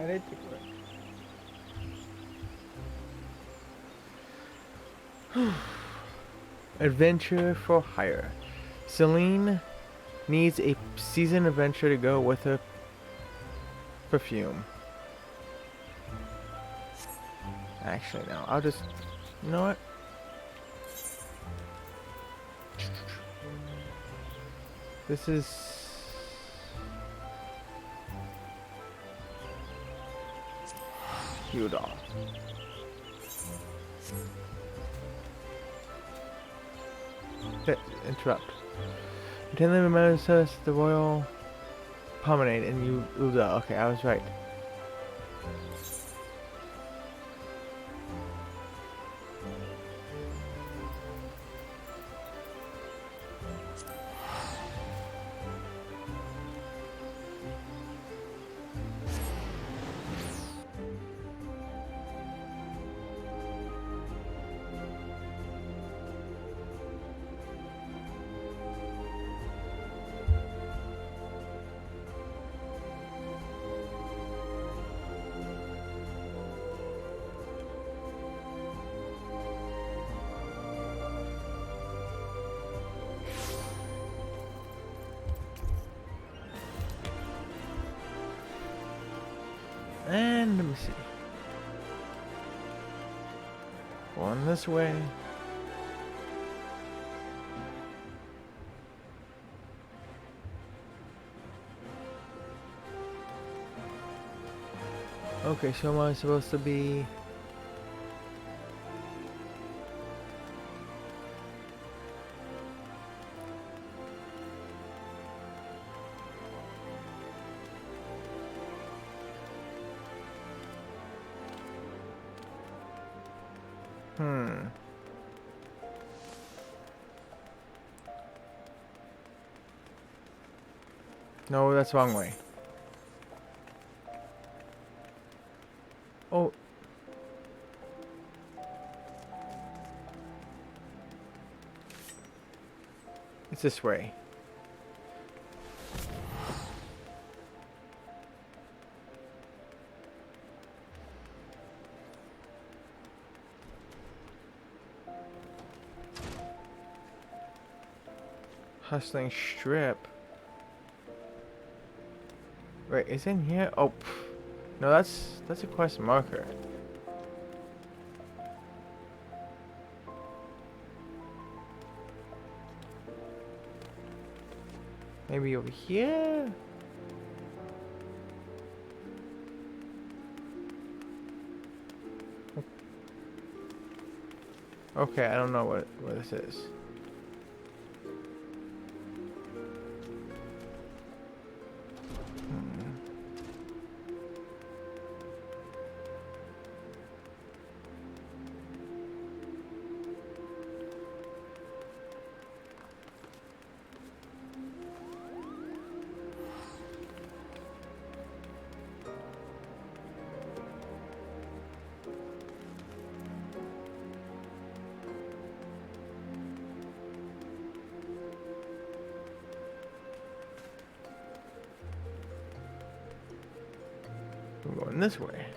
I did do it. Adventure for hire. Celine needs a seasoned adventure to go with her perfume. Actually, no. I'll just... You know what? This is... Udall. Interrupt. Pretend they remembers us the royal promenade in Udall. Okay, I was right. And let me see. Going this way. Okay, so am I supposed to be... No, that's the wrong way. Oh. It's this way. Hustling Strip. Wait, is it in here? Oh, no, that's a quest marker. Maybe over here? Okay, I don't know what this is. I'm going this way.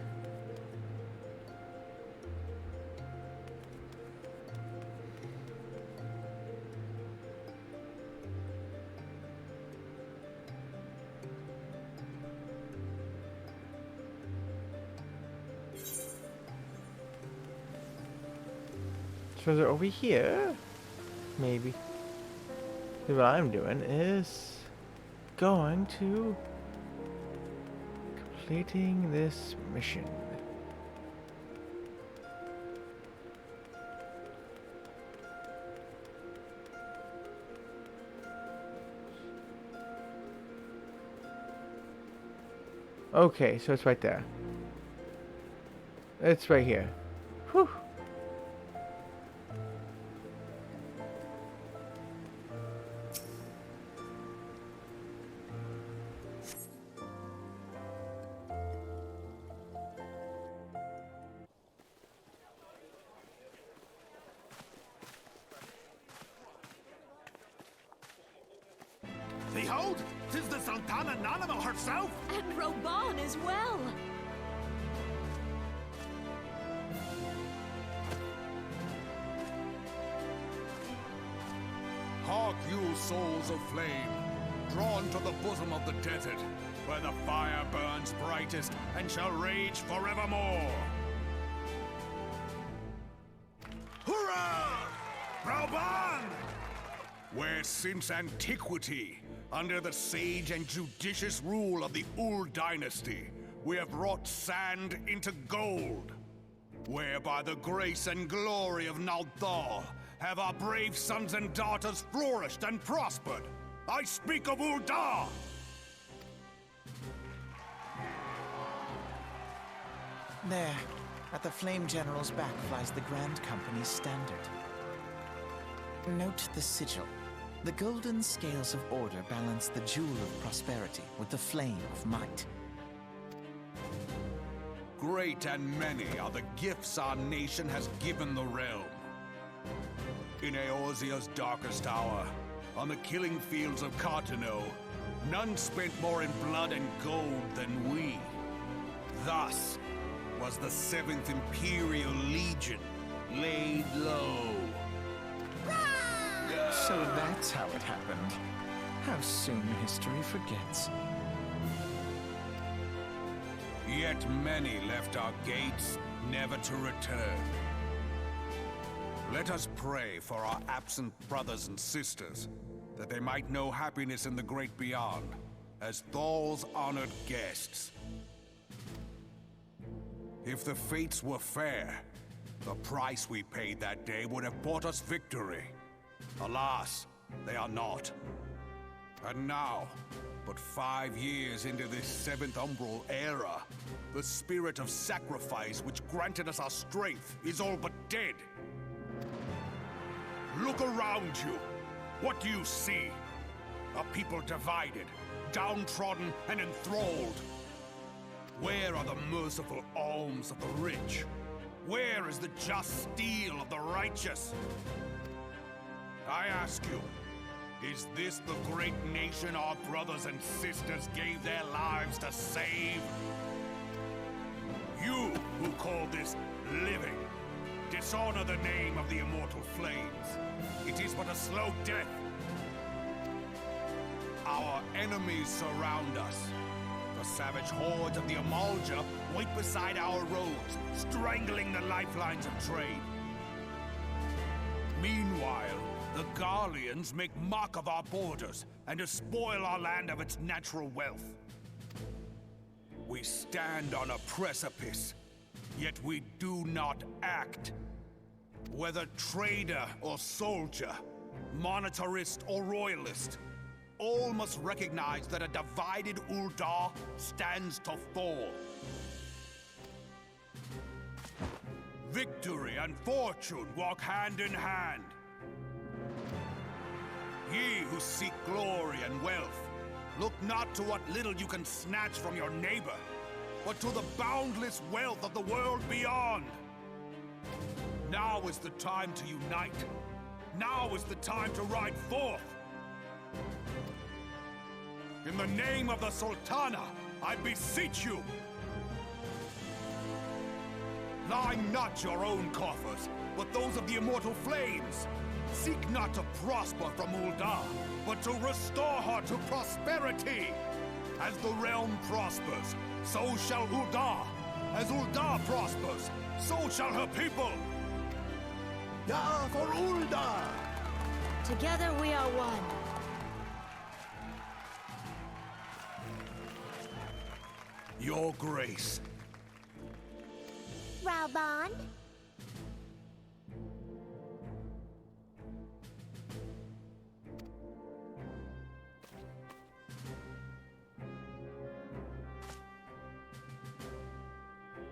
So they're over here? Maybe. What I'm doing is going to completing this mission. Okay, so it's right there. It's right here. Whew. Behold, 'tis the Sultana Nanamo herself! And Roban as well. you souls of flame, drawn to the bosom of the desert, where the fire burns brightest and shall rage forevermore. Hurrah! Rauban! Where since antiquity, under the sage and judicious rule of the Ul dynasty, we have wrought sand into gold. Where by the grace and glory of Nalthal have our brave sons and daughters flourished and prospered. I speak of Ul'dah! There, at the Flame General's back flies the Grand Company's standard. Note the sigil. The golden scales of order balance the jewel of prosperity with the flame of might. Great and many are the gifts our nation has given the realm. In Eorzea's darkest hour, on the killing fields of Carteneau, none spent more in blood and gold than we. Thus was the 7th Imperial Legion laid low. So that's how it happened. How soon history forgets. Yet many left our gates, never to return. Let us pray for our absent brothers and sisters, that they might know happiness in the great beyond, as Thal's honored guests. If the fates were fair, the price we paid that day would have bought us victory. Alas, they are not. And now, but 5 years into this 7th Umbral era, the spirit of sacrifice which granted us our strength is all but dead. Look around you. What do you see? A people divided, downtrodden, and enthralled. Where are the merciful alms of the rich? Where is the just steel of the righteous? I ask you, is this the great nation our brothers and sisters gave their lives to save? You who call this living, dishonor the name of the immortal flames. It is but a slow death. Our enemies surround us. The savage hordes of the Amalja wait beside our roads, strangling the lifelines of trade. Meanwhile, the Garleans make mock of our borders and despoil our land of its natural wealth. We stand on a precipice, yet we do not act. Whether trader or soldier, monetarist or royalist, all must recognize that a divided Ul'dah stands to fall. Victory and fortune walk hand in hand. Ye who seek glory and wealth, look not to what little you can snatch from your neighbor, but to the boundless wealth of the world beyond. Now is the time to unite. Now is the time to ride forth. In the name of the Sultana, I beseech you. Line not your own coffers, but those of the immortal flames. Seek not to prosper from Ul'dah, but to restore her to prosperity. As the realm prospers, so shall Ul'dah. As Ul'dah prospers, so shall her people. Ya for Ul'dah! Together we are one. Your Grace. Rauban?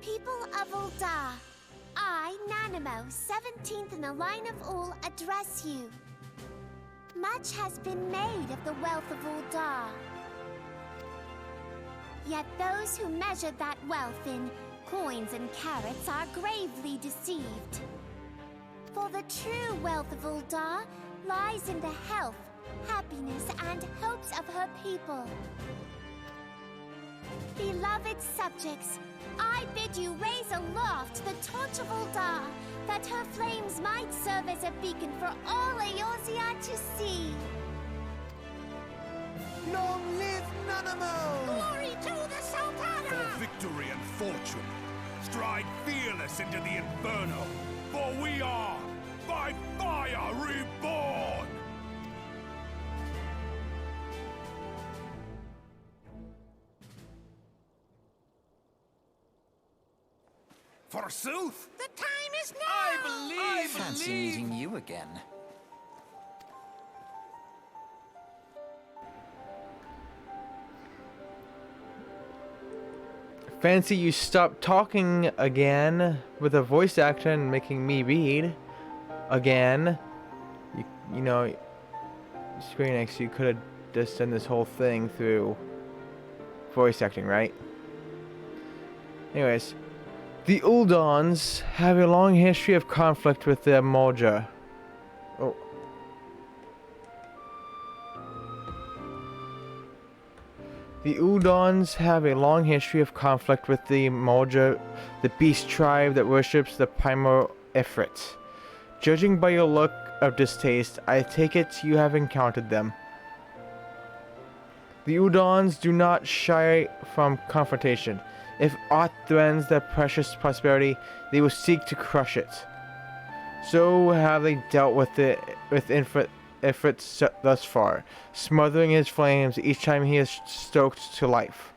People of Ul'dah, I, Nanamo, 17th in the line of Ul, address you. Much has been made of the wealth of Ul'dah. Yet those who measure that wealth in coins and carats are gravely deceived. For the true wealth of Ul'dah lies in the health, happiness, and hopes of her people. Beloved subjects, I bid you raise aloft the torch of Ul'dah, that her flames might serve as a beacon for all Eorzea to see. Long live Nanamo! Glory to the Sultana! For victory and fortune, stride fearless into the Inferno, for we are, by fire, reborn! Forsooth? The time is now! I fancy meeting you again. Fancy you stop talking again with a voice actor and making me read again. You know, Square Enix, you could have just done this whole thing through voice acting, right? Anyways, the Uldons have a long history of conflict with the Molja. Oh. The Udons have a long history of conflict with the Molja, the beast tribe that worships the Primal Ifrit. Judging by your look of distaste, I take it you have encountered them. The Udons do not shy from confrontation. If aught threatens their precious prosperity, they will seek to crush it. So have they dealt with Ifrit thus far, smothering his flames each time he is stoked to life.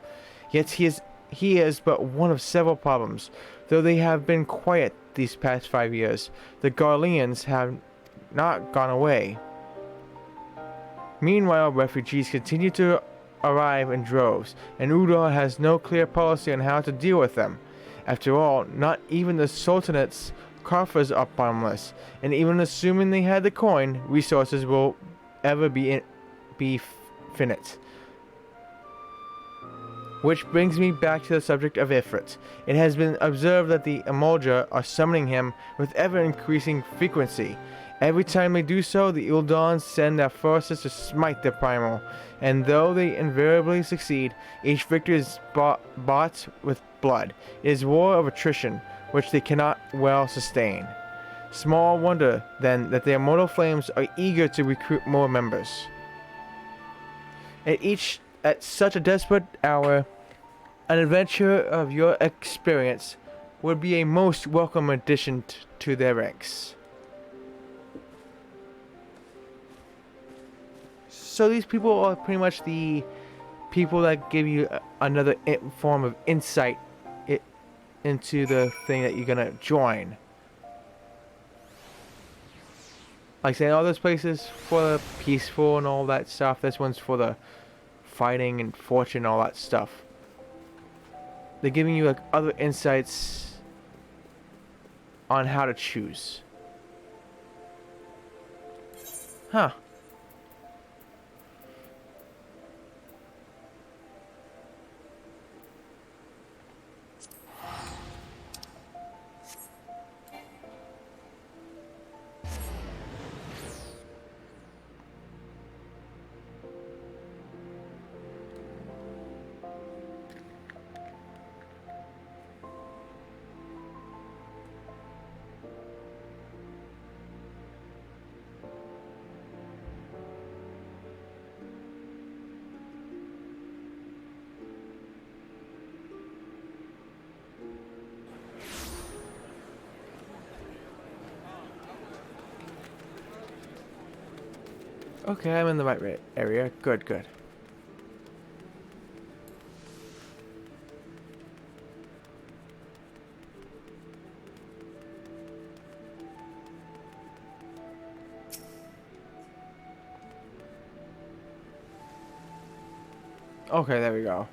Yet he is but one of several problems. Though they have been quiet these past 5 years, the Garleans have not gone away. Meanwhile, refugees continue to arrive in droves, and Udon has no clear policy on how to deal with them. After all, not even the Sultanate's coffers are bottomless, and even assuming they had the coin, resources will ever be finite. Which brings me back to the subject of Ifrit. It has been observed that the Emolja are summoning him with ever-increasing frequency. Every time they do so, the Uldons send their forces to smite the Primal, and though they invariably succeed, each victory is bought with blood. It is war of attrition, which they cannot well sustain. Small wonder, then, that the Immortal Flames are eager to recruit more members. At such a desperate hour, an adventurer of your experience would be a most welcome addition to their ranks. So these people are pretty much the people that give you another form of insight into the thing that you're gonna join. Like saying all those places for the peaceful and all that stuff. This one's for the fighting and fortune and all that stuff. They're giving you like other insights on how to choose. Huh. Okay, I'm in the right area. Good, good. Okay, there we go.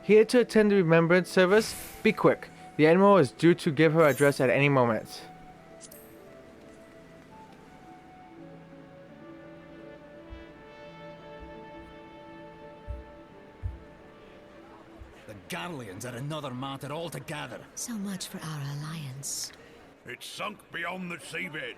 Here to attend the remembrance service. Be quick. The Admiral is due to give her address at any moment. The Garleans are another matter altogether. So much for our alliance. It's sunk beyond the seabed.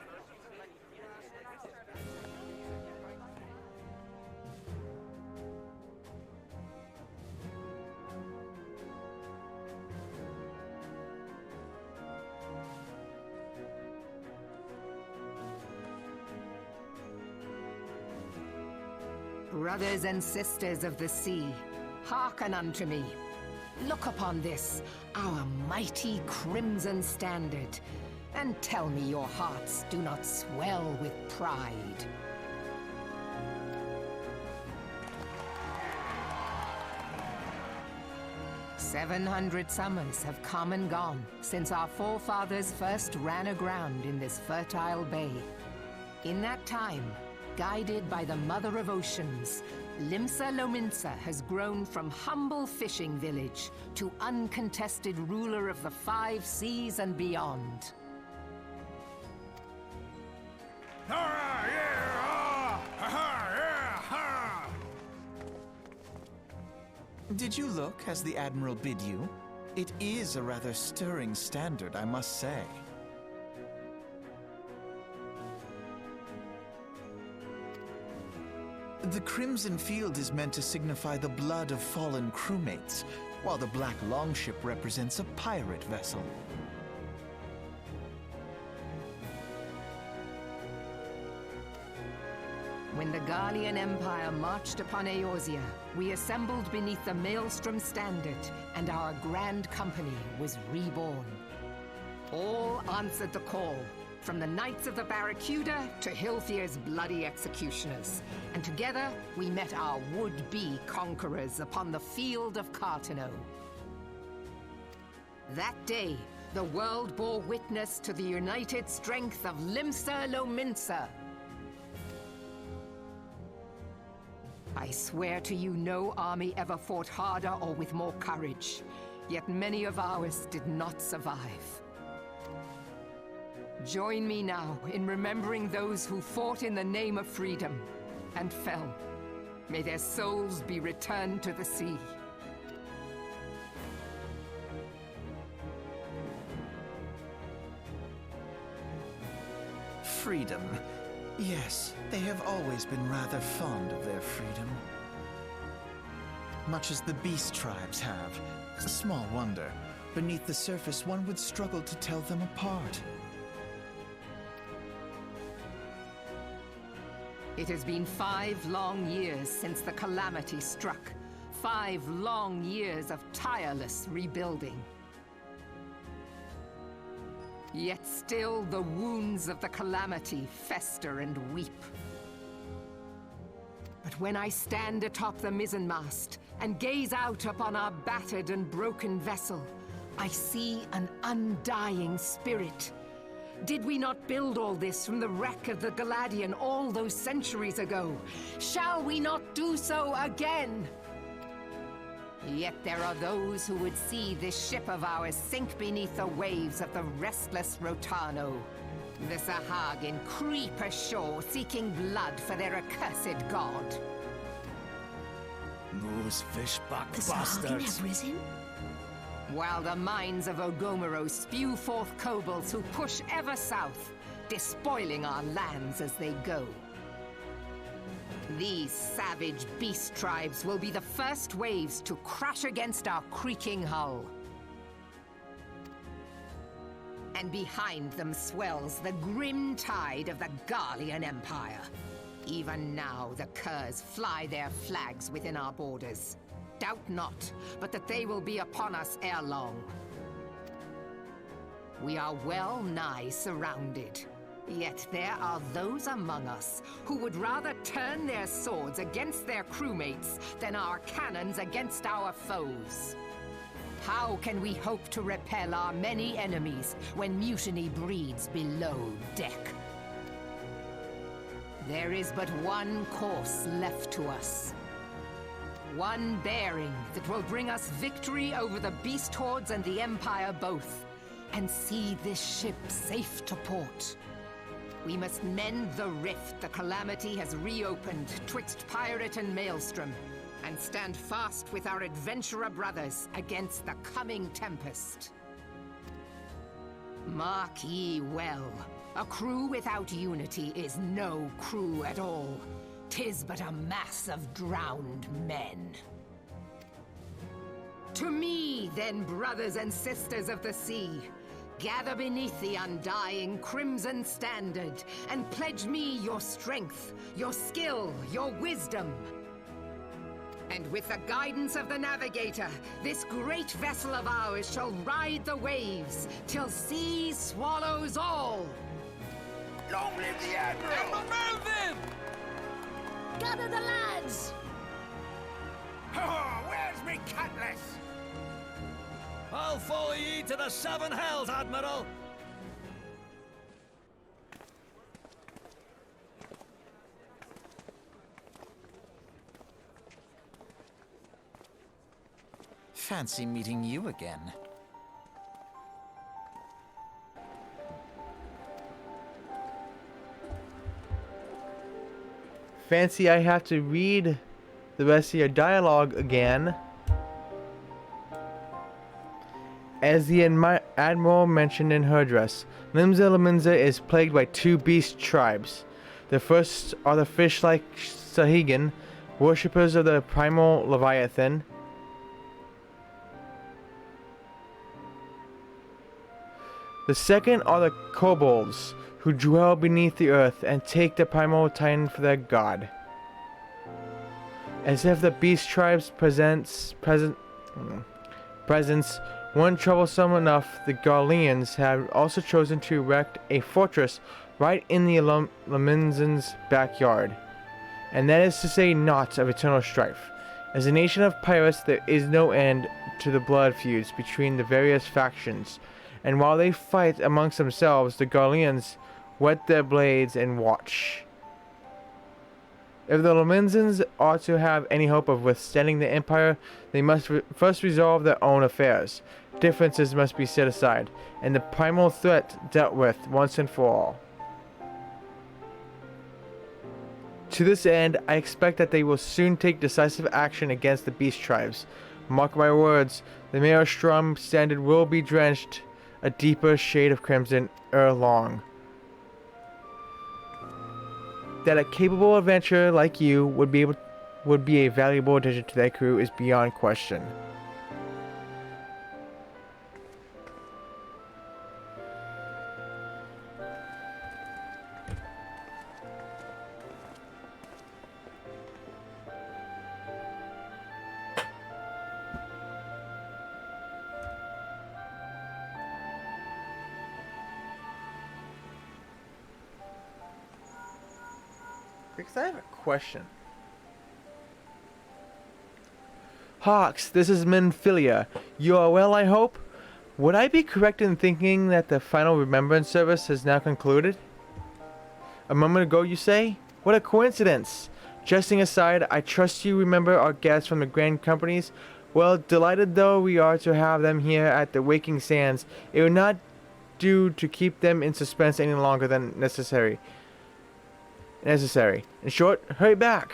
Brothers and sisters of the sea, hearken unto me. Look upon this, our mighty Crimson Standard, and tell me your hearts do not swell with pride. "700 summers have come and gone since our forefathers first ran aground in this fertile bay. In that time, guided by the Mother of Oceans, Limsa Lominsa has grown from humble fishing village to uncontested ruler of the 5 seas and beyond. Did you look as the Admiral bid you? It is a rather stirring standard, I must say. The Crimson Field is meant to signify the blood of fallen crewmates, while the Black Longship represents a pirate vessel. When the Garlean Empire marched upon Eorzea, we assembled beneath the Maelstrom Standard, and our Grand Company was reborn. All answered the call, from the Knights of the Barracuda to Hilfir's bloody executioners, and together we met our would-be conquerors upon the field of Carteneau. That day, the world bore witness to the united strength of Limsa Lominsa. I swear to you, no army ever fought harder or with more courage, yet many of ours did not survive. Join me now in remembering those who fought in the name of freedom and fell. May their souls be returned to the sea. Freedom. Yes, they have always been rather fond of their freedom. Much as the beast tribes have. Small wonder. Beneath the surface, one would struggle to tell them apart. It has been 5 long years since the calamity struck. 5 long years of tireless rebuilding. Yet still the wounds of the calamity fester and weep. But when I stand atop the mizzenmast and gaze out upon our battered and broken vessel, I see an undying spirit. Did we not build all this from the wreck of the Galadian all those centuries ago? Shall we not do so again? Yet there are those who would see this ship of ours sink beneath the waves of the restless Rotano. The Sahagin creep ashore seeking blood for their accursed god. Those fishback The Sahagin bastards. have risen? While the mines of Ogomero spew forth kobolds who push ever south, despoiling our lands as they go. These savage beast tribes will be the first waves to crash against our creaking hull. And behind them swells the grim tide of the Garlean Empire. Even now the Curs fly their flags within our borders. Doubt not, but that they will be upon us ere long. We are well nigh surrounded. Yet there are those among us who would rather turn their swords against their crewmates than our cannons against our foes. How can we hope to repel our many enemies when mutiny breeds below deck? There is but one course left to us. One bearing that will bring us victory over the beast hordes and the Empire both, and see this ship safe to port. We must mend the rift the calamity has reopened twixt pirate and maelstrom, and stand fast with our adventurer brothers against the coming tempest. Mark ye well, a crew without unity is no crew at all. 'Tis but a mass of drowned men. To me, then, brothers and sisters of the sea, gather beneath the undying Crimson Standard, and pledge me your strength, your skill, your wisdom. And with the guidance of the navigator, this great vessel of ours shall ride the waves till sea swallows all. Long live the Admiral! Melvin! Gather the lads! Oh, where's me cutlass? I'll follow ye to the seven hells, Admiral. Fancy meeting you again. Fancy I have to read the rest of your dialogue again. As the Admiral mentioned in her address, Limsa Lominsa is plagued by two beast tribes. The first are the fish-like Sahuagin, worshippers of the primal Leviathan. The second are the kobolds, who dwell beneath the earth and take the primal titan for their god. As if the beast tribes presence weren't troublesome enough, the Garleans have also chosen to erect a fortress right in the Lominsan's backyard. And that is to say naught of eternal strife. As a nation of pirates, there is no end to the blood feuds between the various factions, and while they fight amongst themselves, the Garleans whet their blades and watch. If the Lominsans are to have any hope of withstanding the Empire, they must first resolve their own affairs. Differences must be set aside, and the primal threat dealt with once and for all. To this end, I expect that they will soon take decisive action against the beast tribes. Mark my words, the Maelstrom standard will be drenched a deeper shade of crimson ere long. That a capable adventurer like you would be a valuable addition to that crew is beyond question. Because I have a question. Hawks, this is Minfilia. You are well, I hope? Would I be correct in thinking that the final remembrance service has now concluded? A moment ago, you say? What a coincidence! Jesting aside, I trust you remember our guests from the Grand Companies. Well, delighted though we are to have them here at the Waking Sands, it would not do to keep them in suspense any longer than necessary. In short, hurry back.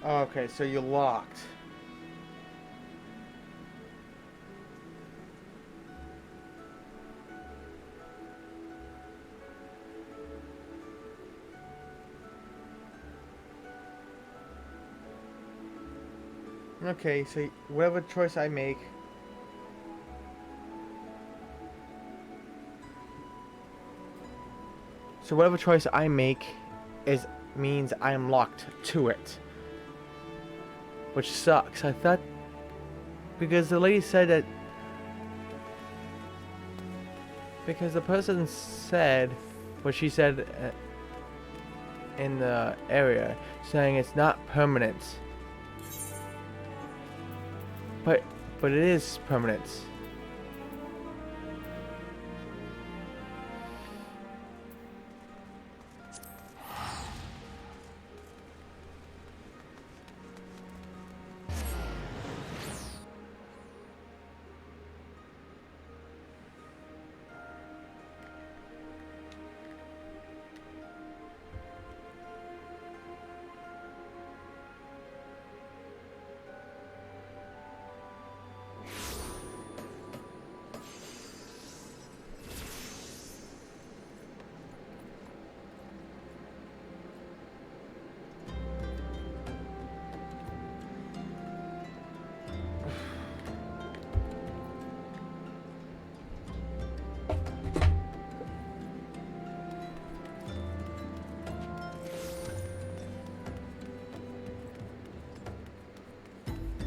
Okay, so you're locked. Okay, so whatever choice I make, means I am locked to it. Which sucks. I thought, because the lady said that, because the person said what she said in the area, saying it's not permanent. But it is permanent.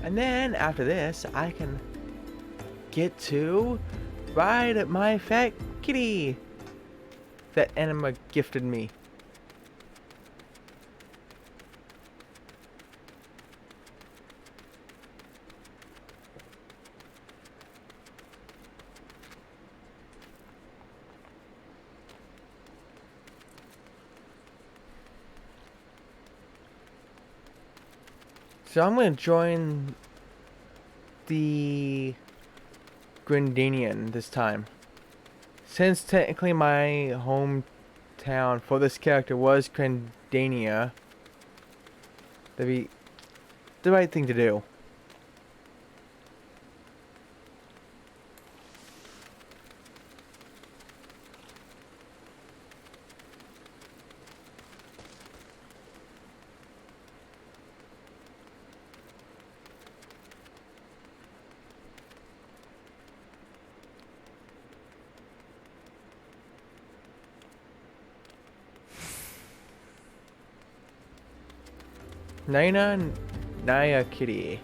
And then after this, I can get to ride my fat kitty that Anima gifted me. So I'm going to join the Grandanian this time. Since technically my hometown for this character was Grandania, that'd be the right thing to do. Naya Kitty.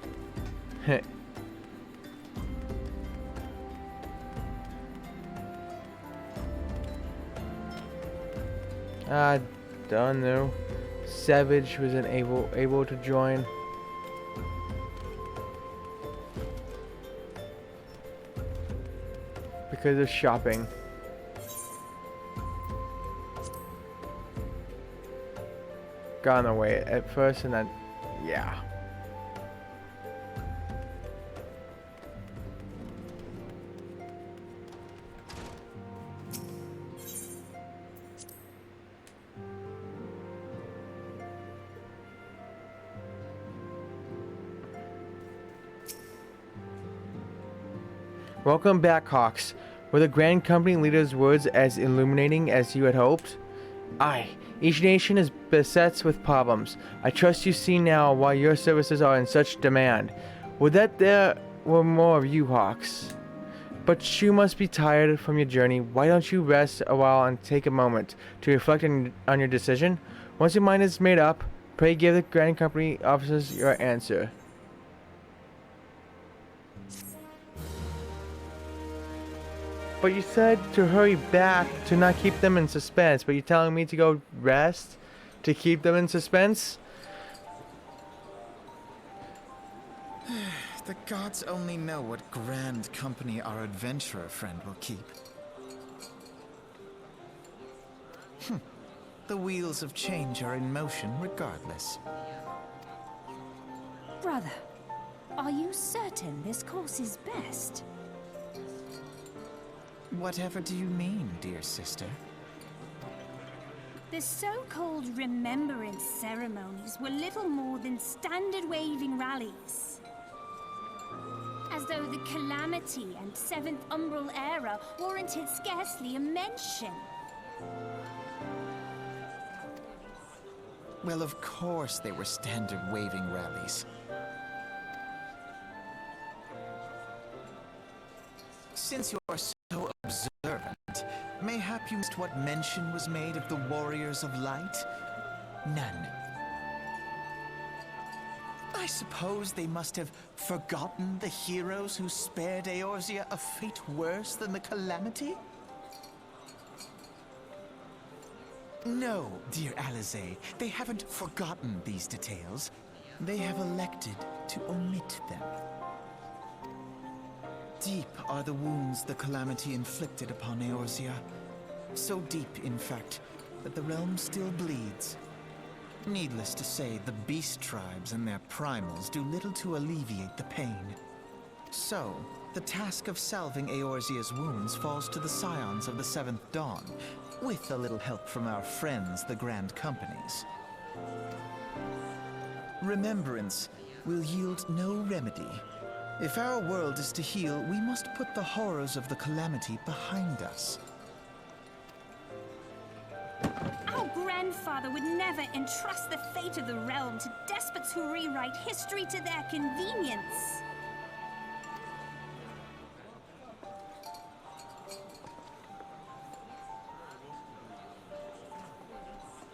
Don't know. Savage wasn't able to join. Because of shopping. Got away at first and then, yeah. Welcome back, Hawks. Were the Grand Company leader's words as illuminating as you had hoped? Aye. Each nation is beset with problems. I trust you see now why your services are in such demand. Would that there were more of you, Hawks. But you must be tired from your journey. Why don't you rest a while and take a moment to reflect on your decision? Once your mind is made up, pray give the Grand Company officers your answer. But you said to hurry back to not keep them in suspense, but you're telling me to go rest to keep them in suspense? The gods only know what grand company our adventurer friend will keep. The wheels of change are in motion regardless. Brother, are you certain this course is best? Whatever do you mean, dear sister? The so-called remembrance ceremonies were little more than standard waving rallies. As though the Calamity and Seventh Umbral Era warranted scarcely a mention. Well, of course they were standard waving rallies. Since you are so observant, mayhap you missed what mention was made of the Warriors of Light? None. I suppose they must have forgotten the heroes who spared Eorzea a fate worse than the Calamity? No, dear Alisaie, they haven't forgotten these details. They have elected to omit them. Deep are the wounds the Calamity inflicted upon Eorzea. So deep, in fact, that the realm still bleeds. Needless to say, the beast tribes and their primals do little to alleviate the pain. So, the task of salving Eorzea's wounds falls to the scions of the Seventh Dawn, with a little help from our friends, the Grand Companies. Remembrance will yield no remedy. If our world is to heal, we must put the horrors of the Calamity behind us. Our grandfather would never entrust the fate of the realm to despots who rewrite history to their convenience.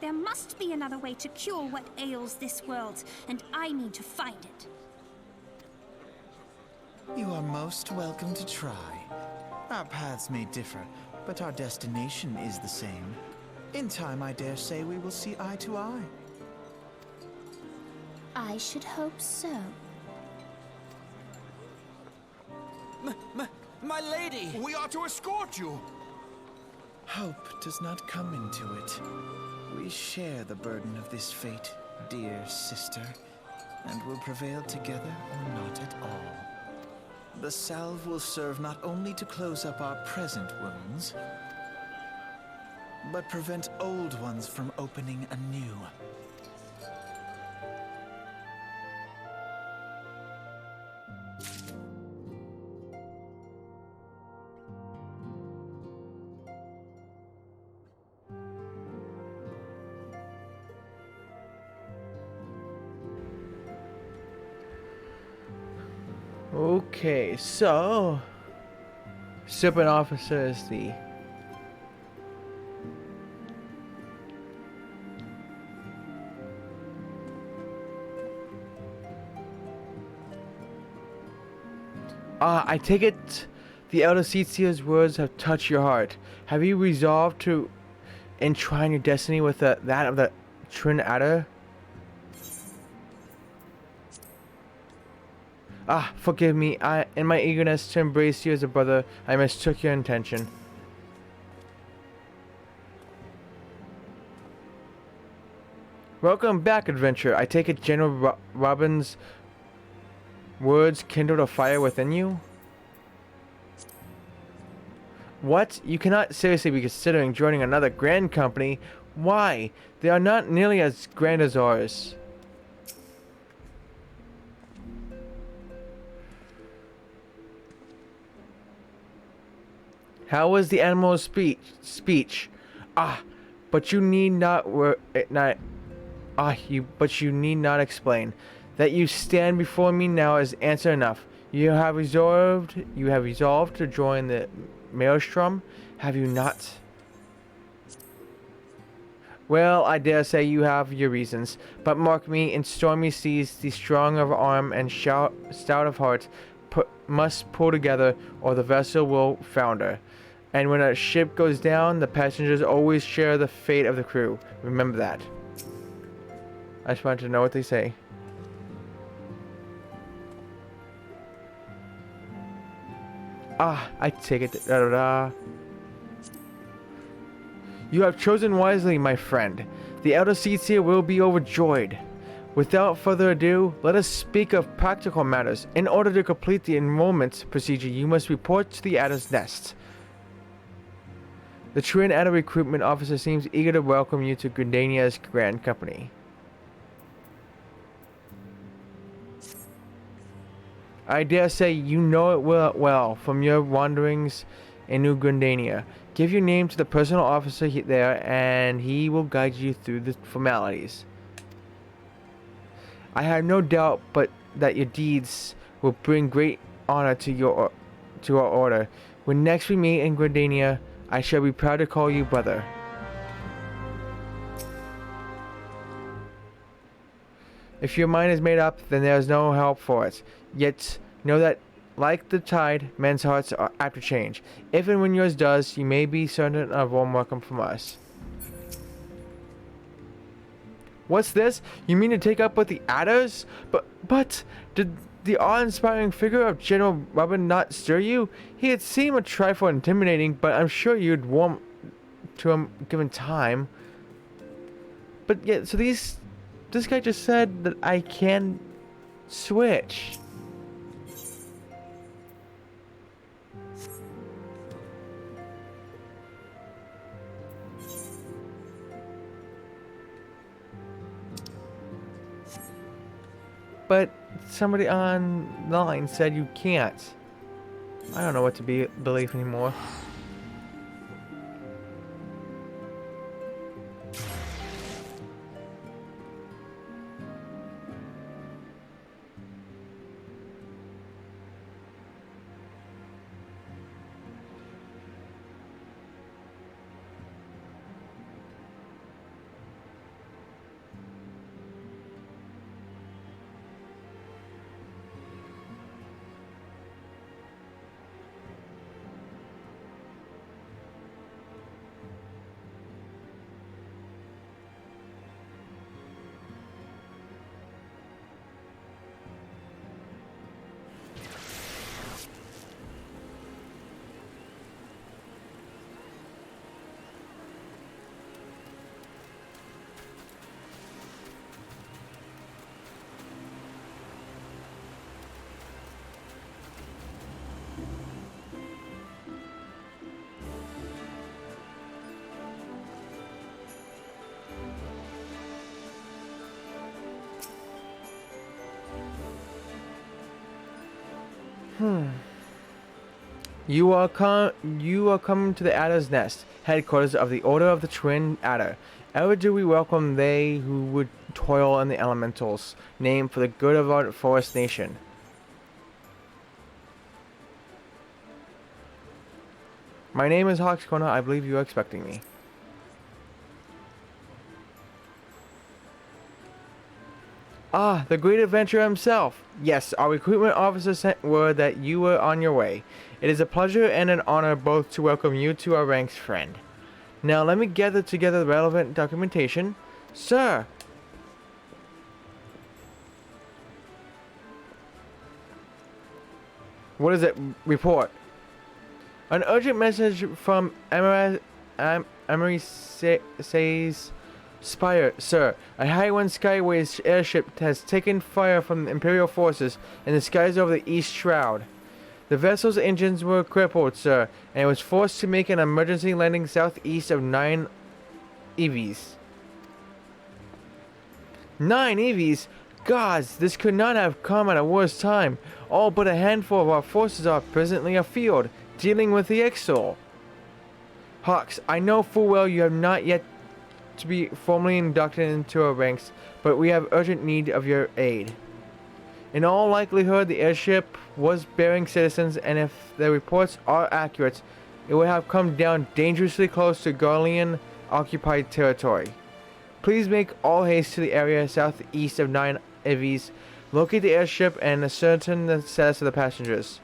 There must be another way to cure what ails this world, and I mean to find it. You are most welcome to try. Our paths may differ, but our destination is the same. In time, I dare say we will see eye to eye. I should hope so. My lady! We are to escort you. Hope does not come into it. We share the burden of this fate, dear sister, and will prevail together or not at all. The salve will serve not only to close up our present wounds, but prevent old ones from opening anew. Okay, so Serpent Officer is the I take it the Elder Seatseer's words have touched your heart. Have you resolved to entwine your destiny with that of the Trin Adder? Forgive me. In my eagerness to embrace you as a brother, I mistook your intention. Welcome back, adventurer. I take it General Robin's words kindled a fire within you? What? You cannot seriously be considering joining another grand company. Why? They are not nearly as grand as ours. How was the animal's speech? But you need not you need not explain. That you stand before me now is answer enough. You have resolved to join the Maelstrom, have you not? Well, I dare say you have your reasons, but mark me, in stormy seas, the strong of arm and stout of heart must pull together, or the vessel will founder. And when a ship goes down, the passengers always share the fate of the crew. Remember that. I just wanted to know what they say. I take it. You have chosen wisely, my friend. The Elder Seatseer will be overjoyed. Without further ado, let us speak of practical matters. In order to complete the enrollment procedure, you must report to the Adder's Nest. The Trin Adder recruitment officer seems eager to welcome you to Gridania's Grand Company. I dare say you know it well from your wanderings in New Gridania. Give your name to the personal officer there, and he will guide you through the formalities. I have no doubt but that your deeds will bring great honor to our order. When next we meet in Gridania, I shall be proud to call you brother. If your mind is made up, then there is no help for it. Yet know that, like the tide, men's hearts are apt to change. If and when yours does, you may be certain of warm welcome from us. What's this? You mean to take up with the Adders? But did the awe-inspiring figure of General Robin not stir you? He had seemed a trifle intimidating, but I'm sure you'd warm to him given time. But yeah, so this guy just said that I can switch. But somebody online said you can't. I don't know what to believe anymore. You are coming to the Adder's Nest, headquarters of the Order of the Twin Adder. Ever do we welcome they who would toil in the elementals, named for the good of our forest nation. My name is Hawk's Corner. I believe you are expecting me. Ah, the great adventurer himself. Yes, our recruitment officer sent word that you were on your way. It is a pleasure and an honor both to welcome you to our ranks, friend. Now let me gather together the relevant documentation. Sir! What is it? Report. An urgent message from Emery says... Spire, sir. A Highwind Skyways airship has taken fire from the Imperial forces in the skies over the East Shroud. The vessel's engines were crippled, sir, and it was forced to make an emergency landing southeast of 9 EVs. 9 EVs? Gods, this could not have come at a worse time. All but a handful of our forces are presently afield, dealing with the Exol. Hawks, I know full well you have not yet to be formally inducted into our ranks, but we have urgent need of your aid. In all likelihood, the airship was bearing citizens, and if the reports are accurate, it would have come down dangerously close to Garlean-occupied territory. Please make all haste to the area southeast of 9 EVs, locate the airship, and ascertain the status of the passengers.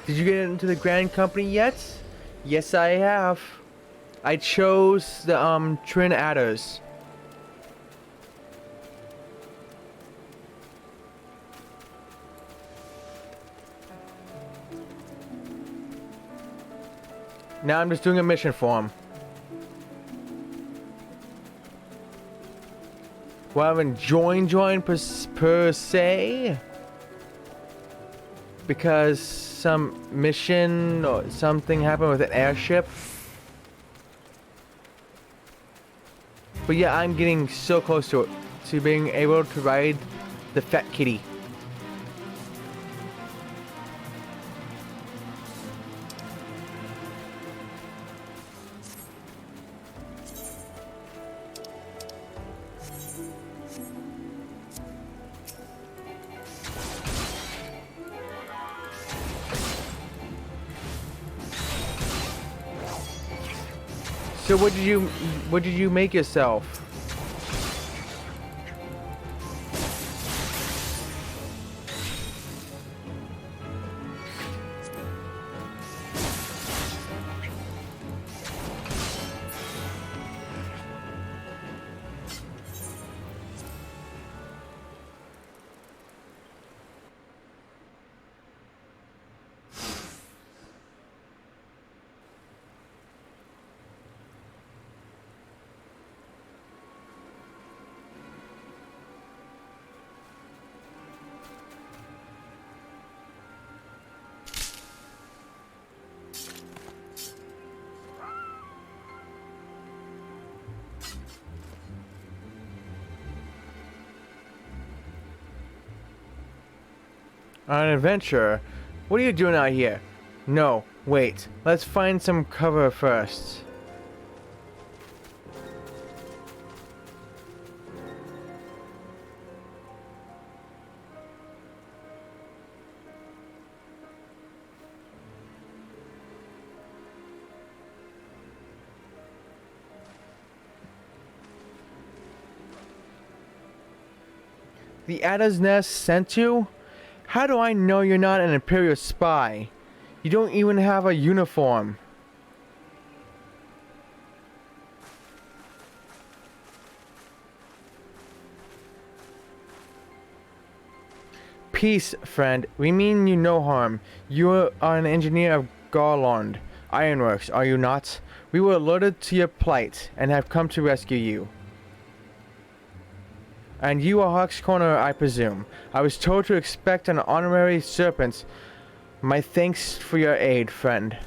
Did you get into the Grand Company yet? Yes, I have. I chose the Twin Adders. Now I'm just doing a mission for him. Well, I haven't joined per se. Because some mission or something happened with an airship. But yeah, I'm getting so close to it. To being able to ride the Fat Kitty. So what did you make yourself? On an adventure? What are you doing out here? No, wait. Let's find some cover first. The Adder's Nest sent you? How do I know you're not an Imperial spy? You don't even have a uniform. Peace, friend. We mean you no harm. You are an engineer of Garland Ironworks, are you not? We were alerted to your plight and have come to rescue you. And you are Hawk's Corner, I presume. I was told to expect an honorary serpent. My thanks for your aid, friend.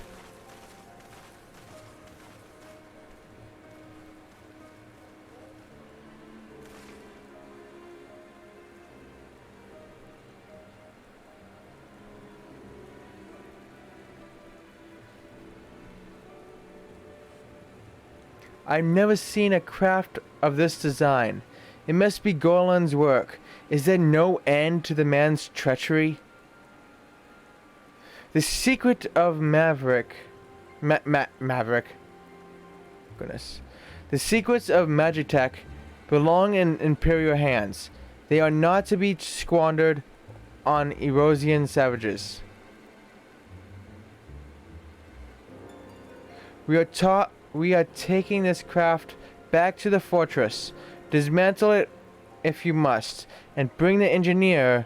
I've never seen a craft of this design. It must be Gorland's work. Is there no end to the man's treachery? The secret of Maverick... Maverick. Goodness. The secrets of Magitech belong in Imperial hands. They are not to be squandered on Erosian savages. We are taking this craft back to the fortress. Dismantle it if you must, and bring the engineer.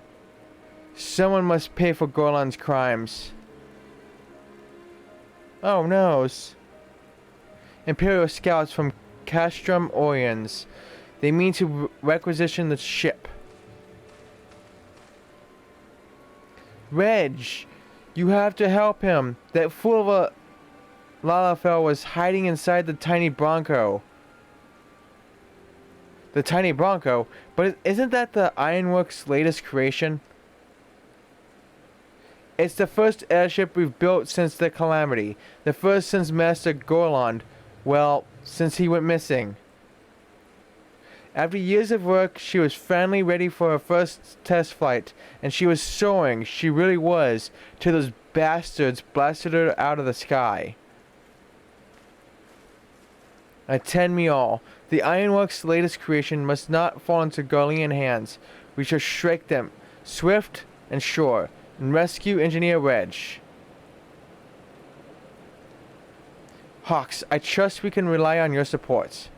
Someone must pay for Gorland's crimes. Oh no. Imperial scouts from Castrum Oriens. They mean to requisition the ship. Reg, you have to help him. That fool of a Lalafell was hiding inside the tiny Bronco. The tiny Bronco? But isn't that the Ironworks' latest creation? It's the first airship we've built since the Calamity. The first since Master Gorland. Well, since he went missing. After years of work, she was finally ready for her first test flight. And she was soaring, she really was, till those bastards blasted her out of the sky. Attend me all. The Ironworks' latest creation must not fall into Garlean hands. We shall strike them, swift and sure, and rescue Engineer Reg. Hawks, I trust we can rely on your support.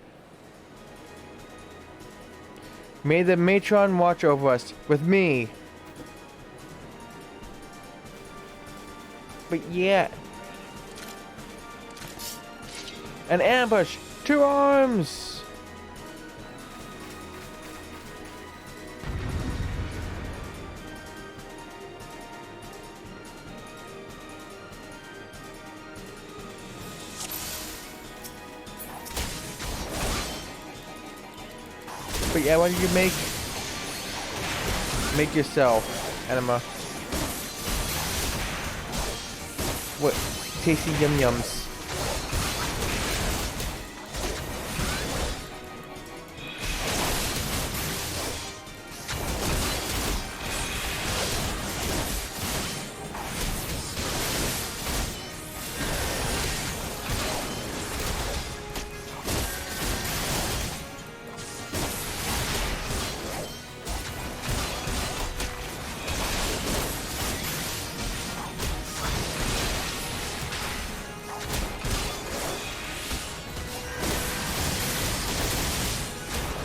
May the Matron watch over us, with me. But yeah. An ambush! 2 arms! But yeah, why don't you make yourself, Anima? What tasty yum yums.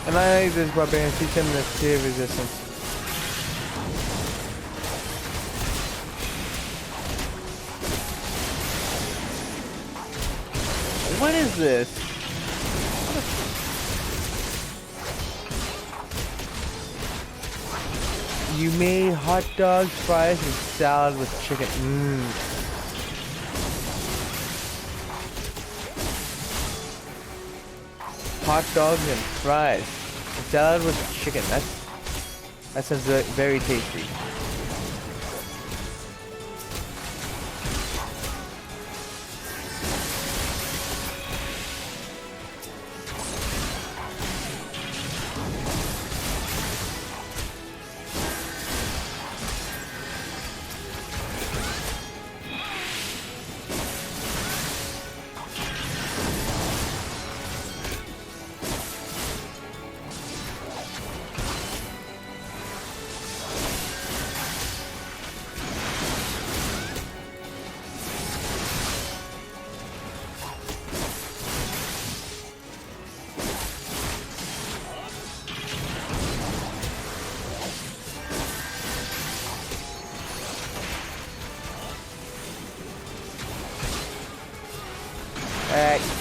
And I like this barbarian, teach him the fear resistance. What is this? You made hot dogs, fries, and salad with chicken. Hot dogs and fries. And salad with chicken. That sounds very tasty.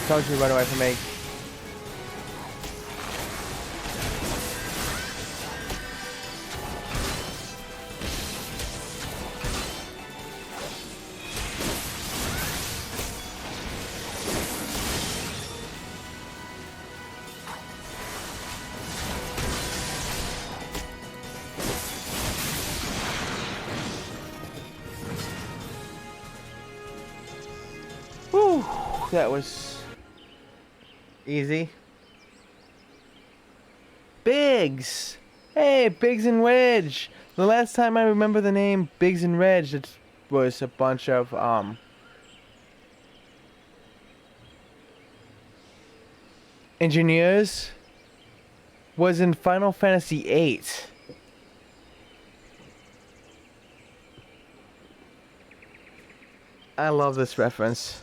Don't you run away from me. Whew, that was easy. Biggs! Hey, Biggs and Wedge! The last time I remember the name Biggs and Wedge, it was a bunch of, engineers. Was in Final Fantasy VIII. I love this reference.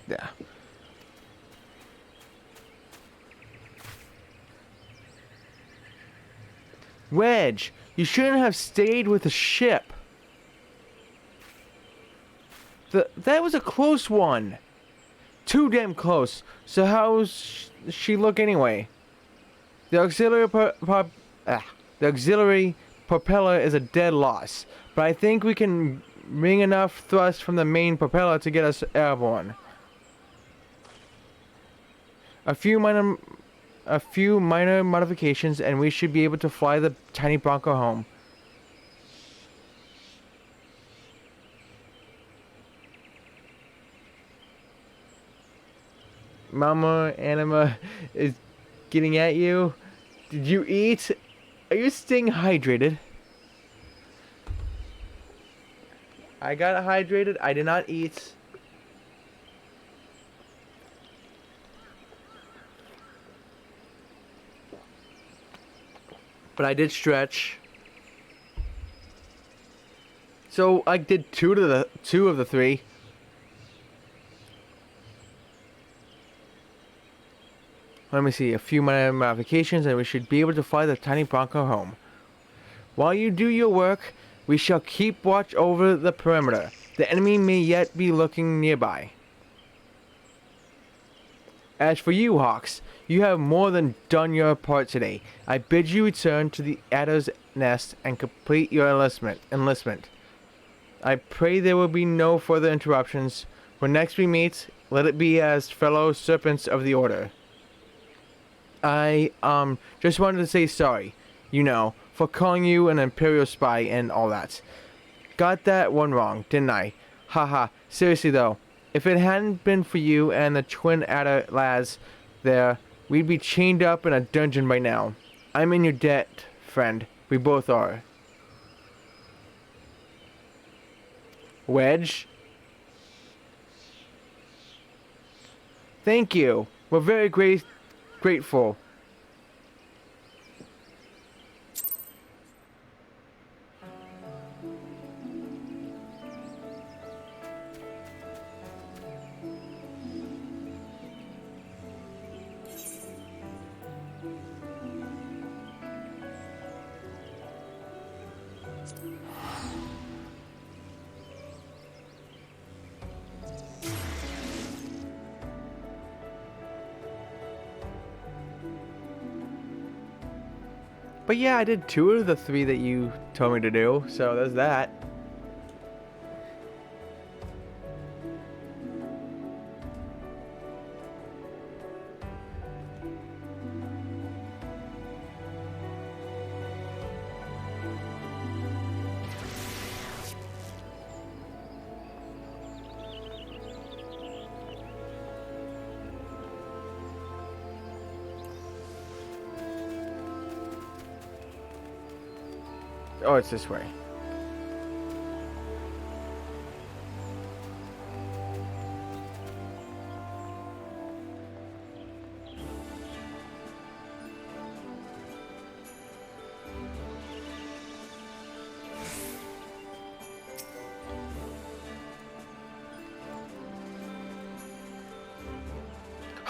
Yeah. Wedge, you shouldn't have stayed with the ship. That was a close one. Too damn close. So how's she look anyway? The auxiliary propeller is a dead loss, but I think we can wring enough thrust from the main propeller to get us airborne. A few minor modifications and we should be able to fly the tiny Bronco home. Mama Anima is getting at you. Did you eat? Are you staying hydrated? I got hydrated. I did not eat. But I did stretch. So I did two of the three. Let me see, a few minor modifications and we should be able to fly the tiny Bronco home. While you do your work, we shall keep watch over the perimeter. The enemy may yet be looking nearby. As for you, Hawks, you have more than done your part today. I bid you return to the Adder's Nest and complete your enlistment. I pray there will be no further interruptions. When next we meet, let it be as fellow serpents of the Order. I, just wanted to say sorry, for calling you an Imperial spy and all that. Got that one wrong, didn't I? Haha, seriously though, if it hadn't been for you and the twin Adder lads there, we'd be chained up in a dungeon by now. I'm in your debt, friend. We both are. Wedge? Thank you. We're very grateful. But yeah, I did 2 of the 3 that you told me to do, so there's that. Oh, it's this way.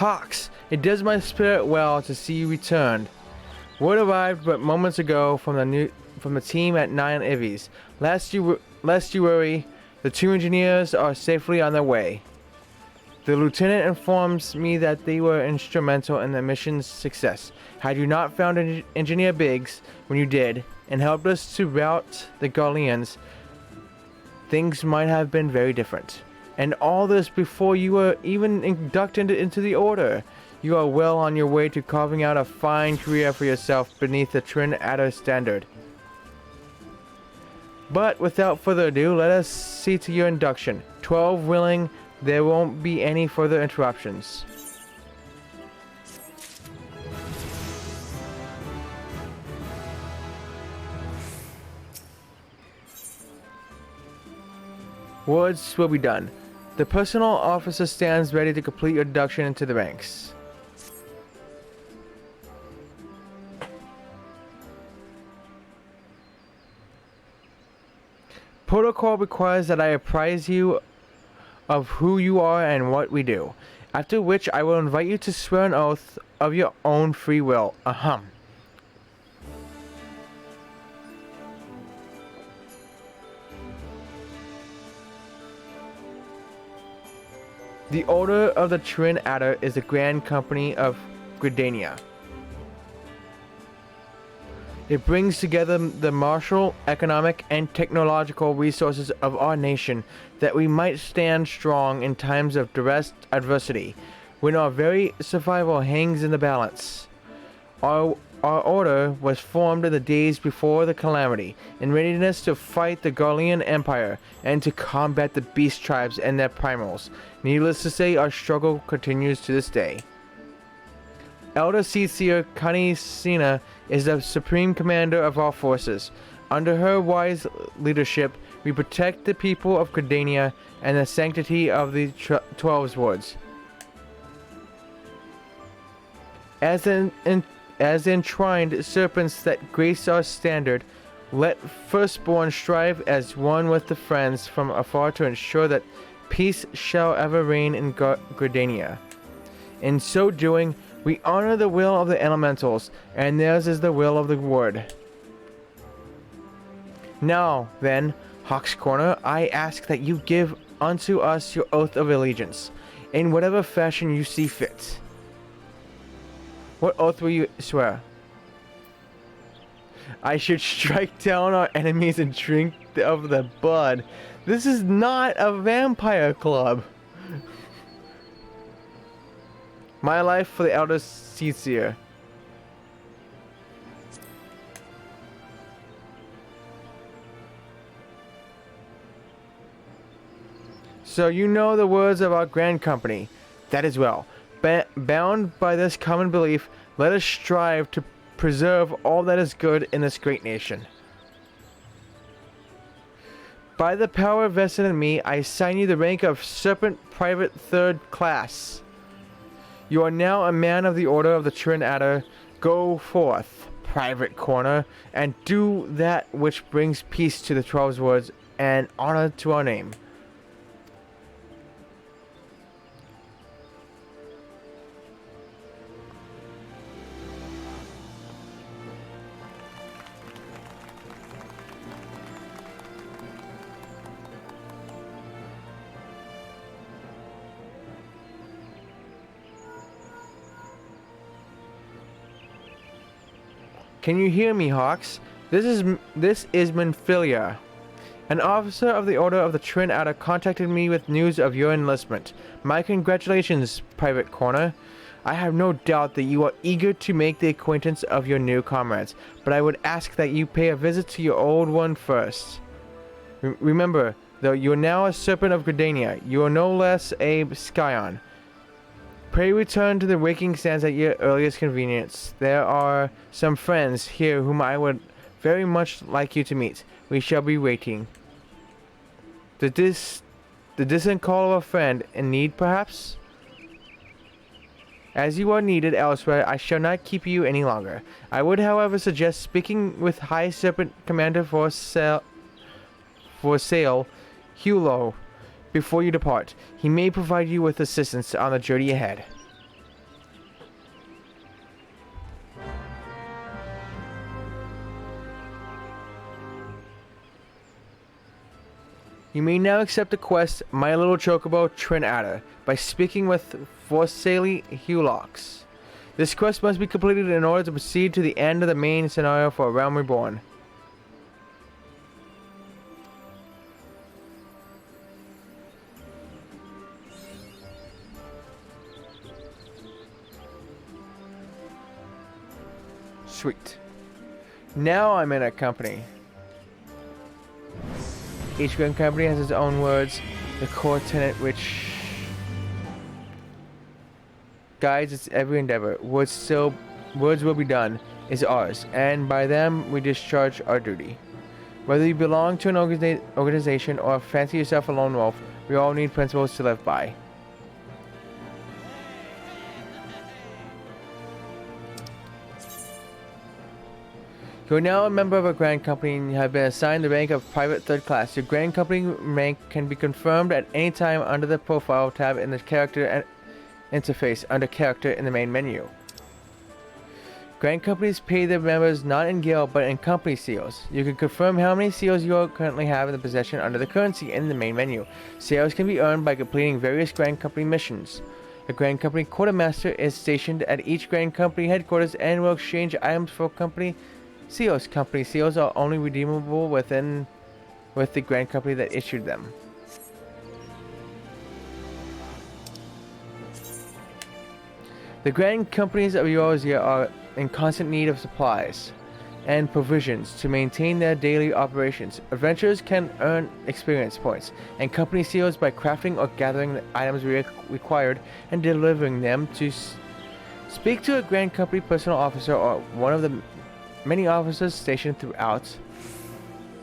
Hawks, it does my spirit well to see you returned. Word arrived but moments ago from the team at Nine Ivies. Lest you worry, the 2 engineers are safely on their way. The lieutenant informs me that they were instrumental in the mission's success. Had you not found Engineer Biggs when you did, and helped us to rout the Garleans, things might have been very different. And all this before you were even inducted into the Order. You are well on your way to carving out a fine career for yourself beneath the Trin Adder standard. But without further ado, let us see to your induction. 12 willing, there won't be any further interruptions. Words will be done. The personal officer stands ready to complete your induction into the ranks. Protocol requires that I apprise you of who you are and what we do, after which I will invite you to swear an oath of your own free will. Ahem. The Order of the Trin Adder is the Grand Company of Gridania. It brings together the martial, economic, and technological resources of our nation that we might stand strong in times of direct adversity, when our very survival hangs in the balance. Our order was formed in the days before the calamity, in readiness to fight the Garlean Empire and to combat the beast tribes and their primals. Needless to say, our struggle continues to this day. Elder Seer Kanisina is the supreme commander of our forces. Under her wise leadership, we protect the people of Gridania and the sanctity of the 12 Woods. As enshrined serpents that grace our standard, let firstborn strive as one with the friends from afar to ensure that peace shall ever reign in Gridania. In so doing, we honor the will of the elementals, and theirs is the will of the Word. Now, then, Hawk's Corner, I ask that you give unto us your oath of allegiance, in whatever fashion you see fit. What oath will you swear? I should strike down our enemies and drink of the blood. This is not a vampire club. My life for the Elder Seer. So you know the words of our grand company. That is well. Bound by this common belief, let us strive to preserve all that is good in this great nation. By the power vested in me, I assign you the rank of Serpent Private 3rd Class. You are now a man of the Order of the Trin Adder. Go forth, Private Corner, and do that which brings peace to the 12 Woods and honor to our name. Can you hear me, Hawks? This is Minfilia. An officer of the Order of the Trin Adder contacted me with news of your enlistment. My congratulations, Private Corner. I have no doubt that you are eager to make the acquaintance of your new comrades, but I would ask that you pay a visit to your old one first. Remember, though you are now a Serpent of Gridania, you are no less a Scion. Pray return to the Waking Sands at your earliest convenience. There are some friends here whom I would very much like you to meet. We shall be waiting. The distant call of a friend in need, perhaps? As you are needed elsewhere, I shall not keep you any longer. I would, however, suggest speaking with High Serpent Commander for Sale, Hulo, before you depart. He may provide you with assistance on the journey ahead. You may now accept the quest My Little Chocobo Twin Adder by speaking with Forsalee Hulox. This quest must be completed in order to proceed to the end of the main scenario for Realm Reborn. Sweet. Now I'm in a company. Each grand company has its own words, the core tenet which guides its every endeavor. Words will be done is ours, and by them we discharge our duty. Whether you belong to an organization or fancy yourself a lone wolf, we all need principles to live by. You are now a member of a Grand Company and have been assigned the rank of Private 3rd Class. Your Grand Company rank can be confirmed at any time under the Profile tab in the Character interface under Character in the main menu. Grand Companies pay their members not in Gil but in Company Seals. You can confirm how many Seals you currently have in the possession under the Currency in the main menu. Seals can be earned by completing various Grand Company missions. A Grand Company Quartermaster is stationed at each Grand Company headquarters and will exchange items for Company Seals. Company Seals are only redeemable with the Grand Company that issued them. The Grand Companies of Eorzea are in constant need of supplies and provisions to maintain their daily operations. Adventurers can earn experience points and Company Seals by crafting or gathering the items required and delivering them to speak to a Grand Company personal officer or one of the many officers stationed throughout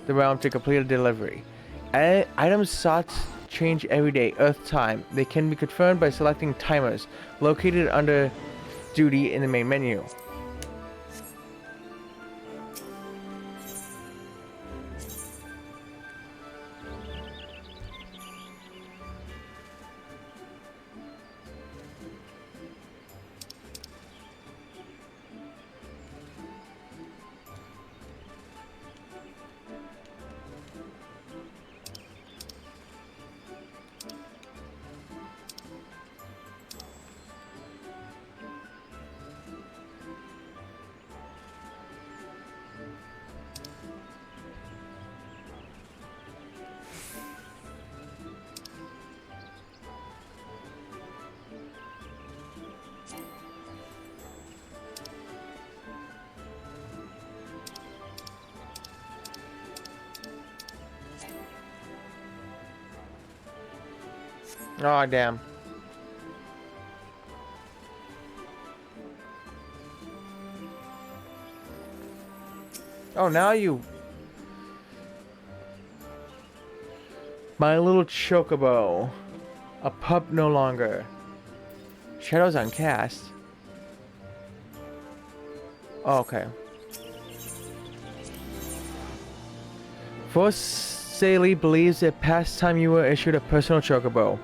the realm to complete a delivery. Items sought change every day, Earth time. They can be confirmed by selecting timers located under duty in the main menu. Oh damn. Oh, now you... My Little Chocobo. A pup no longer. Shadows on cast. Oh, okay. Forsalee believes that past time you were issued a personal chocobo.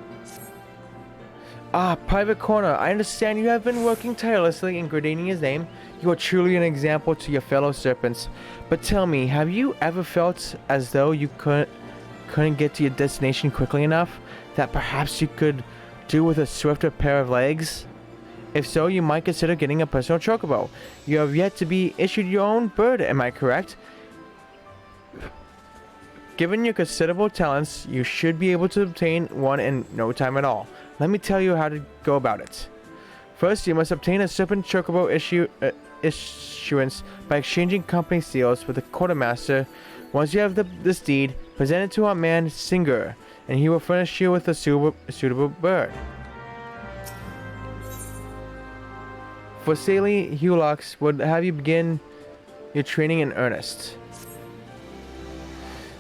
Ah, Private Corner, I understand you have been working tirelessly in Gridania's name. You are truly an example to your fellow serpents. But tell me, have you ever felt as though you couldn't get to your destination quickly enough? That perhaps you could do with a swifter pair of legs? If so, you might consider getting a personal chocobo. You have yet to be issued your own bird, am I correct? Given your considerable talents, you should be able to obtain one in no time at all. Let me tell you how to go about it. First, you must obtain a Serpent Chocobo issuance by exchanging company seals with the Quartermaster. Once you have this deed, present it to our man Singer, and he will furnish you with a suitable bird. Forsalee Hulox would have you begin your training in earnest.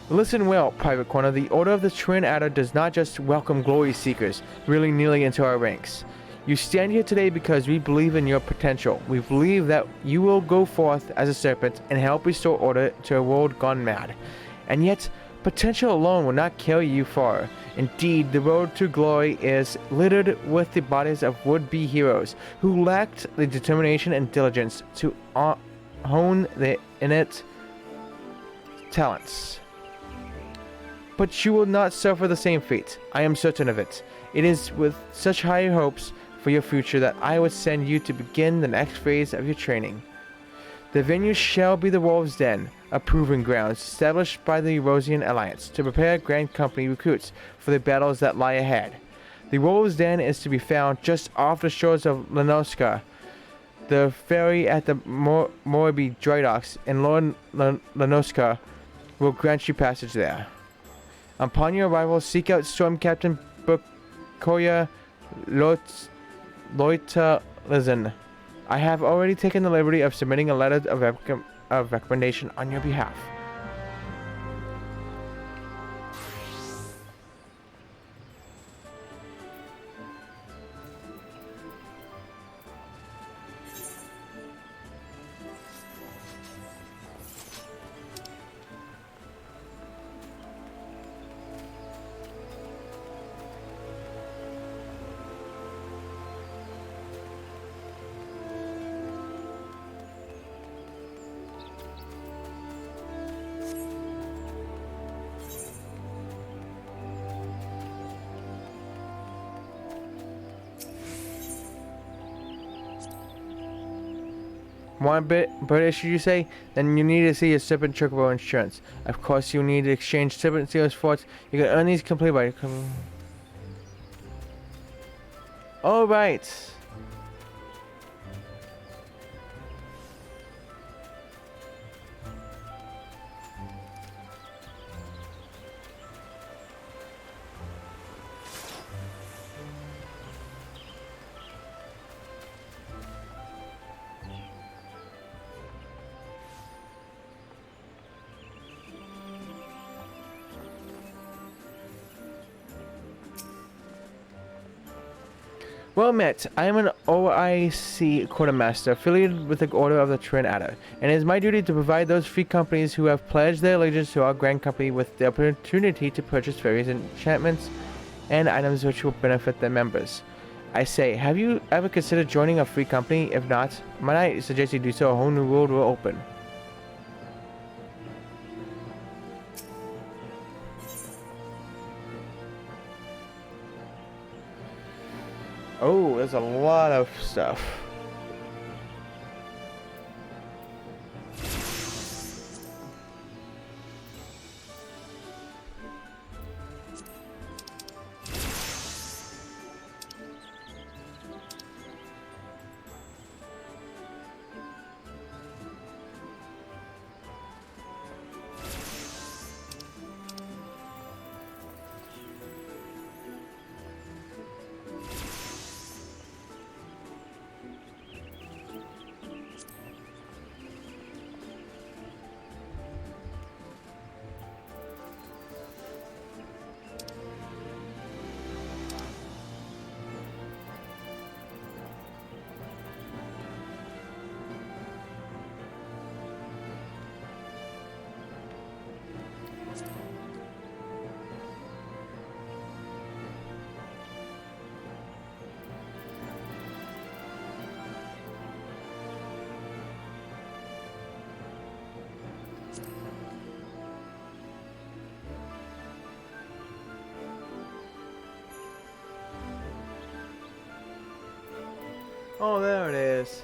Listen well, Private Corner. The Order of the Twin Adder does not just welcome glory seekers willy-nilly into our ranks. You stand here today because we believe in your potential. We believe that you will go forth as a serpent and help restore order to a world gone mad. And yet, potential alone will not carry you far. Indeed, the road to glory is littered with the bodies of would-be heroes who lacked the determination and diligence to hone their innate talents. But you will not suffer the same fate. I am certain of it. It is with such high hopes for your future that I would send you to begin the next phase of your training. The venue shall be the Wolves' Den, a proving ground established by the Erosian Alliance to prepare Grand Company recruits for the battles that lie ahead. The Wolves' Den is to be found just off the shores of Lenoska. The ferry at the Moribi dry docks in Lord Lenoska will grant you passage there. Upon your arrival, seek out Storm Captain Bukoya Loitalizen. I have already taken the liberty of submitting a letter of recommendation on your behalf. Want British, you say? Then you need to see your Serpent Chocobo insurance. Of course, you need to exchange Serpent Seals forts. You can earn these complete by... Alright. Well met. I am an OIC quartermaster affiliated with the Order of the Twin Adder, and it is my duty to provide those free companies who have pledged their allegiance to our Grand Company with the opportunity to purchase various enchantments and items which will benefit their members. I say, have you ever considered joining a free company? If not, might I suggest you do so? A whole new world will open. Oh, there's a lot of stuff. Oh, there it is.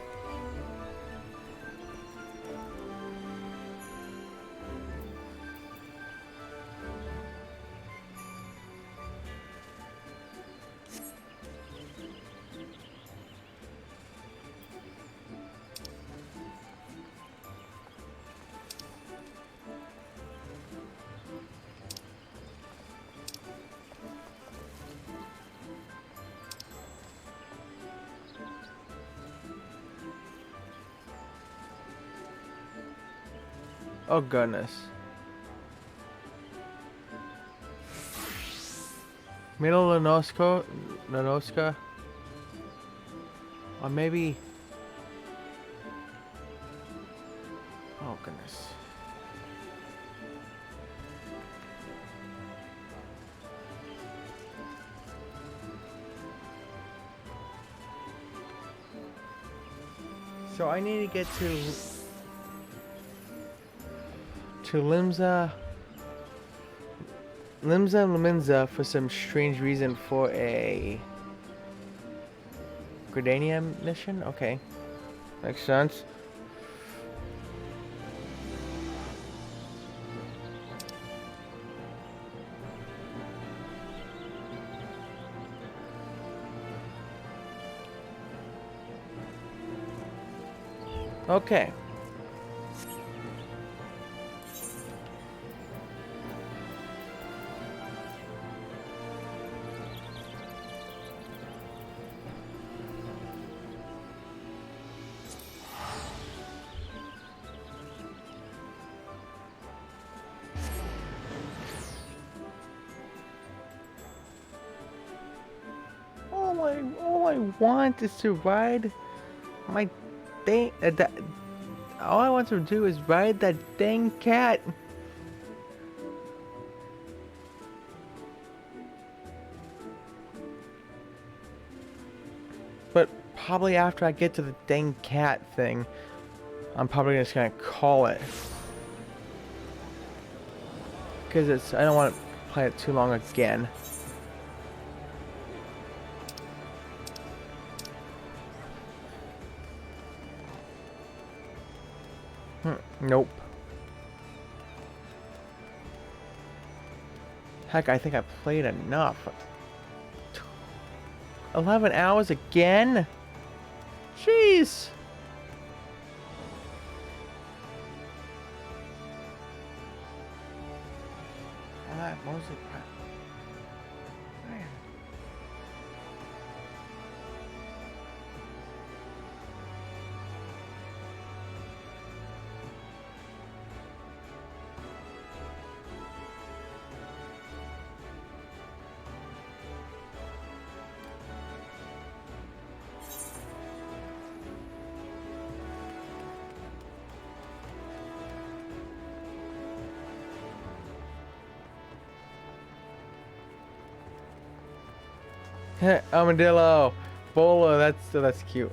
Oh goodness. Middle Lenoska? Or maybe... Oh goodness. So I need to get to Limsa, Limsa Luminza for some strange reason for a Gridania mission? Okay. Makes sense. Okay. All I want is to ride my dang. All I want to do is ride that dang cat. But probably after I get to the dang cat thing, I'm probably just gonna call it. Because I don't want to play it too long again. Nope. Heck, I think I played enough. 11 hours again? Jeez! Mostly man. Armadillo, Bolo, that's cute.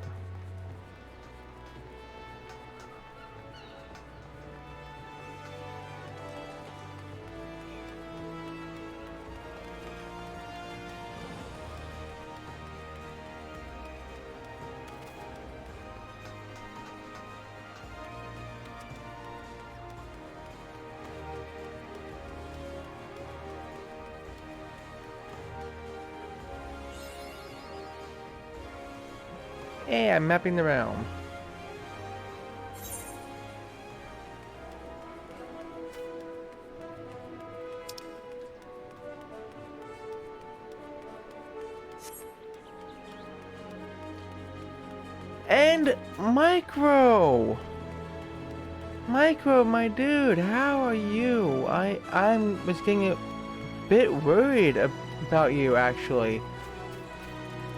Hey, I'm mapping the realm. And Micro, my dude, how are you? I was getting a bit worried about you, actually.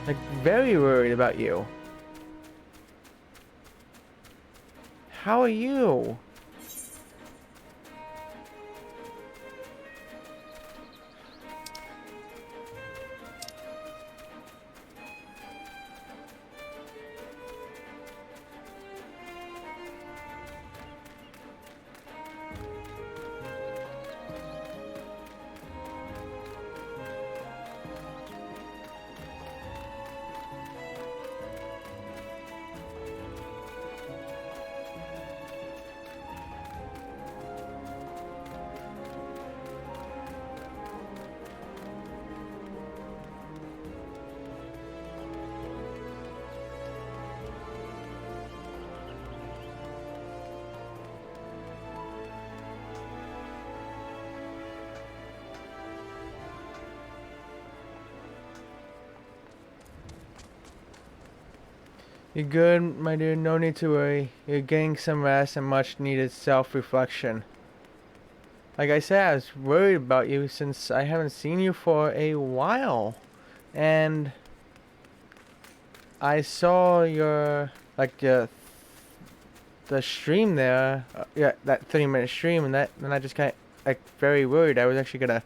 Like, very worried about you. How are you? You're good, my dude. No need to worry. You're getting some rest and much needed self-reflection. Like I said, I was worried about you since I haven't seen you for a while. And I saw your, like, the stream there. Yeah, that 30-minute stream, and I just got, like, very worried. I was actually gonna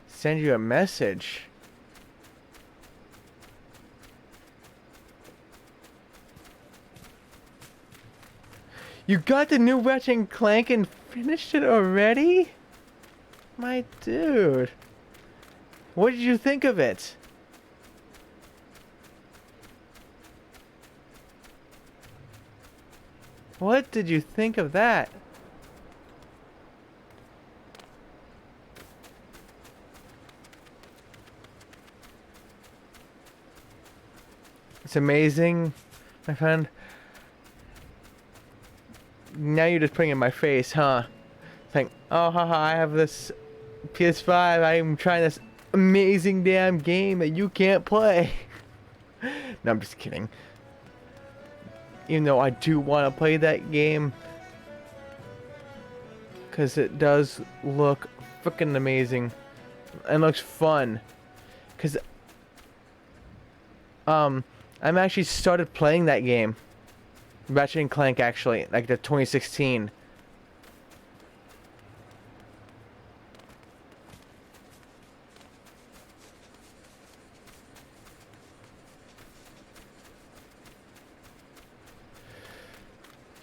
send you a message. You got the new Ratchet and Clank and finished it already? My dude. What did you think of it? What did you think of that? It's amazing, my friend. Now you're just putting it in my face, huh? Saying, oh, haha, I have this PS5. I'm trying this amazing damn game that you can't play. No, I'm just kidding. Even though I do want to play that game. Because it does look freaking amazing. And looks fun. Because I'm actually started playing that game. Ratchet and Clank, actually, like the 2016.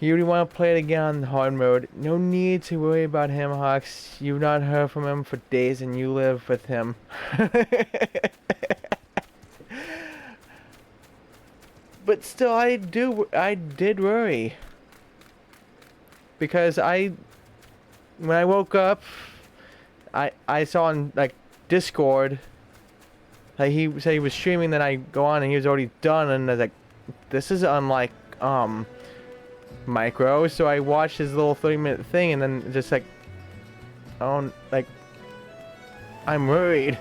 You really want to play it again on hard mode? No need to worry about him, Hawks. You've not heard from him for days and you live with him. But still, I did worry. Because when I woke up, I saw on, like, Discord, like, he said he was streaming, then I go on and he was already done, and I was like, this is unlike, Micro, so I watched his little 30-minute thing, and then just like, oh, like, I'm worried.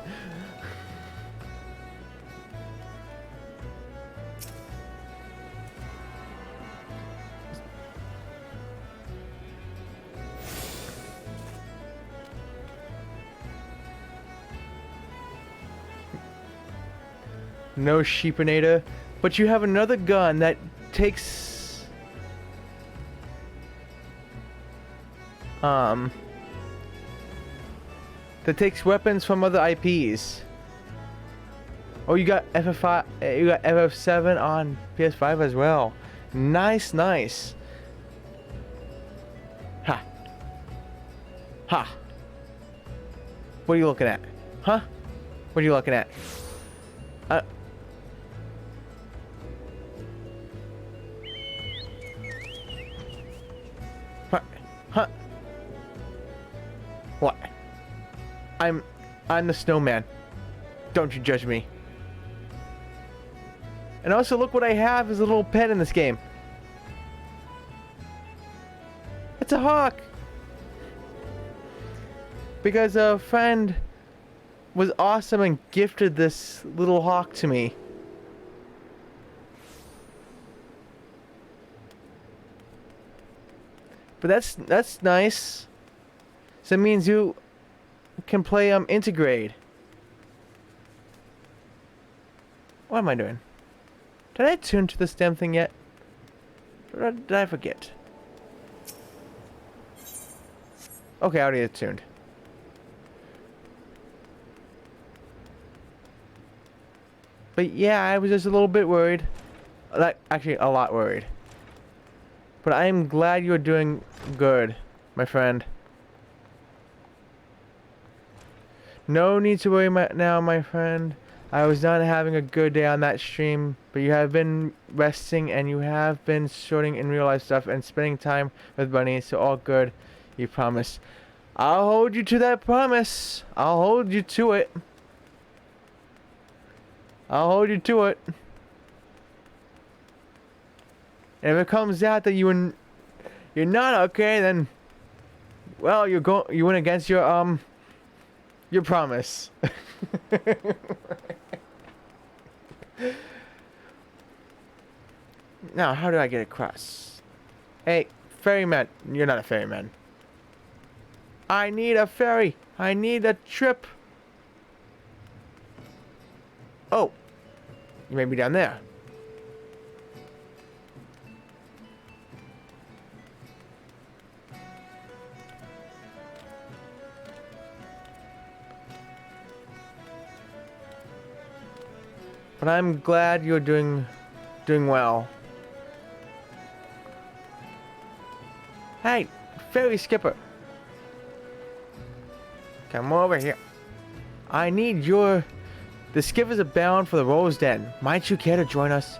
No Sheepinator, but you have another gun that takes that takes weapons from other IPs. Oh, you got FF5, you got FF7 on PS5 as well. Nice, nice. Ha. Ha. What are you looking at? Huh? What are you looking at? Huh? What? I'm the snowman. Don't you judge me. And also, look what I have as a little pet in this game. It's a hawk. Because a friend was awesome and gifted this little hawk to me. But that's nice. So it means you can play Intergrade. What am I doing? Did I tune to this damn thing yet? Or did I forget? Okay, I already had tuned. But yeah, I was just a little bit worried. Like, actually, a lot worried. But I am glad you're doing good, my friend. No need to worry now, my friend. I was not having a good day on that stream, but you have been resting and you have been sorting in real life stuff and spending time with Bunny, so all good, you promise. I'll hold you to that promise. I'll hold you to it. I'll hold you to it. And if it comes out that you're not okay, then well, you went against your promise. Now, how do I get across? Hey, ferryman, you're not a ferryman. I need a ferry. I need a trip. Oh, you may be down there. But I'm glad you're doing well. Hey, ferry skipper. Come over here. I need your... The skippers are bound for the Wolves' Den. Might you care to join us?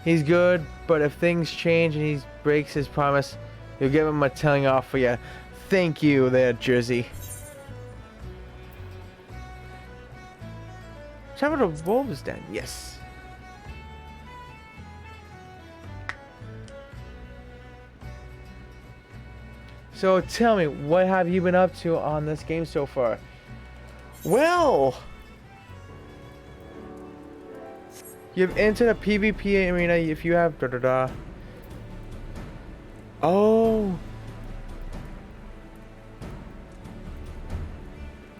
He's good, but if things change and he breaks his promise, you'll give him a telling off for you. Thank you there, Jersey. Travel to Wolves' Den, yes. So tell me, what have you been up to on this game so far? Well, you've entered a PvP arena if you have Oh.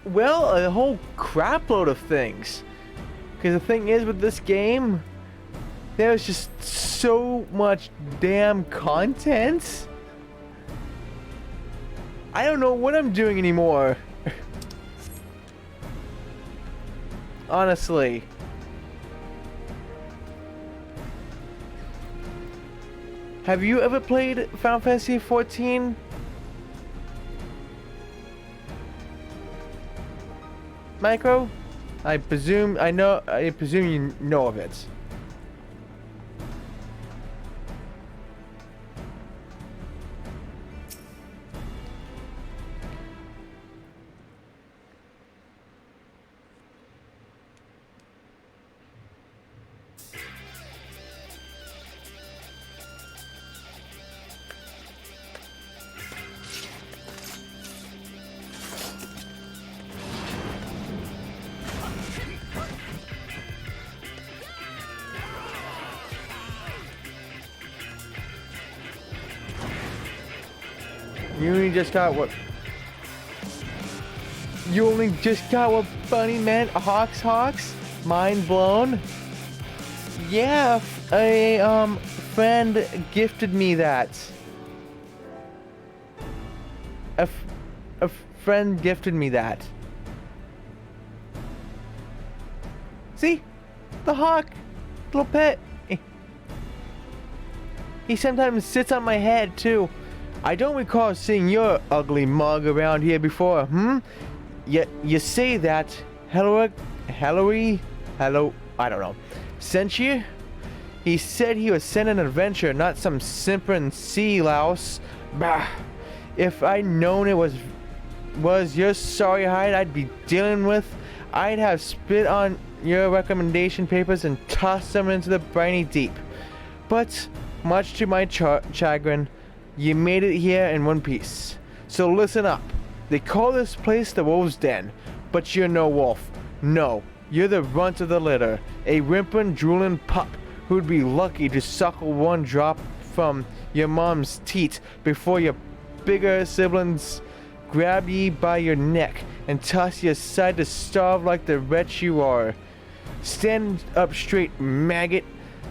Well, a whole crap load of things. Because the thing is with this game, there's just so much damn content. I don't know what I'm doing anymore. Honestly. Have you ever played Final Fantasy XIV? Micro? I presume you know of it. You only just got what? You only just got what Bunny meant? Hawks? Mind blown? Yeah, a friend gifted me that. A friend gifted me that. See? The hawk. Little pet. He sometimes sits on my head too. I don't recall seeing your ugly mug around here before, You say that Hello, I don't know, sent you? He said he was sent an adventure, not some simpering sea louse. Bah! If I'd known it was your sorry hide I'd be dealing with, I'd have spit on your recommendation papers and tossed them into the briny deep. But, much to my chagrin, you made it here in one piece. So listen up. They call this place the Wolves' Den, but you're no wolf. No, you're the runt of the litter. A whimpering, drooling pup who'd be lucky to suckle one drop from your mom's teat before your bigger siblings grab ye by your neck and toss you aside to starve like the wretch you are. Stand up straight, maggot.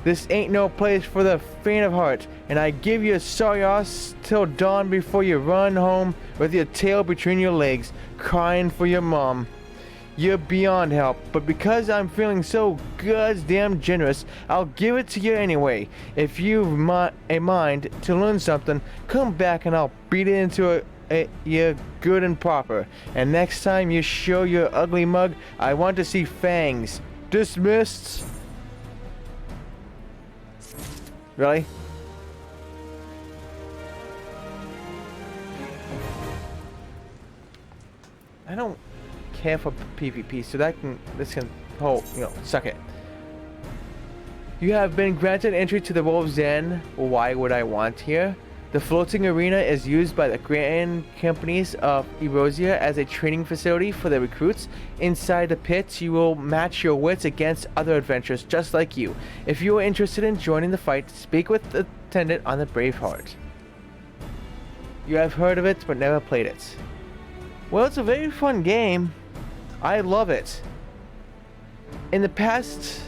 This ain't no place for the faint of heart, and I give you a sorry ass till dawn before you run home with your tail between your legs, crying for your mom. You're beyond help, but because I'm feeling so goddamn generous, I'll give it to you anyway. If you've a mind to learn something, come back and I'll beat it into you good and proper. And next time you show your ugly mug, I want to see fangs. Dismissed. Really? I don't care for PvP, so this can suck it. You have been granted entry to the Wolves' Den. Why would I want here? The floating arena is used by the Grand Companies of Erosia as a training facility for the recruits. Inside the pits, you will match your wits against other adventurers just like you. If you are interested in joining the fight, speak with the attendant on the Braveheart. You have heard of it, but never played it. Well, it's a very fun game. I love it. In the past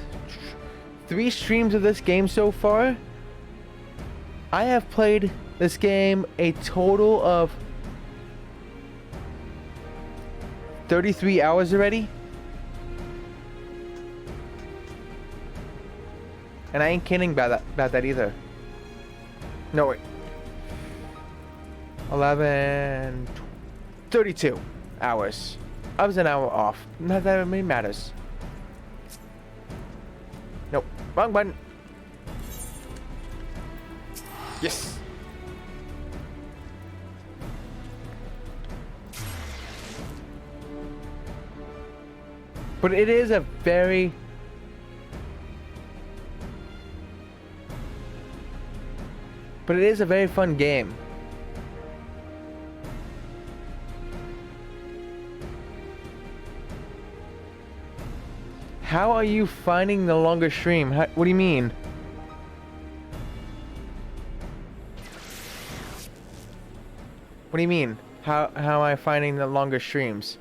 3 streams of this game so far, I have played this game a total of 33 hours already. And I ain't kidding about that either. No, wait. 11... 32. hours. I was an hour off. Not that it really matters. Nope. Wrong button. Yes. But it is a very fun game. How are you finding the longer stream? What do you mean? What do you mean? How am I finding the longer streams?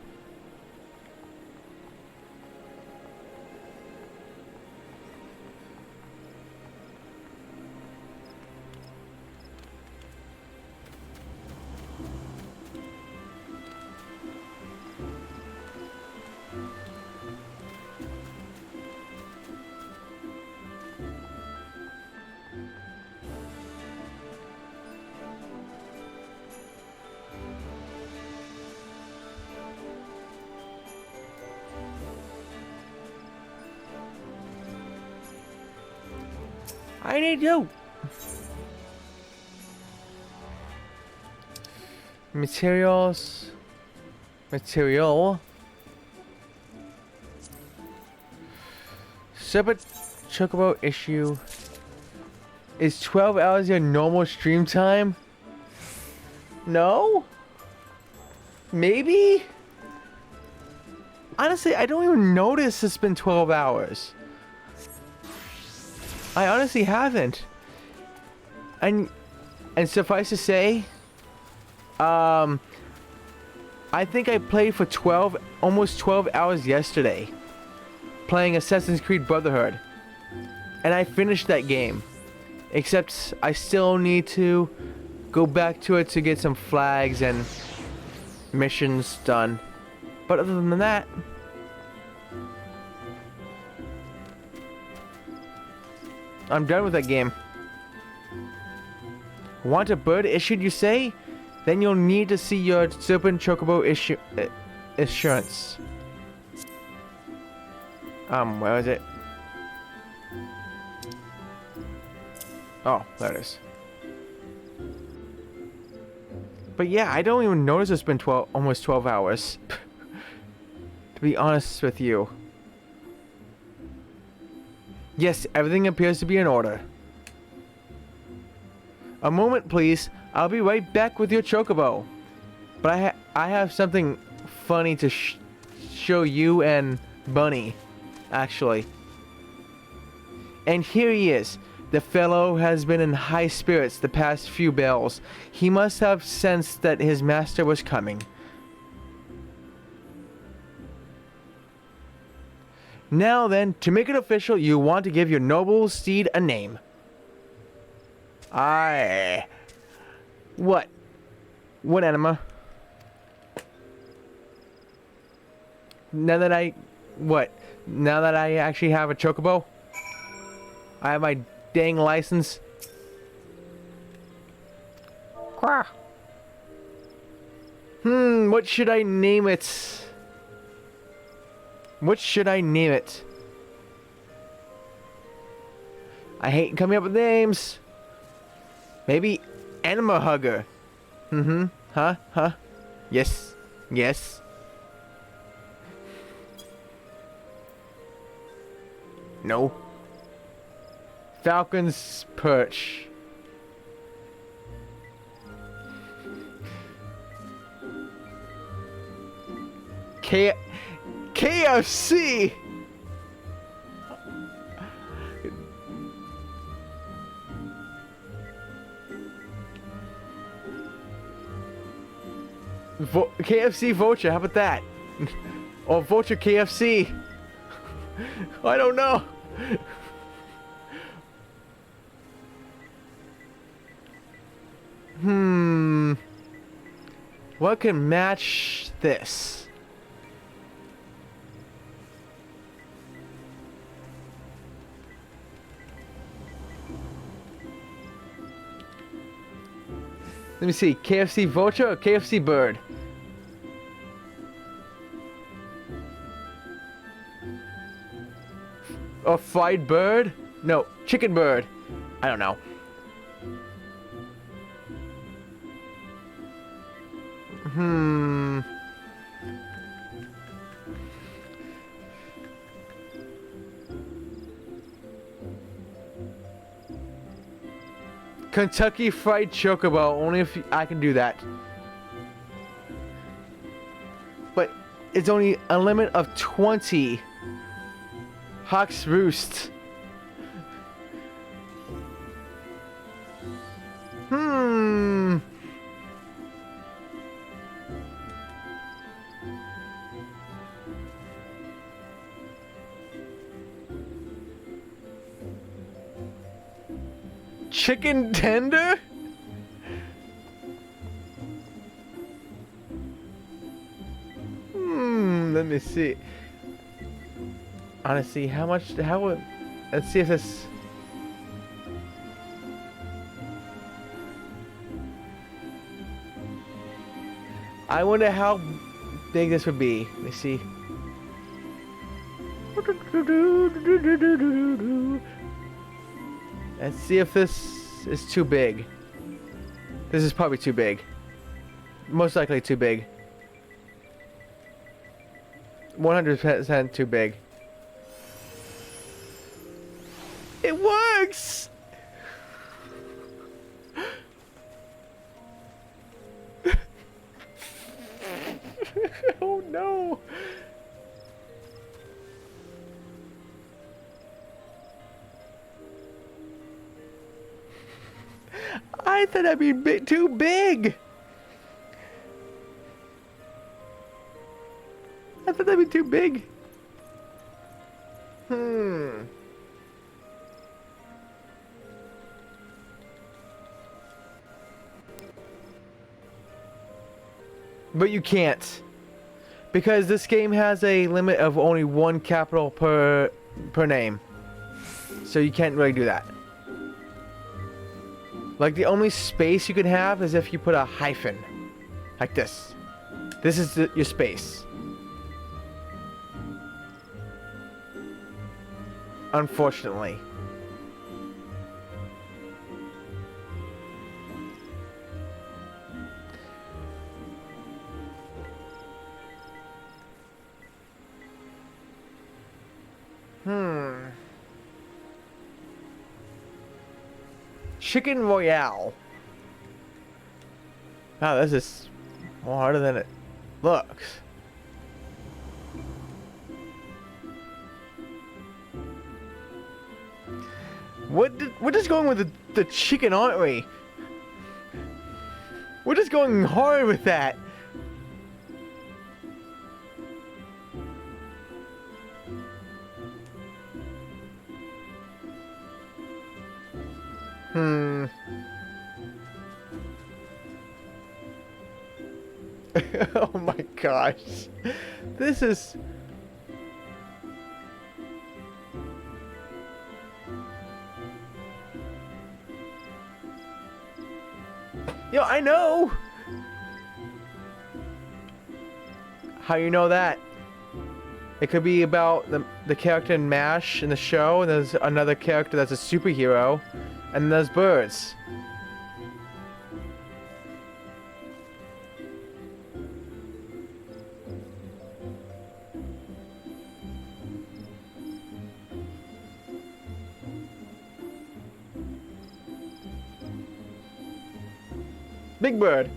I need you. Materials. Material. Super Chocobo issue. Is 12 hours your normal stream time? No? Maybe? Honestly, I don't even notice it's been 12 hours. I honestly haven't. And suffice to say, I think I played for almost 12 hours yesterday, playing Assassin's Creed Brotherhood. And I finished that game. Except I still need to go back to it to get some flags and missions done. But other than that, I'm done with that game. Want a bird issued, you say? Then you'll need to see your Serpent Chocobo insurance. Where is it? Oh, there it is. But yeah, I don't even notice it's been almost 12 hours. To be honest with you. Yes, everything appears to be in order. A moment, please. I'll be right back with your Chocobo. But I have something funny to show you and Bunny, actually. And here he is. The fellow has been in high spirits the past few bells. He must have sensed that his master was coming. Now then, to make it official, you want to give your noble steed a name. Aye. What? What anima? Now that I... What? Now that I actually have a Chocobo? I have my dang license. Quah. What should I name it? What should I name it? I hate coming up with names. Maybe Anima Hugger. Huh? Yes. Yes. No. Falcon's Perch. KFC. KFC Vulture, how about that? Or Vulture KFC. I don't know. What can match this? Let me see. KFC Vulture or KFC Bird? Or fried bird? No, chicken bird. I don't know. Kentucky Fried Chocobo, only if I can do that. But it's only a limit of 20. Hawk's Roost. Chicken tender? Let me see. Honestly, let's see if this... I wonder how big this would be. Let me see. Let's see if this is too big. This is probably too big. Most likely too big. 100% too big. It works! Oh no! I thought that'd be too big! I thought that'd be too big. But you can't. Because this game has a limit of only one capital per name. So you can't really do that. Like the only space you can have is if you put a hyphen. Like this. This is your space. Unfortunately. Chicken Royale. Wow, this is more harder than it looks. We're just going with the chicken, aren't we? We're just going hard with that. Oh my gosh. This is... Yo, I know! How you know that? It could be about the character in MASH in the show, and there's another character that's a superhero, and there's birds. Big Bird.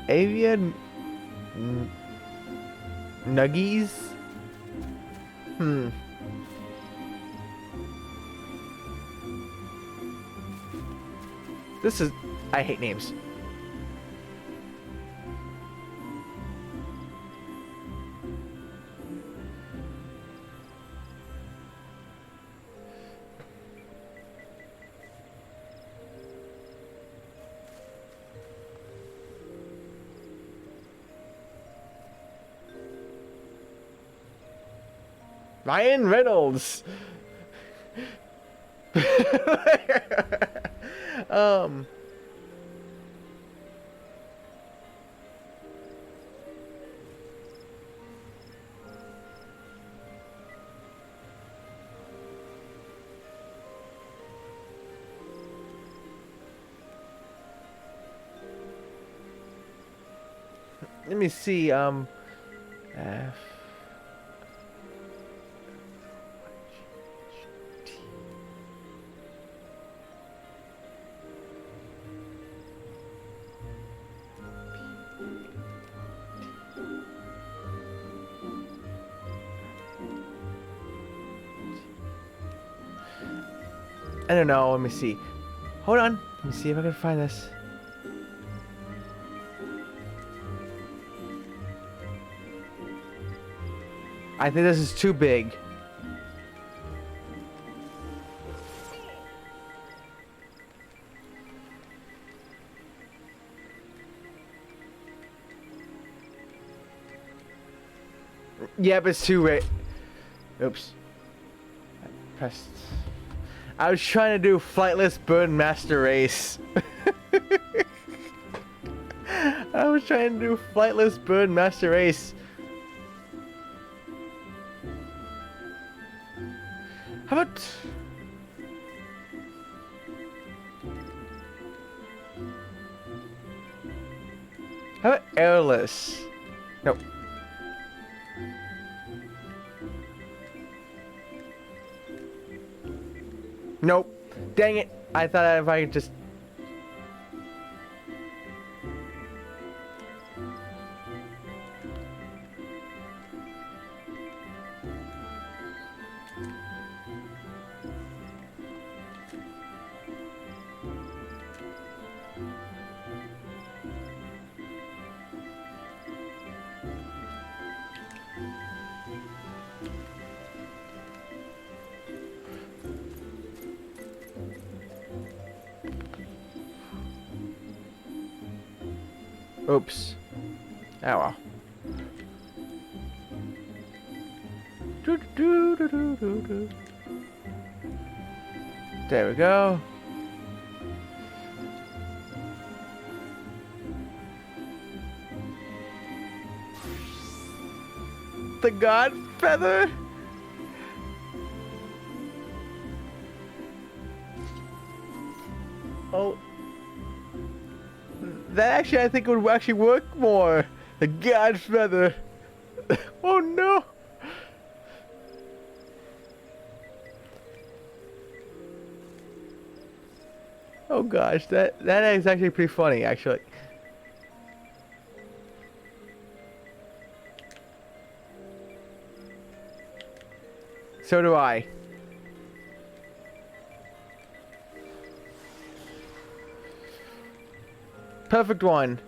Avian Nuggies? This is... I hate names. Ryan Reynolds. Let me see. F. I don't know. Let me see. Hold on. Let me see if I can find this. I think this is too big. Yep, it's too big. Oops. I pressed. I was trying to do Flightless Bird Master Race. I was trying to do Flightless Bird Master Race. How about... How about airless? Nope. Nope. Dang it. I thought if I could just... Oops. Oh well. There we go. The God Feather? Oh. That actually, I think, would actually work more. The God Feather. Oh no. Oh gosh, that is actually pretty funny, actually. So do I. Perfect one.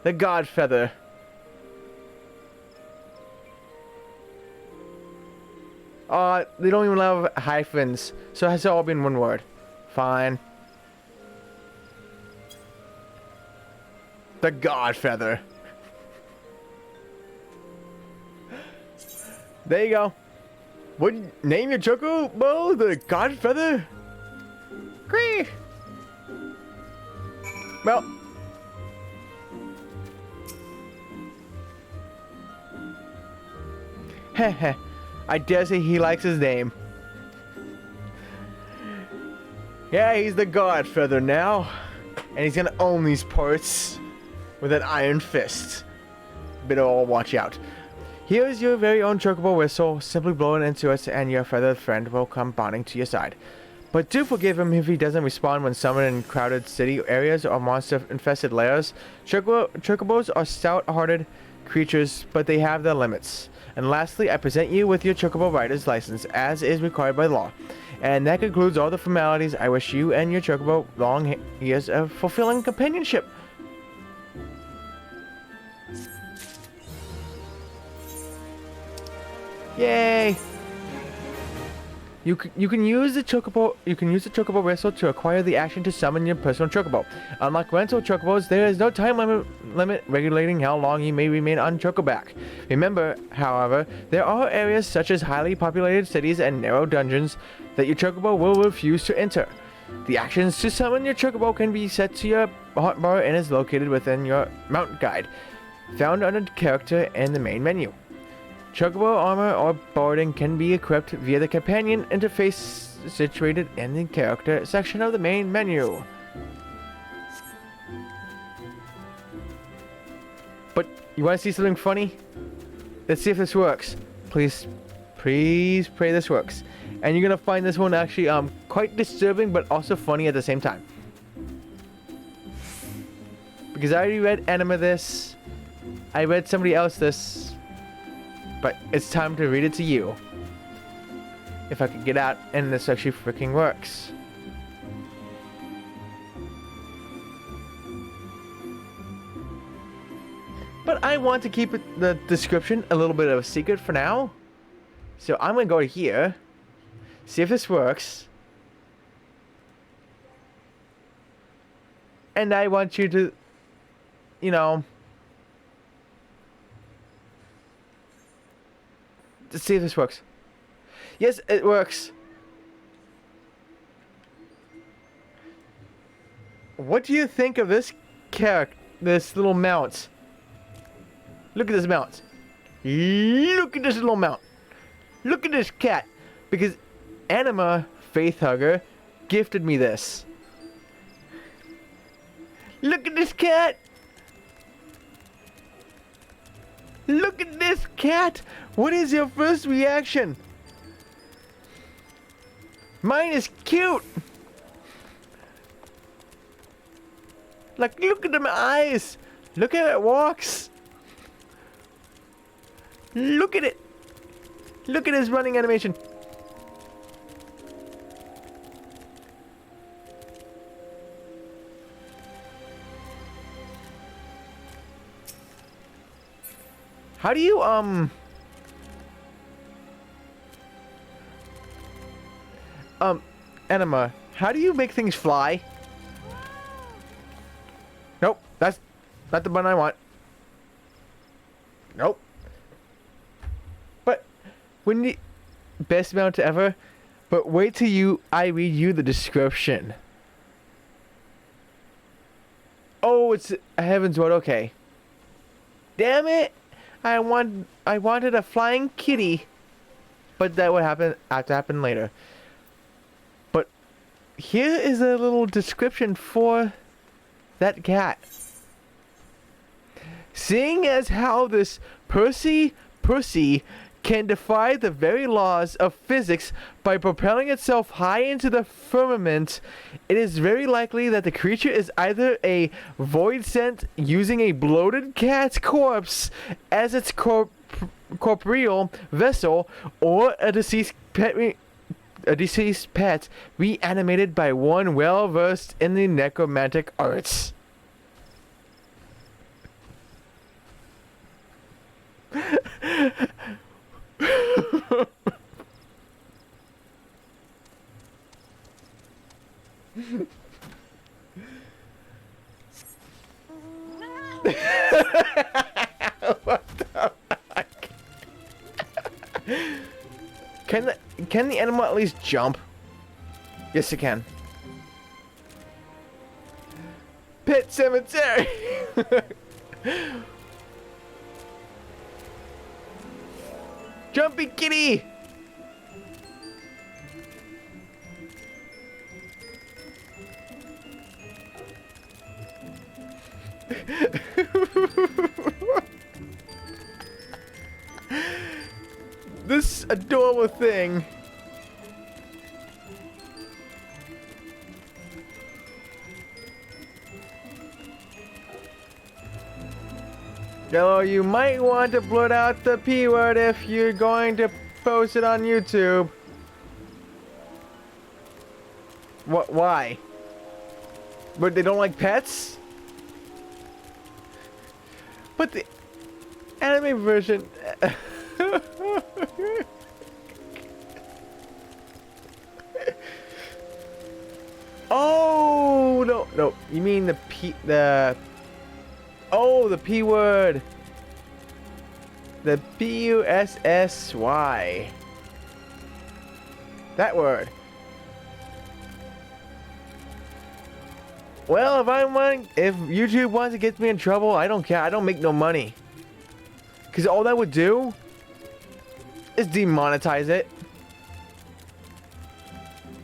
The God Feather. They don't even have hyphens, so it has to all be in one word. Fine. The God Feather. There you go. What name your chocobo? The God Feather? Gree. Well. Heh. I dare say he likes his name. Yeah, he's the God Feather now. And he's gonna own these parts with an iron fist. Better all watch out. Here is your very own chocobo whistle. Simply blow it into it and your feathered friend will come bounding to your side. But do forgive him if he doesn't respond when summoned in crowded city areas or monster-infested lairs. Chocobos are stout-hearted creatures, but they have their limits. And lastly, I present you with your Chocobo Rider's license, as is required by law. And that concludes all the formalities. I wish you and your Chocobo long years of fulfilling companionship. Yay! You can use the Chocobo whistle to acquire the action to summon your personal Chocobo. Unlike rental Chocobos, there is no time limit regulating how long you may remain on Chocoback. Remember, however, there are areas such as highly populated cities and narrow dungeons that your Chocobo will refuse to enter. The actions to summon your Chocobo can be set to your hotbar and is located within your mount guide, found under character in the main menu. Chocobo armor or boarding can be equipped via the companion interface situated in the character section of the main menu. But you want to see something funny? Let's see if this works. Please, please pray this works. And you're gonna find this one actually quite disturbing, but also funny at the same time. Because I already read Anima this. I read somebody else this. But it's time to read it to you. If I could get out and this actually freaking works. But I want to keep the description a little bit of a secret for now. So I'm going to go here. See if this works. And I want you to, you know, to see if this works. Yes, it works. What do you think of this character, this little mount? Look at this mount. Look at this little mount. Look at this cat. Because Anima Faithhugger gifted me this. Look at this cat. Look at this cat. What is your first reaction? Mine is cute. Like, look at them eyes. Look how it walks. Look at it. Look at his running animation. How do you, Anima, how do you make things fly? Nope, that's not the button I want. Nope. But when you best mount ever, but wait till I read you the description. Oh, it's a Heaven's Word. Okay. Damn it! I wanted a flying kitty, but that would have to happen later. But here is a little description for that cat. Seeing as how this Pussy can defy the very laws of physics by propelling itself high into the firmament, it is very likely that the creature is either a void sent using a bloated cat's corpse as its corporeal vessel, or a deceased pet reanimated by one well versed in the necromantic arts. What the fuck? Can the animal at least jump? Yes, it can. Pet Cemetery. Jumpy kitty. This adorable thing. Hello, you might want to blurt out the P word if you're going to post it on YouTube. What? Why? But they don't like pets? But the anime version... Oh, no. You mean the P word. The Pussy. That word. Well, if YouTube wants to get me in trouble, I don't care. I don't make no money. Because all that would do is demonetize it.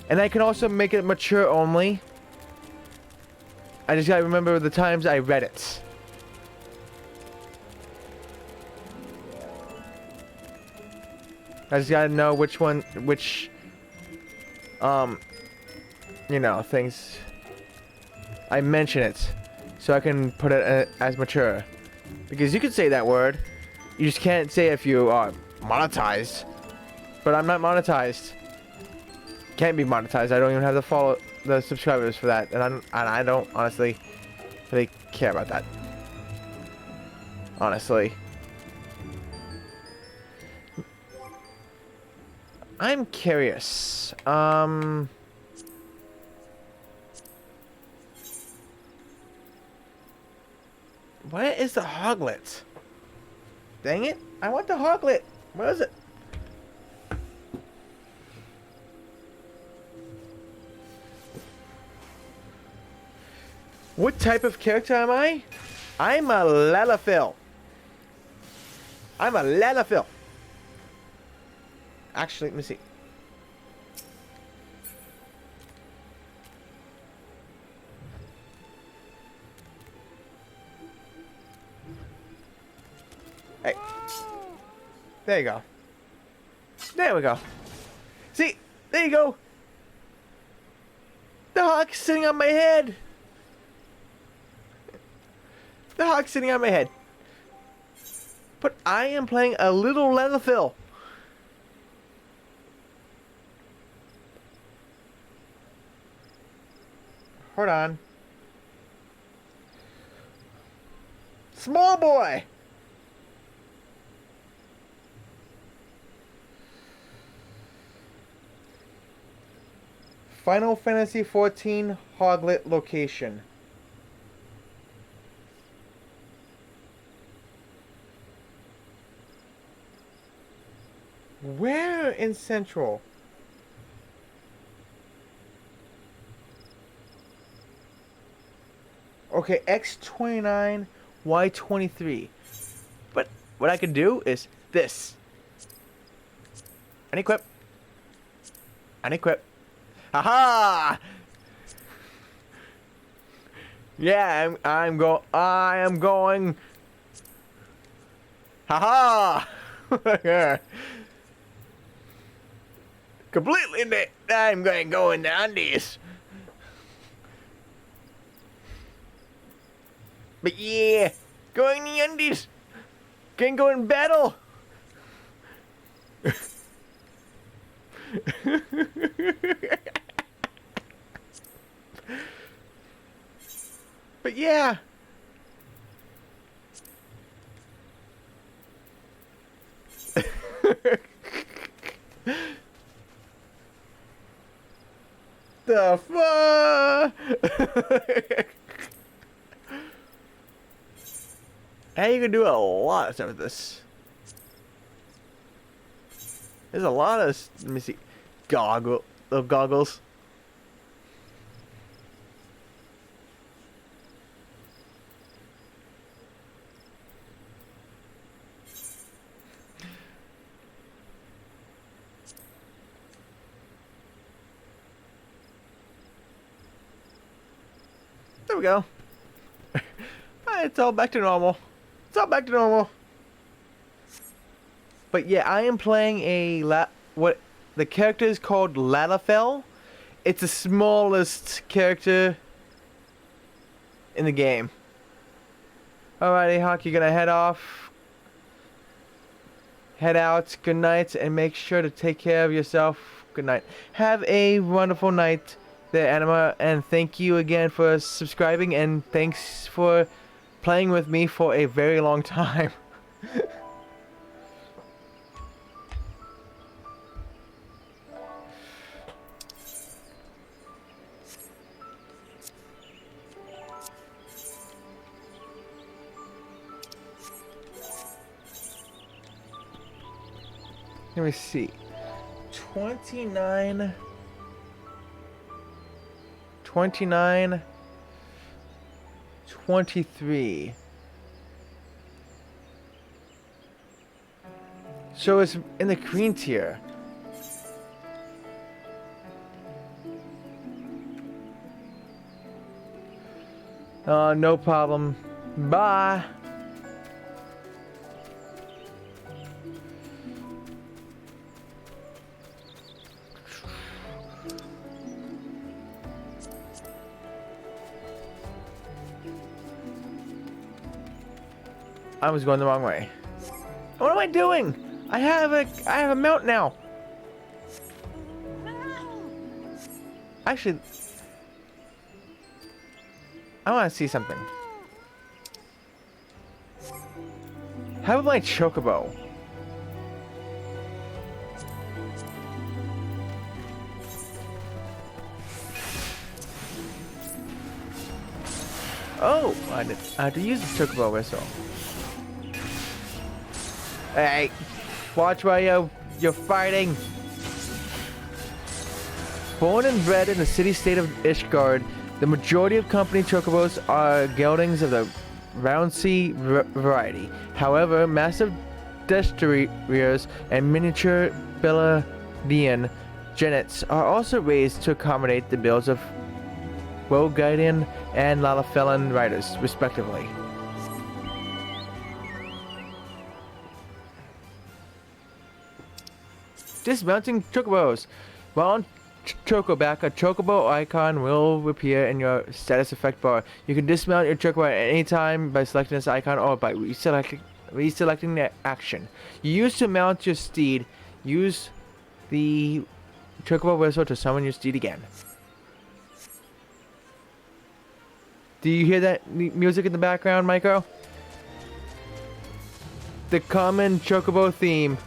And I can also make it mature only. I just gotta remember the times I read it. I just gotta know which one, you know, things. I mention it, so I can put it as mature. Because you could say that word, you just can't say if you are monetized. But I'm not monetized. Can't be monetized. I don't even have to follow the subscribers for that, and I don't honestly really care about that. Honestly. I'm curious. Where is the Hoglet? Dang it. I want the Hoglet. Where is it? What type of character am I? I'm a Lalafell. I'm a Lalafell. Actually, let me see. Hey. There you go. There we go. See? There you go. The hawk's sitting on my head. The hawk's sitting on my head. But I am playing a little Lalafell. Hold on. Small boy. Final Fantasy XIV Hoglet location. Where in Central? Okay, X29, Y23. But what I can do is this. Unequip. Unequip. Haha! Yeah, I am going. Haha! Completely. I'm going to go in the undies. But yeah, going in the undies. Can go in battle. But yeah. The fuck? Hey, you can do a lot of stuff with this. There's a lot of, let me see, little goggles. There we go. It's all back to normal. It's all back to normal. But yeah, I am playing what the character is called Lalafell. It's the smallest character in the game. Alrighty, Hawk, you're gonna head off. Head out. Good night, and make sure to take care of yourself. Good night. Have a wonderful night there, Anima, and thank you again for subscribing, and thanks for playing with me for a very long time. Let me see. 29, 23. So it's in the green tier. No problem. Bye. I was going the wrong way. What am I doing? I have a mount now. Actually, I want to see something. How about my chocobo? Oh, I had to use the chocobo whistle. Hey, watch while you're fighting. Born and bred in the city-state of Ishgard, the majority of company chocobos are geldings of the Roundsea variety. However, massive destriers and miniature Beladian genets are also raised to accommodate the builds of Roguidian and Lalafellan riders, respectively. Dismounting chocobos. While on Chocoback, a chocobo icon will appear in your status effect bar. You can dismount your chocobo at any time by selecting this icon or by reselecting the action. You use to mount your steed. Use the chocobo whistle to summon your steed again. Do you hear that music in the background, Maiko? The common chocobo theme.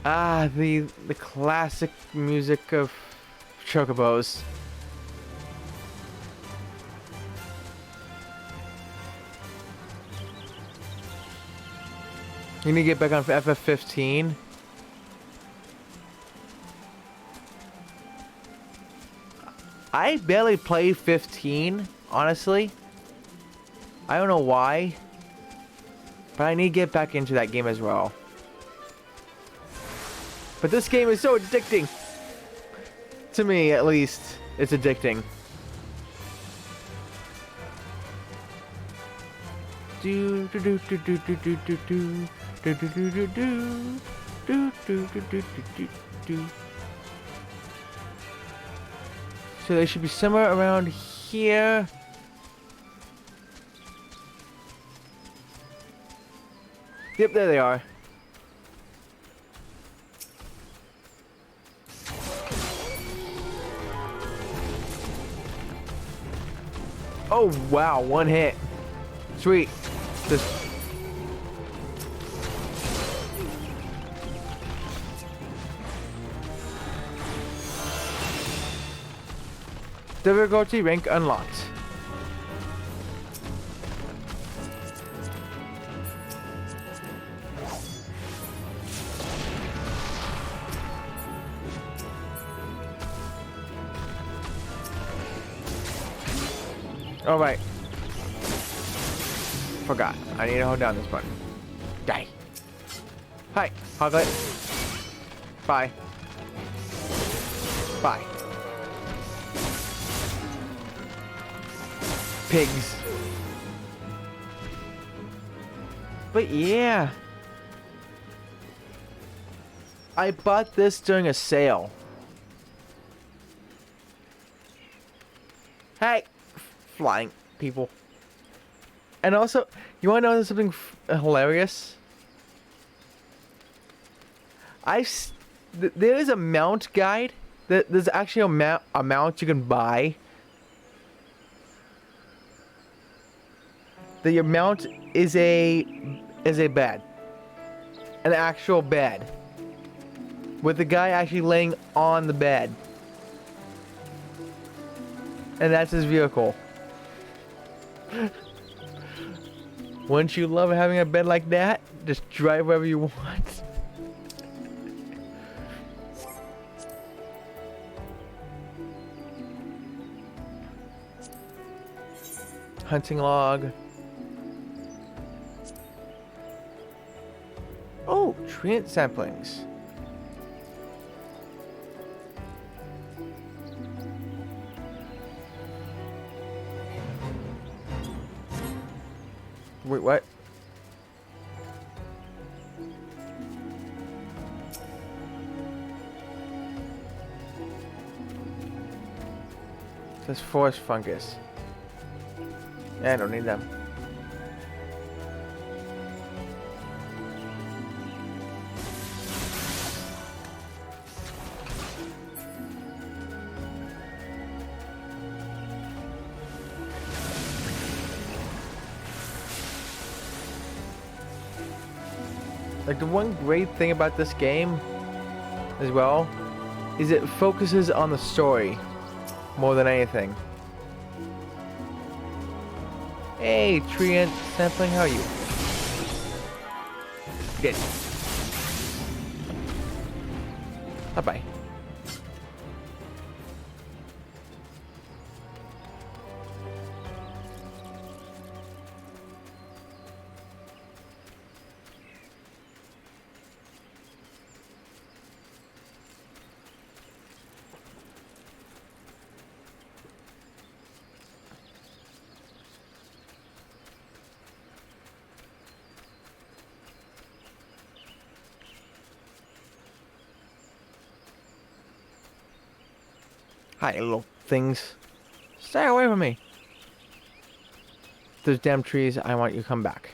Ah, the classic music of chocobos. You need to get back on FF15. I barely play 15, honestly. I don't know why, but I need to get back into that game as well. But this game is so addicting. To me, at least, it's addicting. Do do do do do do do do do do do do do do do do do do. So they should be somewhere around here. Yep, there they are. Oh wow, one hit. Sweet. Just difficulty rank unlocked. All right. Forgot. I need to hold down this button. Die. Hi, Hoglet. Bye. Bye. Pigs. But yeah. I bought this during a sale. Hey. Flying people. And also, you want to know something hilarious? There is a mount guide. There's actually a mount you can buy. That your mount is a bed, an actual bed, with the guy actually laying on the bed, and that's his vehicle. Wouldn't you love having a bed like that? Just drive wherever you want. Hunting log. Oh, treant samplings. Wait, what? It says forest fungus. Yeah, I don't need them. Like, the one great thing about this game as well is it focuses on the story more than anything. Hey, tree ant sampling, how are you? Good. Bye-bye. Hi, little things. Stay away from me. Those damn trees, I want you to come back.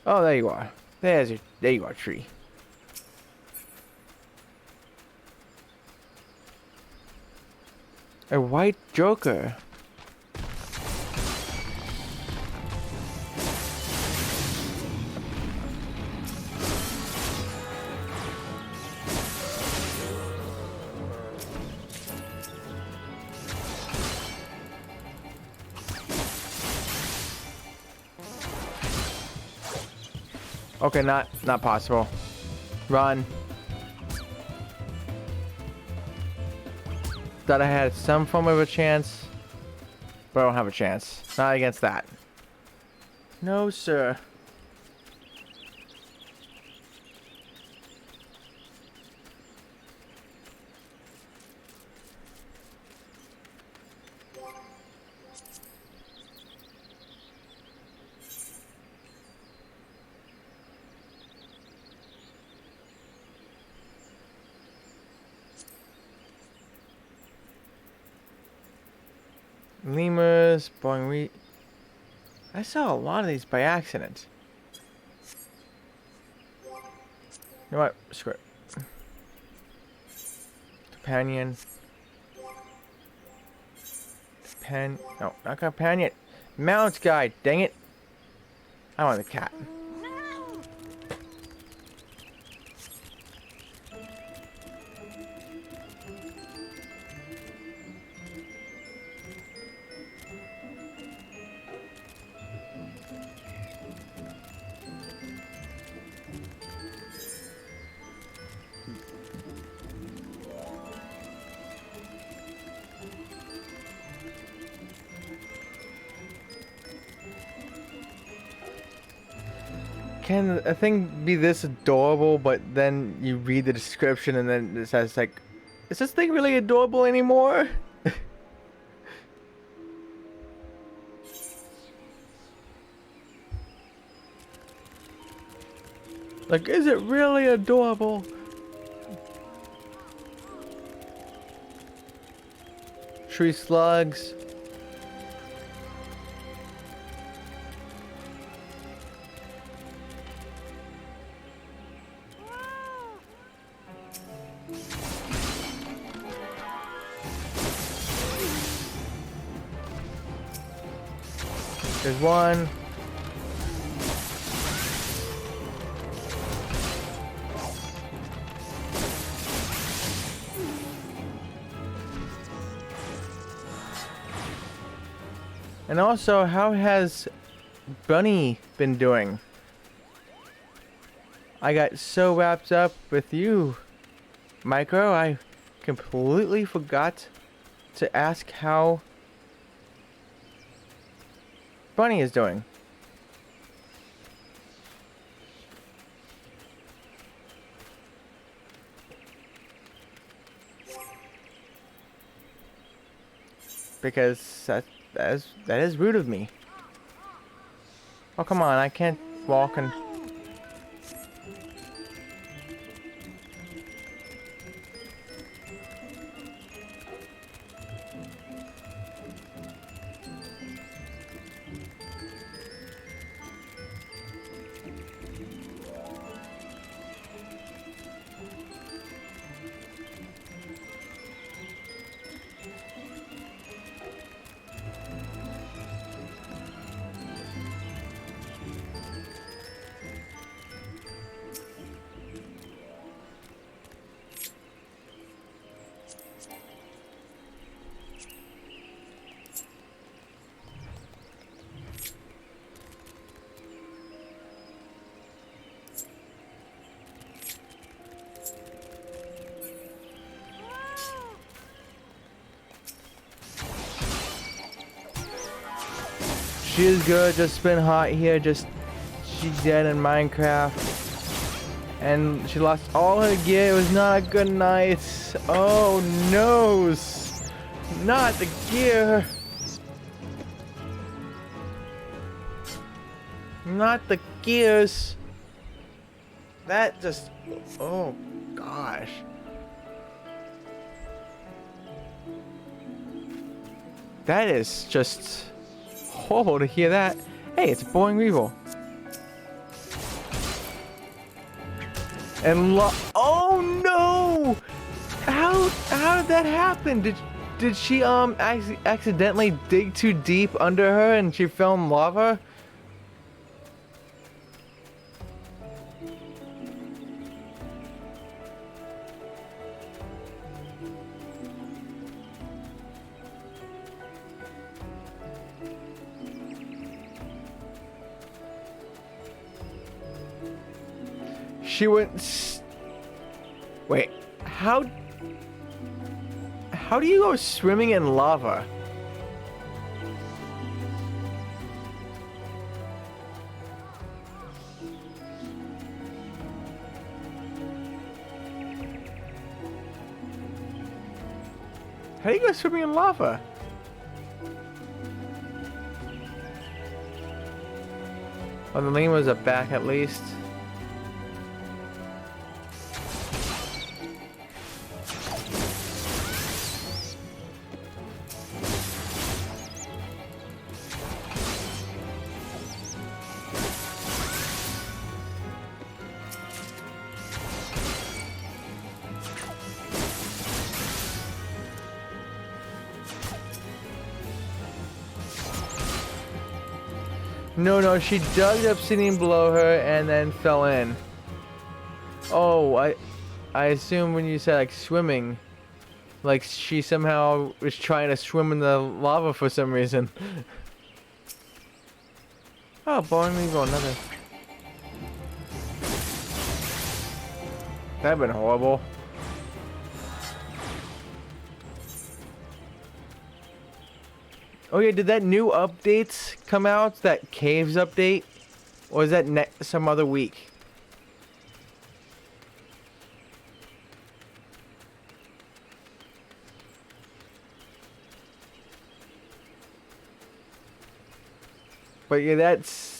Oh, there you are. There you are, tree. A white joker. Okay, not possible. Run. Thought I had some form of a chance, but I don't have a chance. Not against that. No, sir. Lemurs, boing wheat. I saw a lot of these by accident. You know what? Screw it. Companion. No, not companion. Mount guide. Dang it. I want the cat. Can a thing be this adorable, but then you read the description and then it says like, is this thing really adorable anymore? Like, is it really adorable? Tree slugs. There's one. And also, how has Bunny been doing? I got so wrapped up with you, Micro, I completely forgot to ask how Bunny is doing. because that is rude of me. Oh, come on, I can't walk and... She's good, just been hot here, she's dead in Minecraft. And she lost all her gear, it was not a good night. Oh no! Not the gear! Not the gears! That just... oh gosh. That is just... horrible to hear that. Hey, it's a boring Revo. And oh no! How did that happen? Did she accidentally dig too deep under her and she fell in lava? She went... wait, how do you go swimming in lava? How do you go swimming in lava? Well, the lemurs are back at least. No, she dug the obsidian below her and then fell in. Oh, I assume when you said like swimming, like she somehow was trying to swim in the lava for some reason. Oh, boring Revo, another. That'd been horrible. Oh yeah, did that new update come out? That caves update? Or is that some other week? But yeah, that's...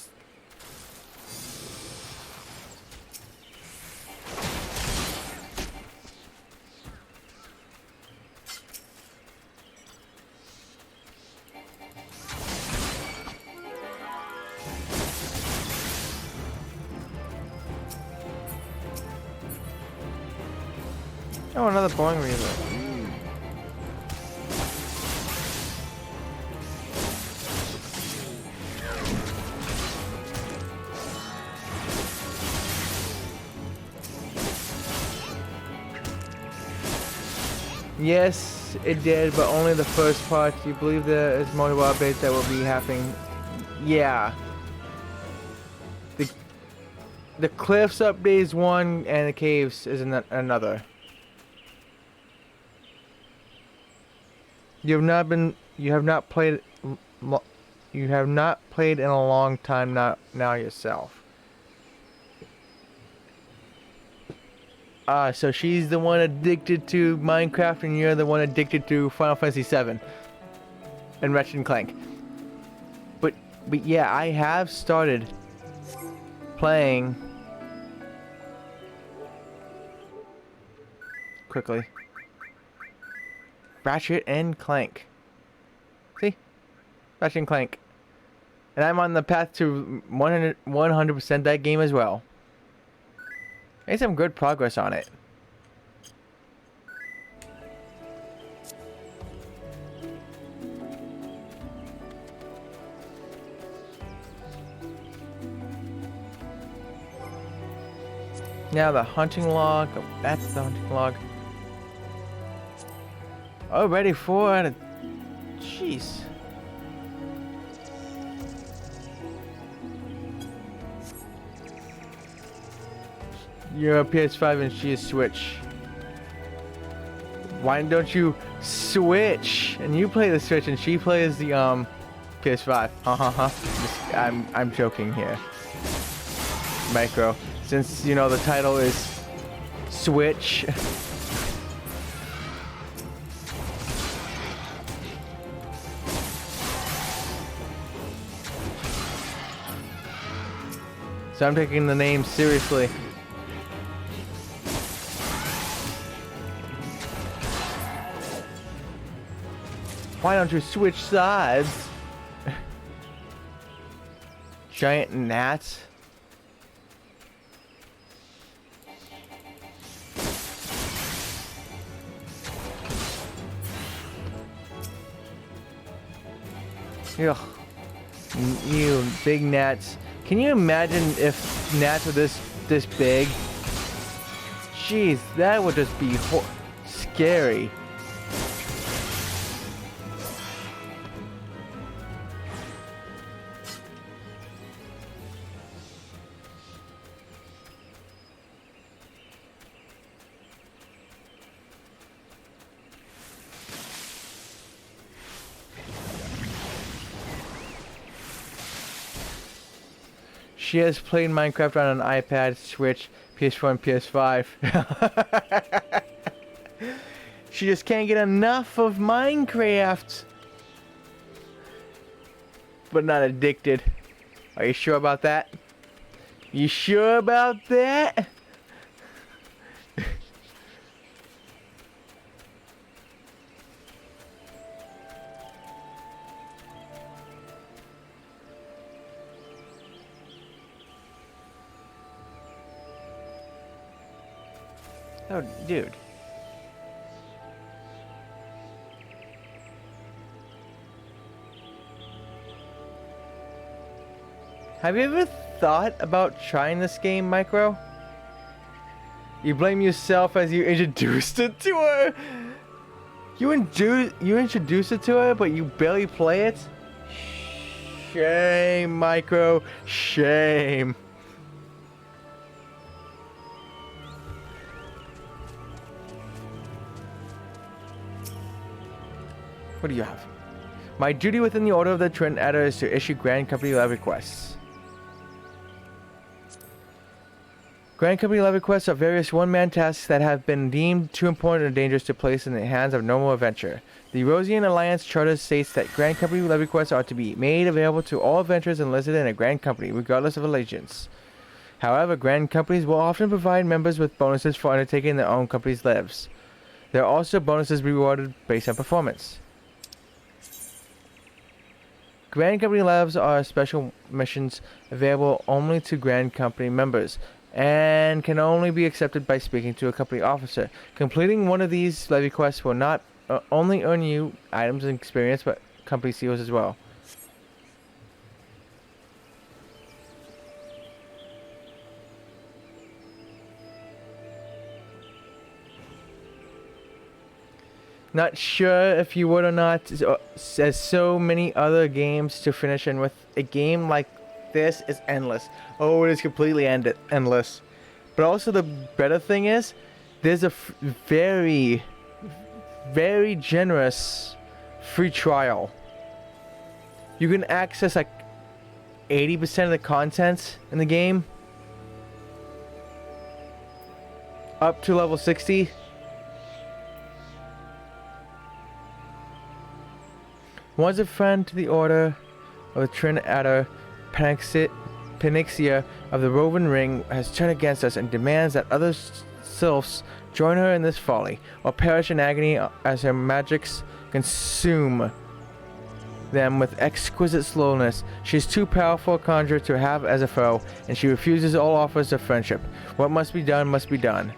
Oh, another boring Revo. Yes, it did, but only the first part. You believe there is multiple updates that will be happening? Yeah. The cliffs update is one, and the caves is another. You have not played in a long time now yourself. Ah, so she's the one addicted to Minecraft and you're the one addicted to Final Fantasy VII. and Ratchet and Clank. But yeah, I have started playing quickly Ratchet and Clank. See? Ratchet and Clank. And I'm on the path to 100% that game as well. Made some good progress on it. Now the hunting log. Go back to the hunting log. Already 4 out of... Jeez. You're a PS5 and she is Switch. Why don't you switch? And you play the Switch and she plays the PS5. I'm joking here. Micro. Since you know the title is Switch. So I'm taking the name seriously. Why don't you switch sides? Giant gnats. Ugh. You big gnats. Can you imagine if gnats were this big? Jeez, that would just be scary. She has played Minecraft on an iPad, Switch, PS4, and PS5. She just can't get enough of Minecraft. But not addicted. Are you sure about that? You sure about that? Oh, dude. Have you ever thought about trying this game, Micro? You blame yourself as you introduced it to her? You introduced it to her, but you barely play it? Shame, Micro. Shame. What do you have? My duty within the Order of the Twin Adder is to issue Grand Company love requests. Grand Company love requests are various one-man tasks that have been deemed too important or dangerous to place in the hands of normal adventure. The Erosian Alliance Charter states that Grand Company love requests are to be made available to all adventurers enlisted in a Grand Company, regardless of allegiance. However, Grand Companies will often provide members with bonuses for undertaking their own company's lives. There are also bonuses rewarded based on performance. Grand Company Labs are special missions available only to Grand Company members and can only be accepted by speaking to a company officer. Completing one of these levy quests will not only earn you items and experience, but company seals as well. Not sure if you would or not, as so many other games to finish, and with a game like this, it's endless. Oh, it is completely endless. But also the better thing is, there's a very, very generous free trial. You can access like 80% of the content in the game up to level 60. Once a friend to the Order of the Trinadder, Panixia of the Roven Ring has turned against us and demands that other sylphs join her in this folly, or perish in agony as her magics consume them with exquisite slowness. She is too powerful a conjurer to have as a foe, and she refuses all offers of friendship. What must be done must be done.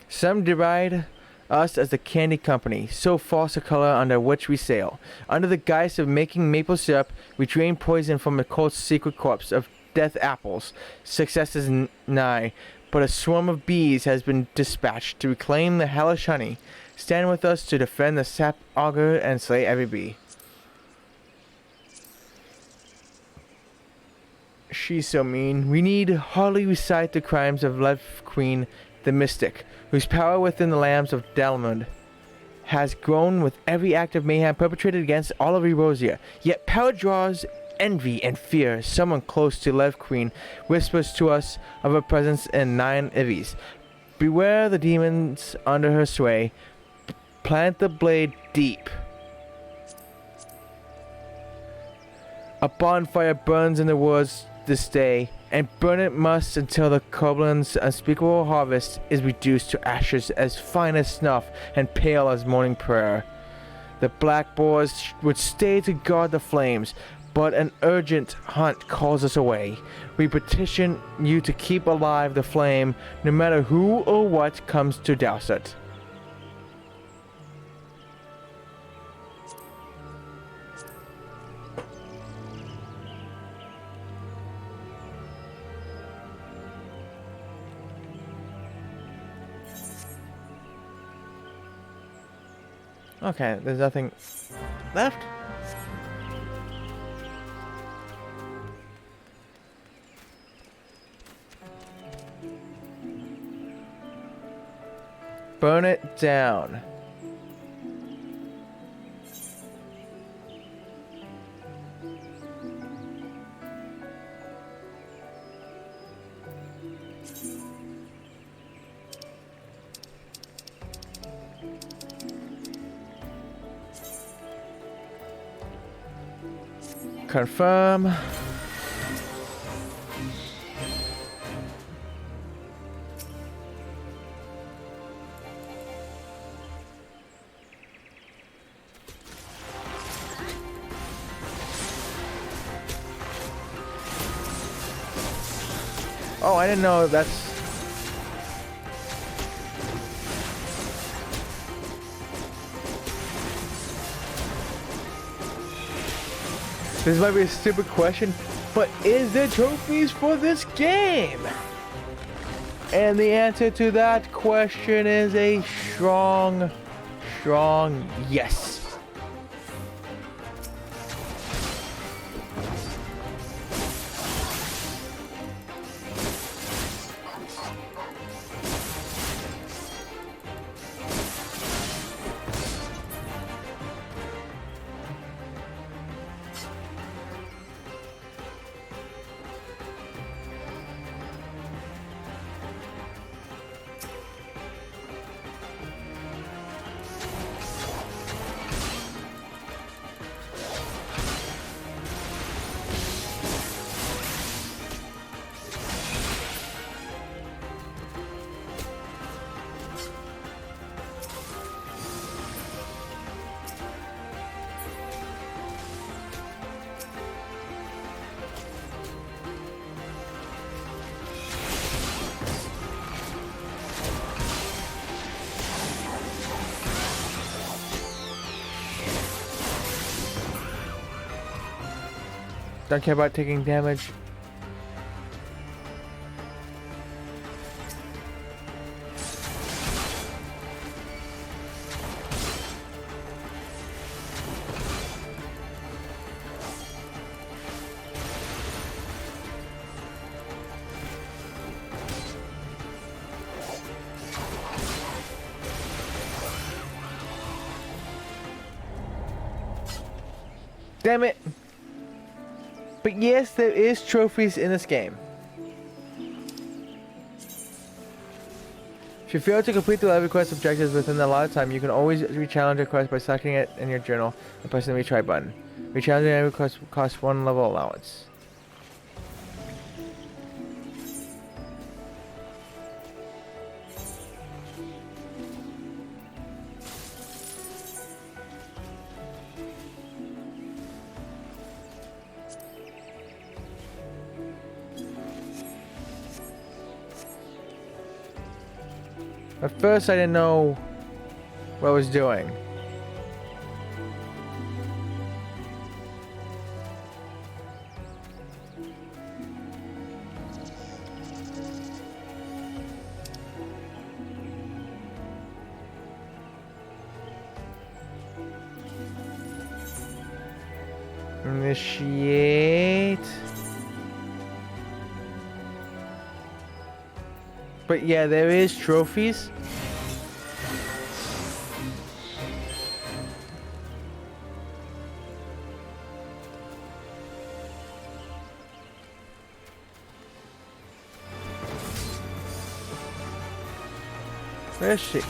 Some deride us as the Candy Company, so false a color under which we sail. Under the guise of making maple syrup, we drain poison from the cold secret corpse of death apples. Success is nigh, but a swarm of bees has been dispatched to reclaim the hellish honey. Stand with us to defend the sap auger and slay every bee. She's so mean. We need hardly recite the crimes of Lev Queen the Mystic, whose power within the lambs of Dalamud has grown with every act of mayhem perpetrated against all of Erosia. Yet power draws envy and fear. Someone close to Lev Queen whispers to us of her presence in 9 Ivies. Beware the demons under her sway. Plant the blade deep. A bonfire burns in the woods this day, and burn it must until the Koblin's unspeakable harvest is reduced to ashes as fine as snuff and pale as morning prayer. The black boars would stay to guard the flames, but an urgent hunt calls us away. We petition you to keep alive the flame, no matter who or what comes to douse it. Okay, there's nothing left. Burn it down. Confirm. Oh, I didn't know that's... This might be a stupid question, but is there trophies for this game? And the answer to that question is a strong yes. Don't care about taking damage. Damn it. But yes, there is trophies in this game. If you fail to complete the level quest objectives within the allotted time, you can always re-challenge a quest by selecting it in your journal and pressing the retry button. Re-challenging every quest costs 1 level allowance. At first, I didn't know what I was doing. Initiate. But yeah, there is trophies. Where is she?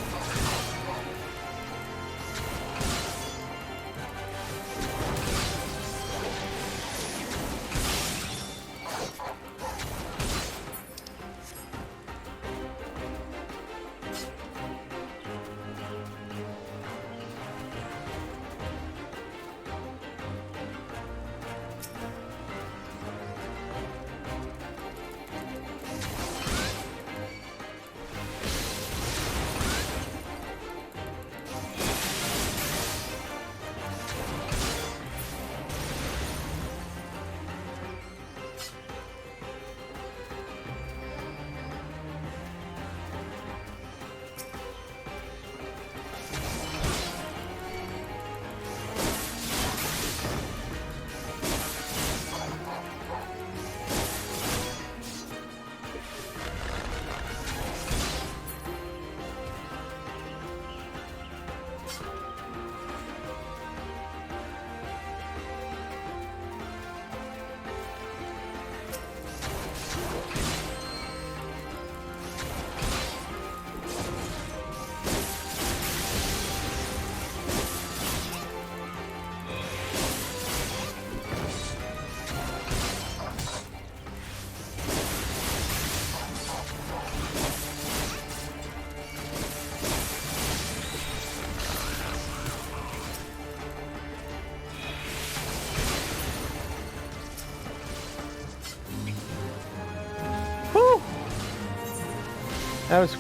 That was a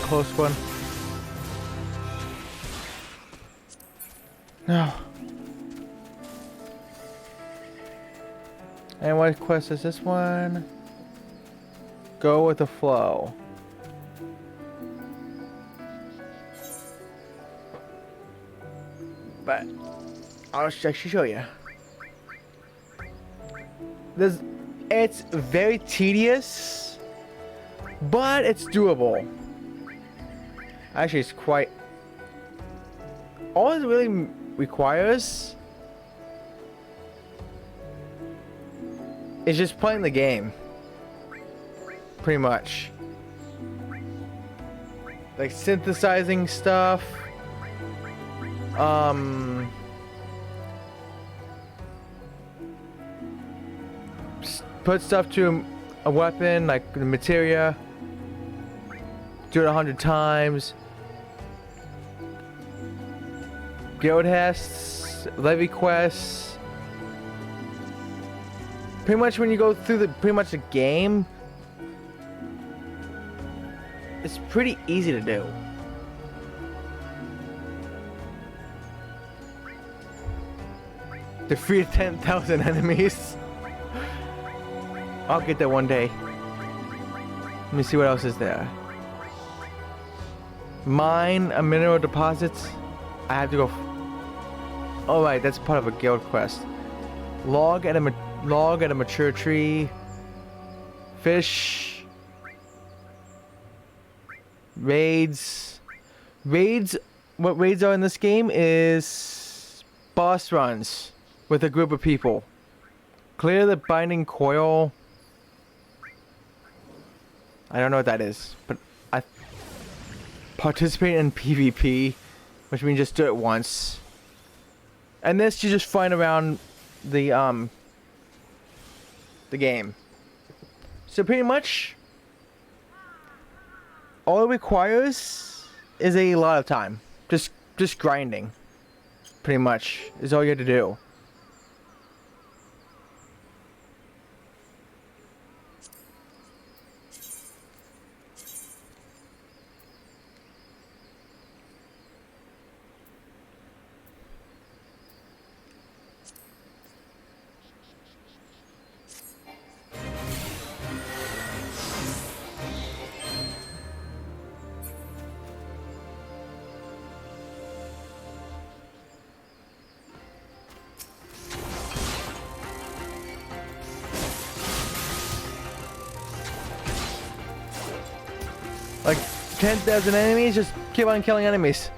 close one. No. And what quest is this one? Go with the flow. But I'll actually show you. It's very tedious, but it's doable. Actually, it's quite... all it really requires is just playing the game. Pretty much. Like synthesizing stuff. Put stuff to a weapon, like the materia. Do it 100 times. Guild tests, levy quests. Pretty much when you go through the game, it's pretty easy to do. Defeat 10,000 enemies. I'll get there one day. Let me see what else is there. Mine a mineral deposits. I have to go. Oh right, that's part of a guild quest. Log at a mature tree. Fish. Raids. What raids are in this game is boss runs. with a group of people. Clear the binding coil. I don't know what that is, but I participate in PvP, which means just do it once. And this you just find around the game. So pretty much all it requires is a lot of time. Just grinding. Pretty much is all you have to do. Like 10,000 enemies, just keep on killing enemies.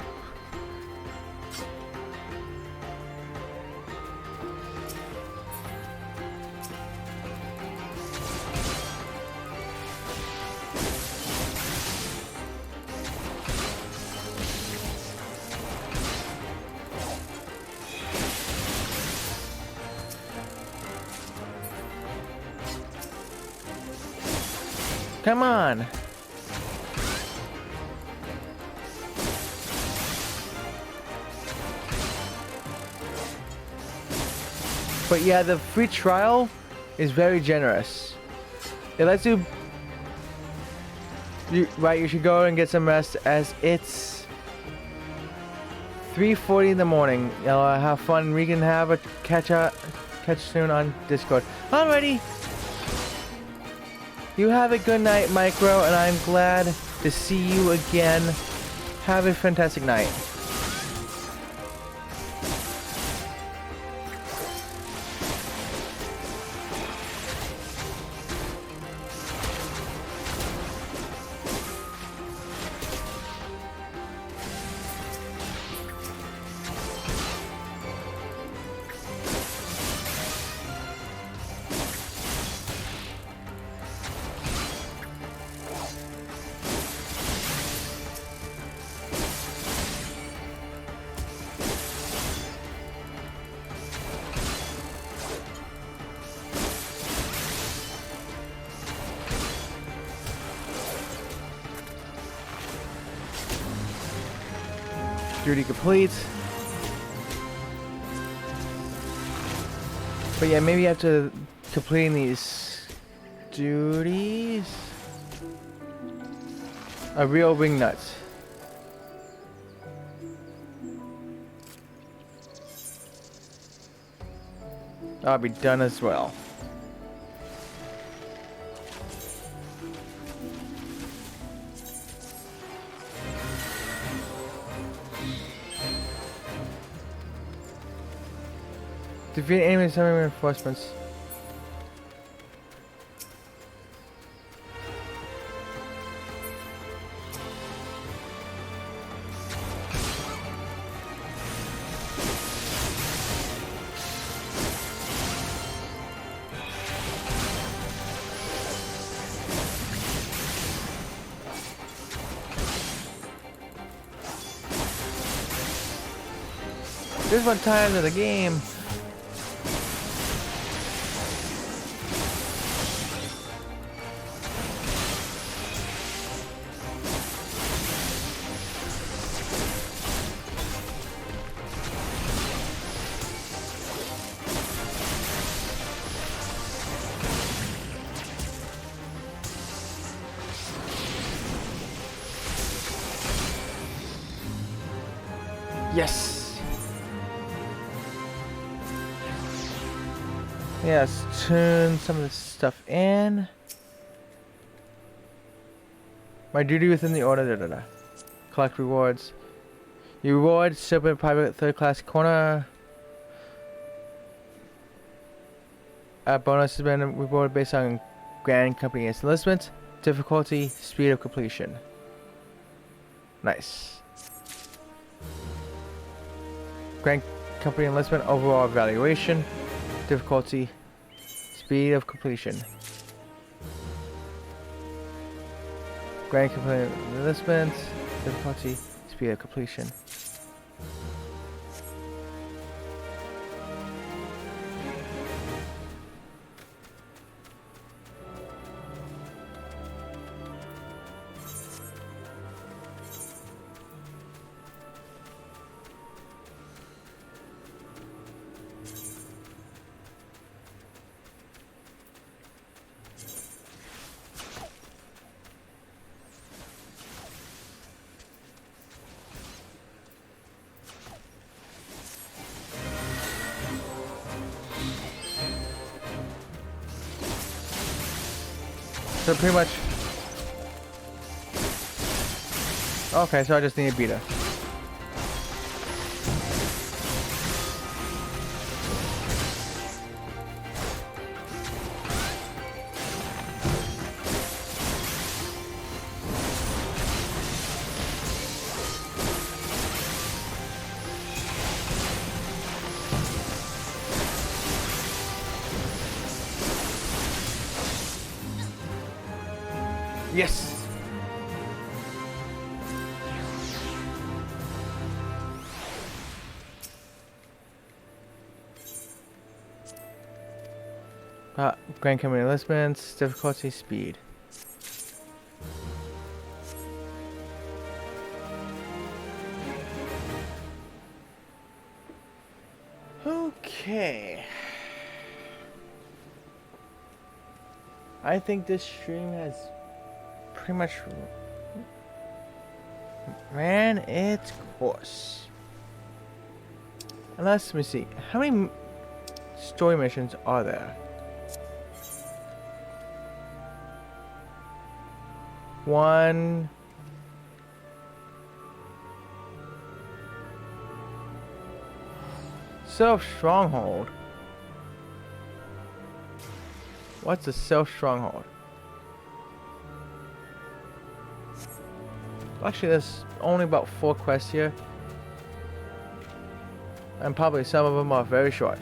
Come on. But yeah, the free trial is very generous. It lets you, you should go and get some rest as it's 3:40 in the morning. Have fun. We can have a catch soon on Discord. Alrighty. You have a good night, Micro, and I'm glad to see you again. Have a fantastic night. Duty complete. But yeah, maybe after completing these duties, a real wing nut. I'll be done as well. Defeat enemy summon reinforcements. This one time of the game. Yes. Yeah, let's tune some of this stuff in. My duty within the order. Collect rewards. You reward super private third class corner. A bonus has been rewarded based on Grand Company enlistment, difficulty, speed of completion. Nice. Company enlistment, overall evaluation, difficulty, speed of completion. Grand Company enlistment, difficulty, speed of completion. So pretty much. Okay, so I just need a beta. Yes. Grand Company enlistments, difficulty, speed. Okay. I think this stream has pretty much ran its course. And let me see. How many story missions are there? One. Self Stronghold. What's a Self Stronghold? Actually, there's only about 4 quests here. And probably some of them are very short.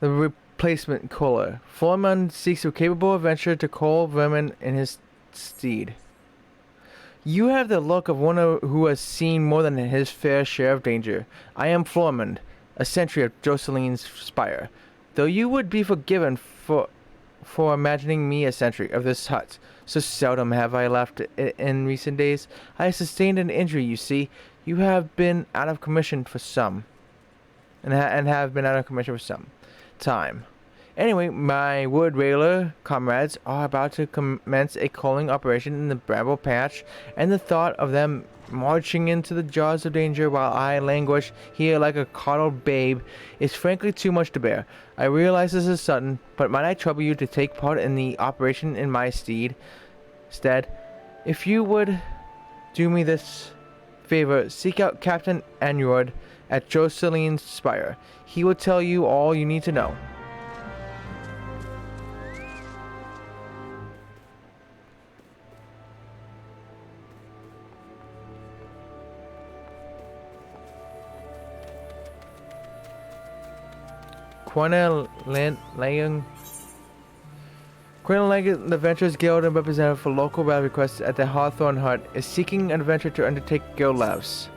The replacement Kohler. Floorman seeks a capable adventurer to call vermin in his stead. You have the look of one who has seen more than his fair share of danger. I am Floorman, a sentry of Joseline's spire. Though you would be forgiven for imagining me a sentry of this hut. So seldom have I left it in recent days. I have sustained an injury, you see. You have been out of commission for some. And have been out of commission for some time. Anyway, my wood railer comrades are about to commence a coaling operation in the bramble patch, and the thought of them marching into the jaws of danger while I languish here like a coddled babe is frankly too much to bear. I realize this is sudden, but might I trouble you to take part in the operation in my stead? If you would do me this favor, seek out Captain Anurod at Joseline's spire. He will tell you all you need to know. Cornelian the Adventurers Guild and representative for local battle requests at the Hawthorne Hut, is seeking an adventure to undertake guild lives.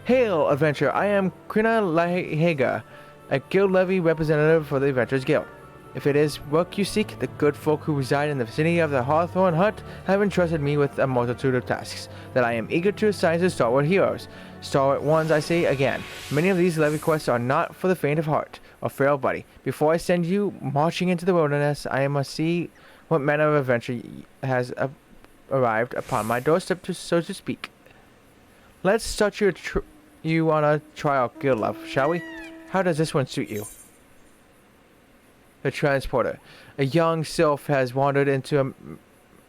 Hail, adventurer! I am Krina Lahega, a guild levy representative for the Adventurers Guild. If it is work you seek, the good folk who reside in the vicinity of the Hawthorne Hut have entrusted me with a multitude of tasks that I am eager to assign to stalwart heroes. Stalwart ones, I say again. Many of these levy quests are not for the faint of heart or frail body. Before I send you marching into the wilderness, I must see what manner of adventure has arrived upon my doorstep, so to speak. Let's start you on a trial, guild love, shall we? How does this one suit you? The transporter. A young sylph has wandered into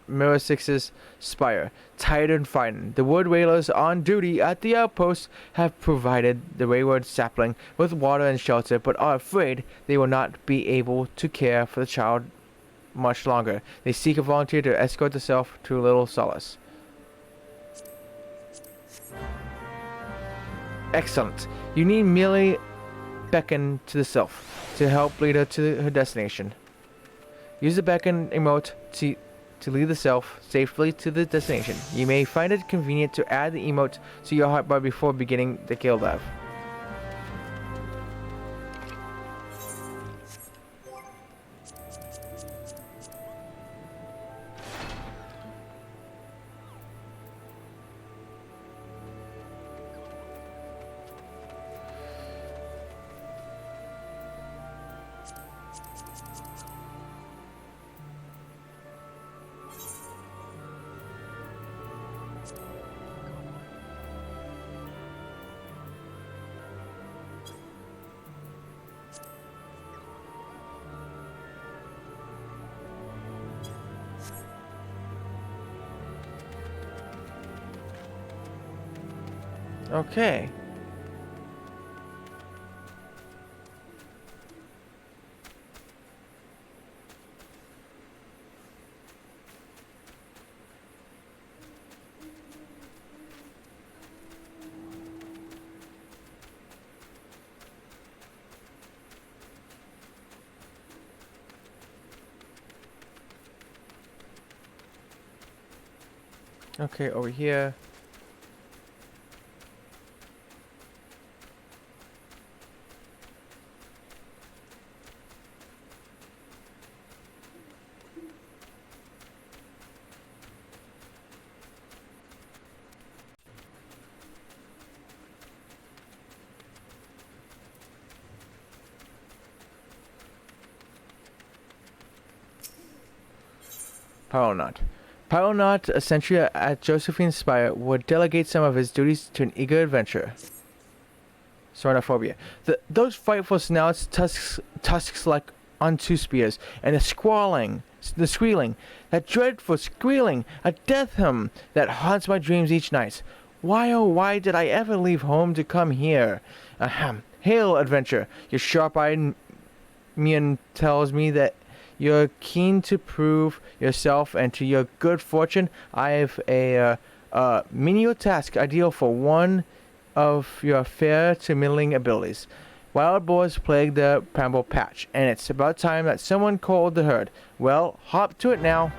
Mirasix's spire. Tired and frightened, the wood railers on duty at the outpost have provided the wayward sapling with water and shelter, but are afraid they will not be able to care for the child much longer. They seek a volunteer to escort the sylph to Little Solace. Excellent. You need merely beckon to the sylph to help lead her to her destination. Use the beckon emote to lead the sylph safely to the destination. You may find it convenient to add the emote to your hotbar before beginning the guild life. Okay. Okay, over here. Pyronot. Pyronot, a sentry at Josephine's Spire, would delegate some of his duties to an eager adventurer. Sornophobia. Those frightful snouts, tusks like unto spears, and the squealing, that dreadful squealing, a death hymn that haunts my dreams each night. Why, oh, why did I ever leave home to come here? Ahem. Hail, adventure! Your sharp-eyed mien tells me that you're keen to prove yourself, and to your good fortune, I have a menial task ideal for one of your fair to middling abilities. Wild boars plague the Bramble Patch, and it's about time that someone called the herd. Well, hop to it now.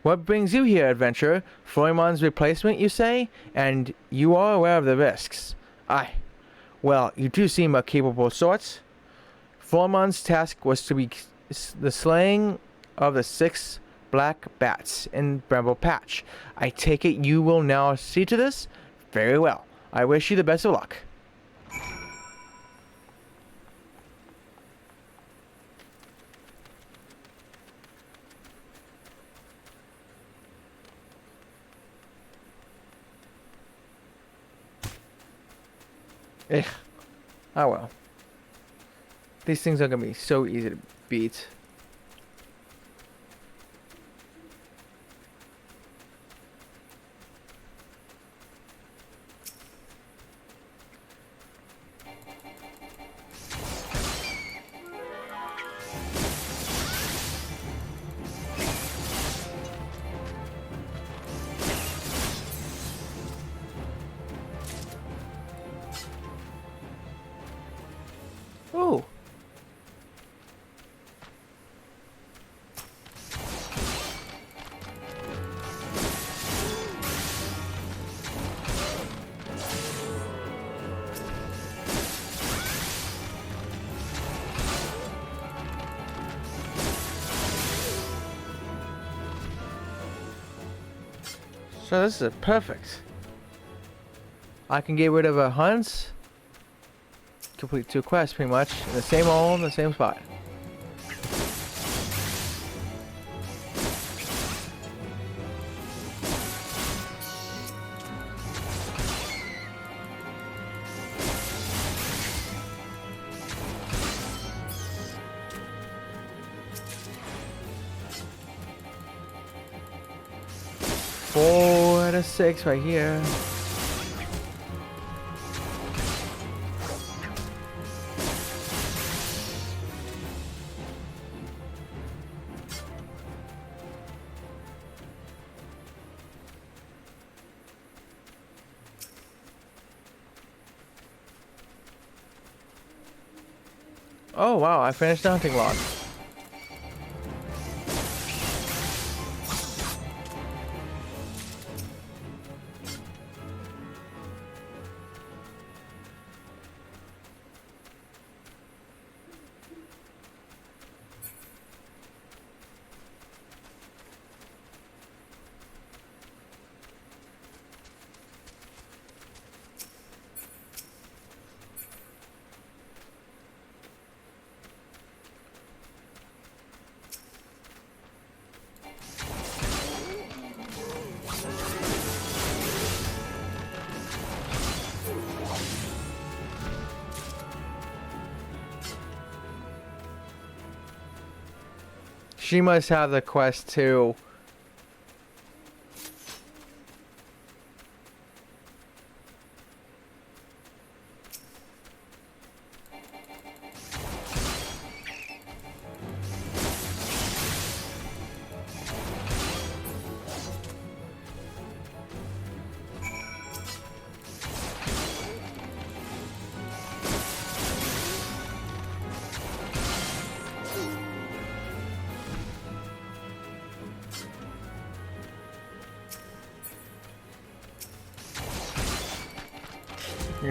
What brings you here, adventurer? Floimon's replacement, you say? And you are aware of the risks. Aye. Well, you do seem a capable sort. Floimon's task was to be the slaying of the 6 black bats in Bramble Patch. I take it you will now see to this? Very well. I wish you the best of luck. Ugh. Oh well. These things are gonna be so easy to beat. Oh. So this is perfect. I can get rid of a hunt. Complete 2 quests pretty much in the same hole in the same spot. Four out of 6 right here. Oh wow, I finished the hunting log. She must have the quest too.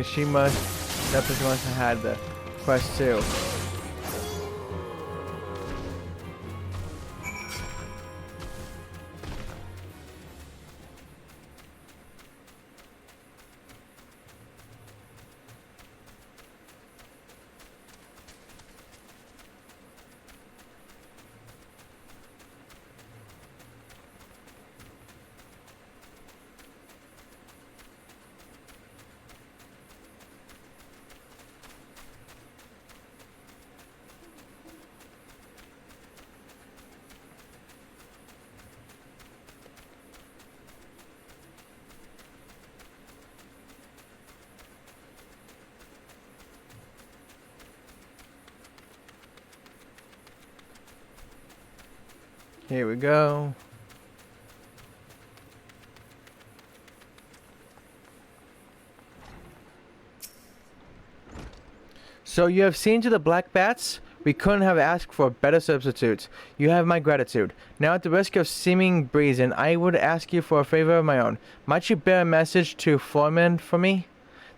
She must definitely must have had the quest too. Here we go. So you have seen to the black bats? We couldn't have asked for better substitutes. You have my gratitude. Now at the risk of seeming brazen, I would ask you for a favor of my own. Might you bear a message to Florimond for me?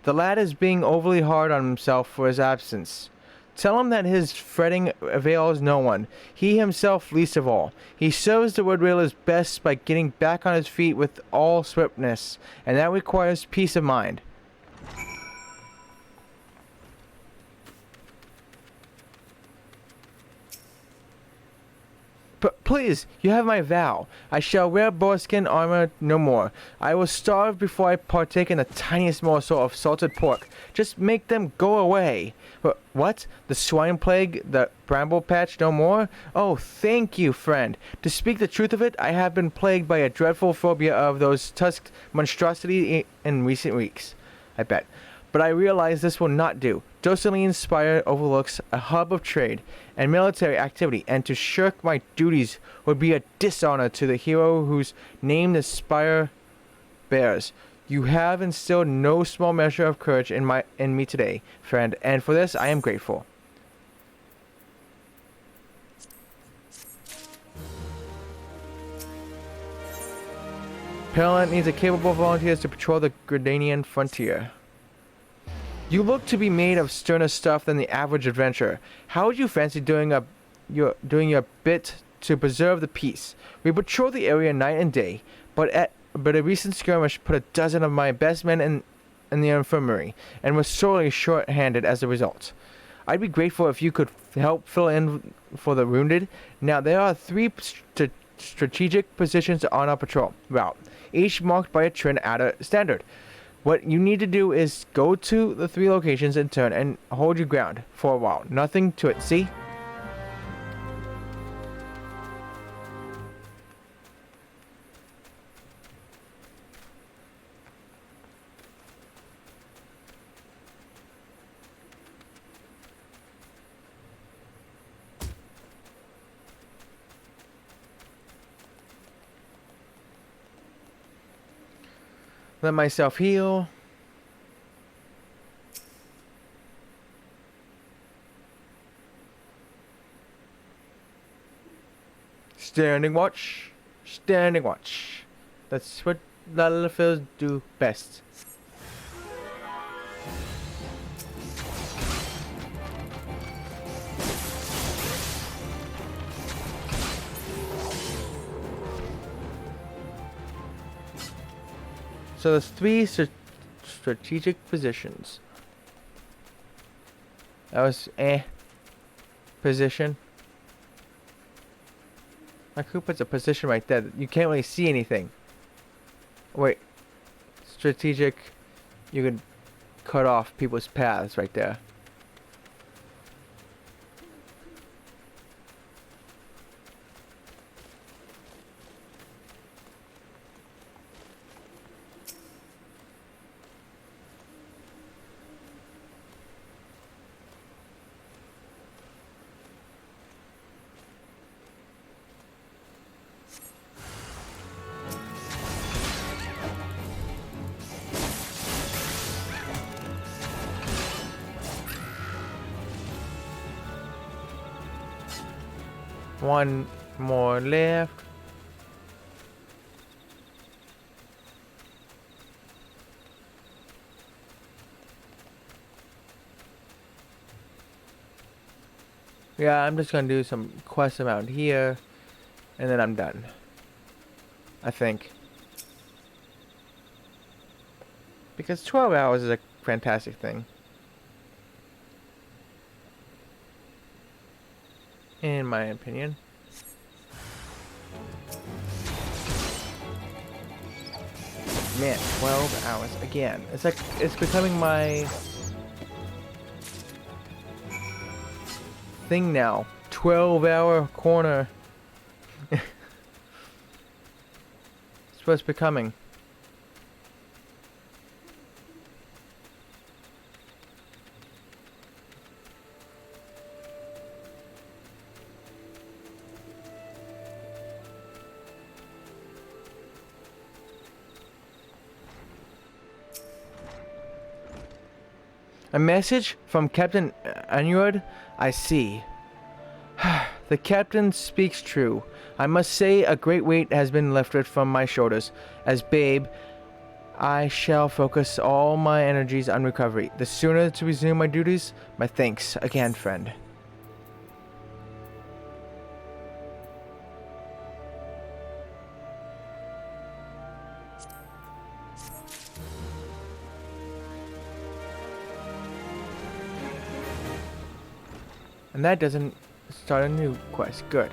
The lad is being overly hard on himself for his absence. Tell him that his fretting avails no one, he himself least of all. He serves the wood railers best by getting back on his feet with all swiftness, and that requires peace of mind. Please, you have my vow. I shall wear boarskin armor no more. I will starve before I partake in the tiniest morsel of salted pork. Just make them go away. What? The swine plague? The bramble patch no more? Oh, thank you, friend. To speak the truth of it, I have been plagued by a dreadful phobia of those tusked monstrosities in recent weeks. I bet. But I realize this will not do. Dosaline's Spire overlooks a hub of trade and military activity, and to shirk my duties would be a dishonor to the hero whose name the Spire bears. You have instilled no small measure of courage in me today, friend, and for this I am grateful. Pearland needs a capable volunteers to patrol the Gridanian frontier. You look to be made of sterner stuff than the average adventurer. How would you fancy doing your bit to preserve the peace? We patrol the area night and day, but a recent skirmish put a dozen of my best men in the infirmary, and was sorely short-handed as a result. I'd be grateful if you could help fill in for the wounded. Now, there are 3 strategic positions on our patrol route, each marked by a trin adder standard. What you need to do is go to the 3 locations in turn and hold your ground for a while. Nothing to it, see? Let myself heal. Standing watch. Standing watch. That's what Lalafels do best. So there's three strategic positions. That was position. Like who puts a position right there? You can't really see anything. Wait. Strategic. You could cut off people's paths right there. One more left. Yeah, I'm just gonna do some quests around here, and then I'm done. I think. Because 12 hours is a fantastic thing. In my opinion. Man, 12 hours again. It's like it's becoming my thing now. 12-hour corner. It's what it's becoming. A message from Captain Anurd? I see. The captain speaks true. I must say a great weight has been lifted from my shoulders. As babe, I shall focus all my energies on recovery. The sooner to resume my duties, my thanks again, friend. And that doesn't start a new quest. Good.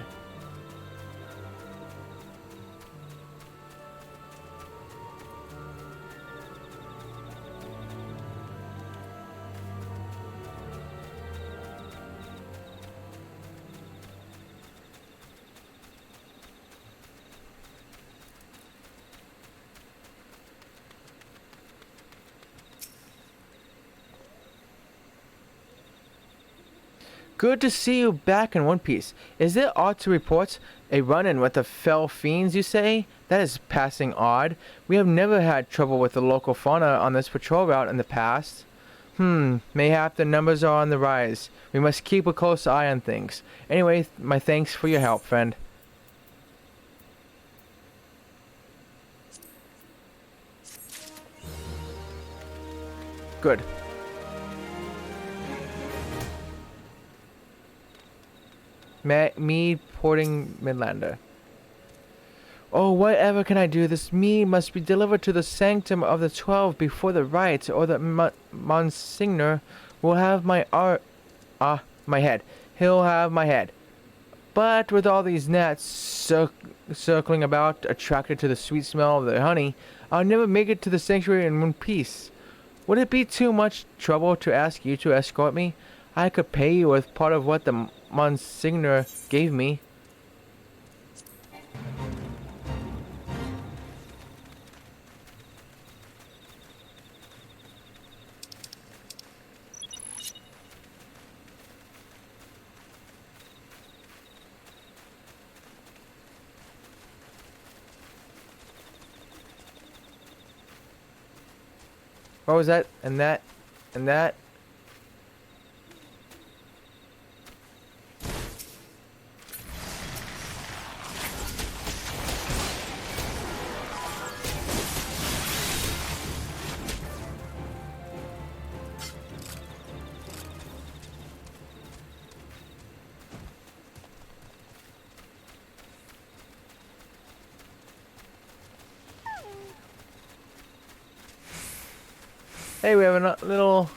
Good to see you back in one piece. Is there aught to report? A run-in with the fell fiends, you say? That is passing odd. We have never had trouble with the local fauna on this patrol route in the past. Mayhap the numbers are on the rise. We must keep a close eye on things. Anyway, my thanks for your help, friend. Good. Mead porting Midlander. Oh, whatever can I do? This mead must be delivered to the Sanctum of the 12 before the rite, or the Monsignor will have my my head. He'll have my head. But with all these gnats circling about, attracted to the sweet smell of the honey, I'll never make it to the sanctuary in one piece. Would it be too much trouble to ask you to escort me? I could pay you with part of what the Monsignor gave me. What was that? And that? And that? Hey, we have a little.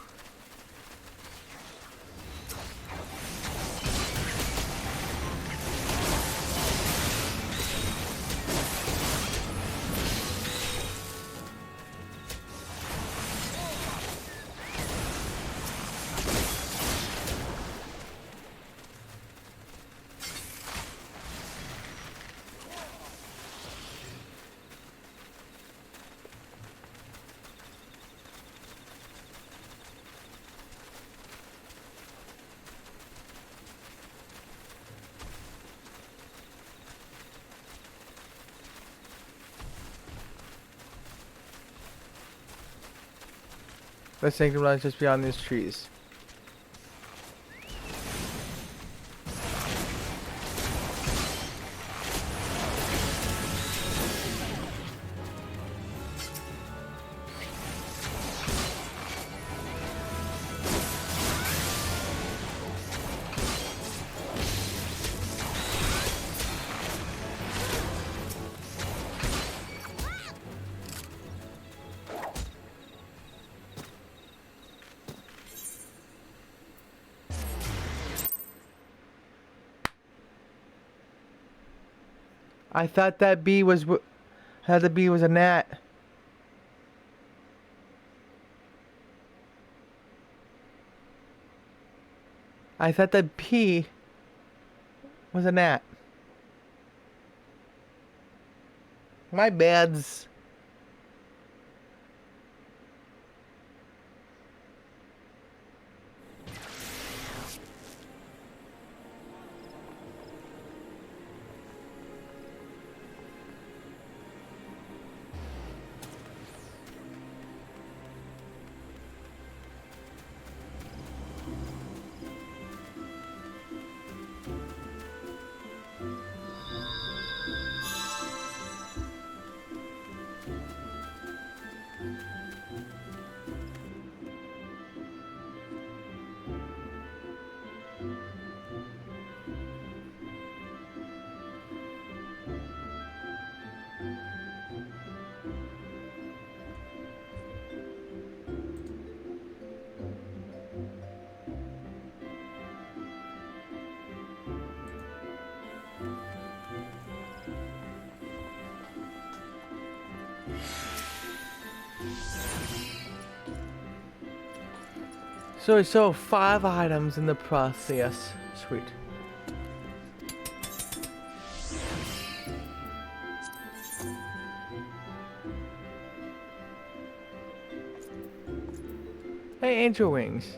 The sanctum lies just beyond these trees. I thought that bee was the bee was a gnat. I thought that bee was a gnat. My bads. So we sold 5 items in the process. Sweet. Hey, angel wings.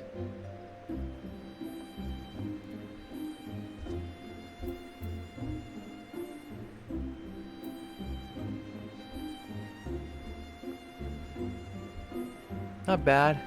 Not bad.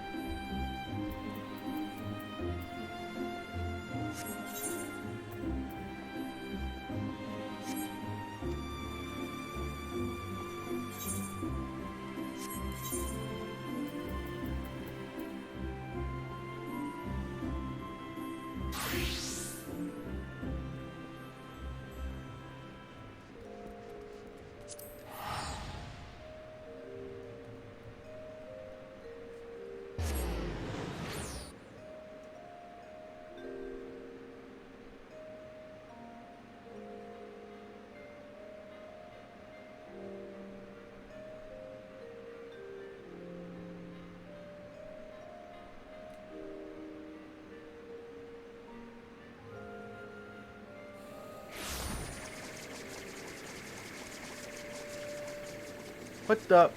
What the?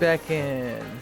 back in.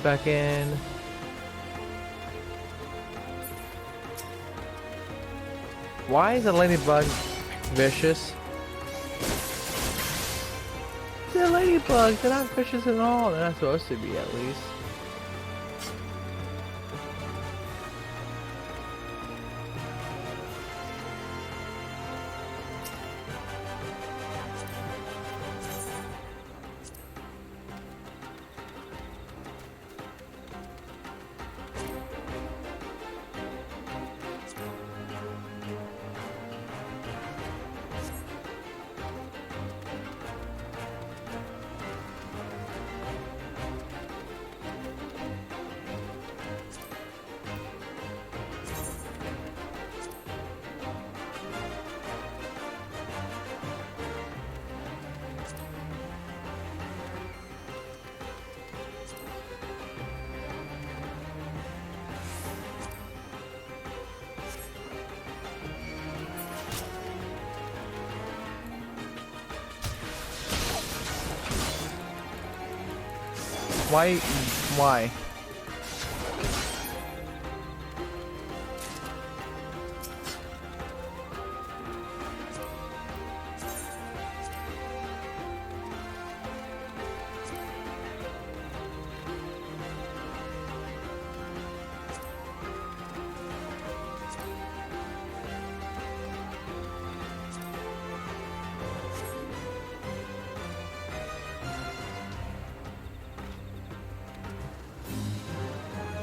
Back in. Why is a ladybug vicious? They're ladybugs, they're not vicious at all. They're not supposed to be, at least. Why? Why?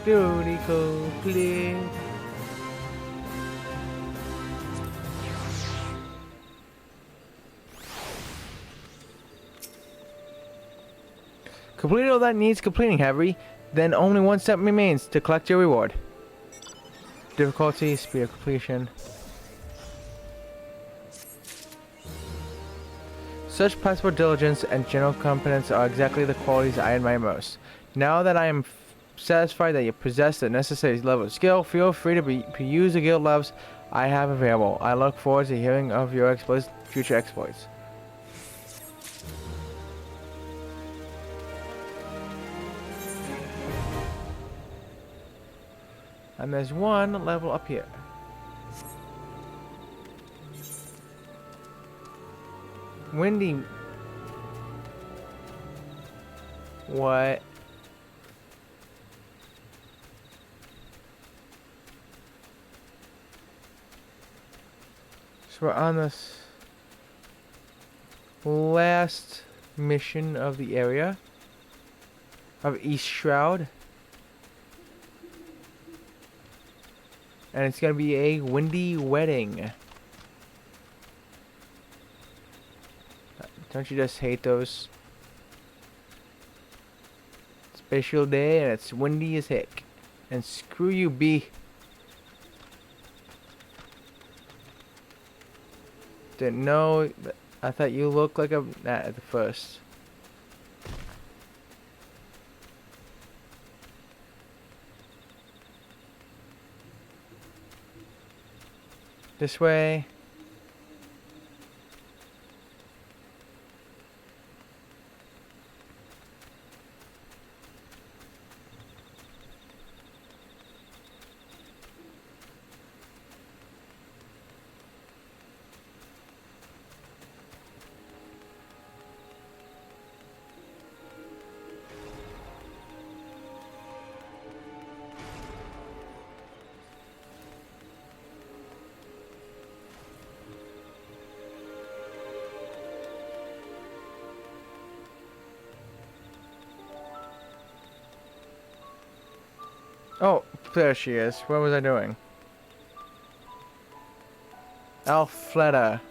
Duty complete. Complete all that needs completing, Harry. Then only one step remains to collect your reward. Difficulty, speed of completion. Such passport diligence and general competence are exactly the qualities I admire most. Now that I am satisfied that you possess the necessary level of skill, feel free to use the guild loves I have available. I look forward to hearing of your exploits, future exploits. And there's one level up here. Windy. What? So we're on this last mission of the area of East Shroud. And it's gonna be a windy wedding. Don't you just hate those? Special day and it's windy as heck. And screw you, B. Didn't know. I thought you looked like a gnat at the first. This way. Oh, there she is. What was I doing? Alfleda.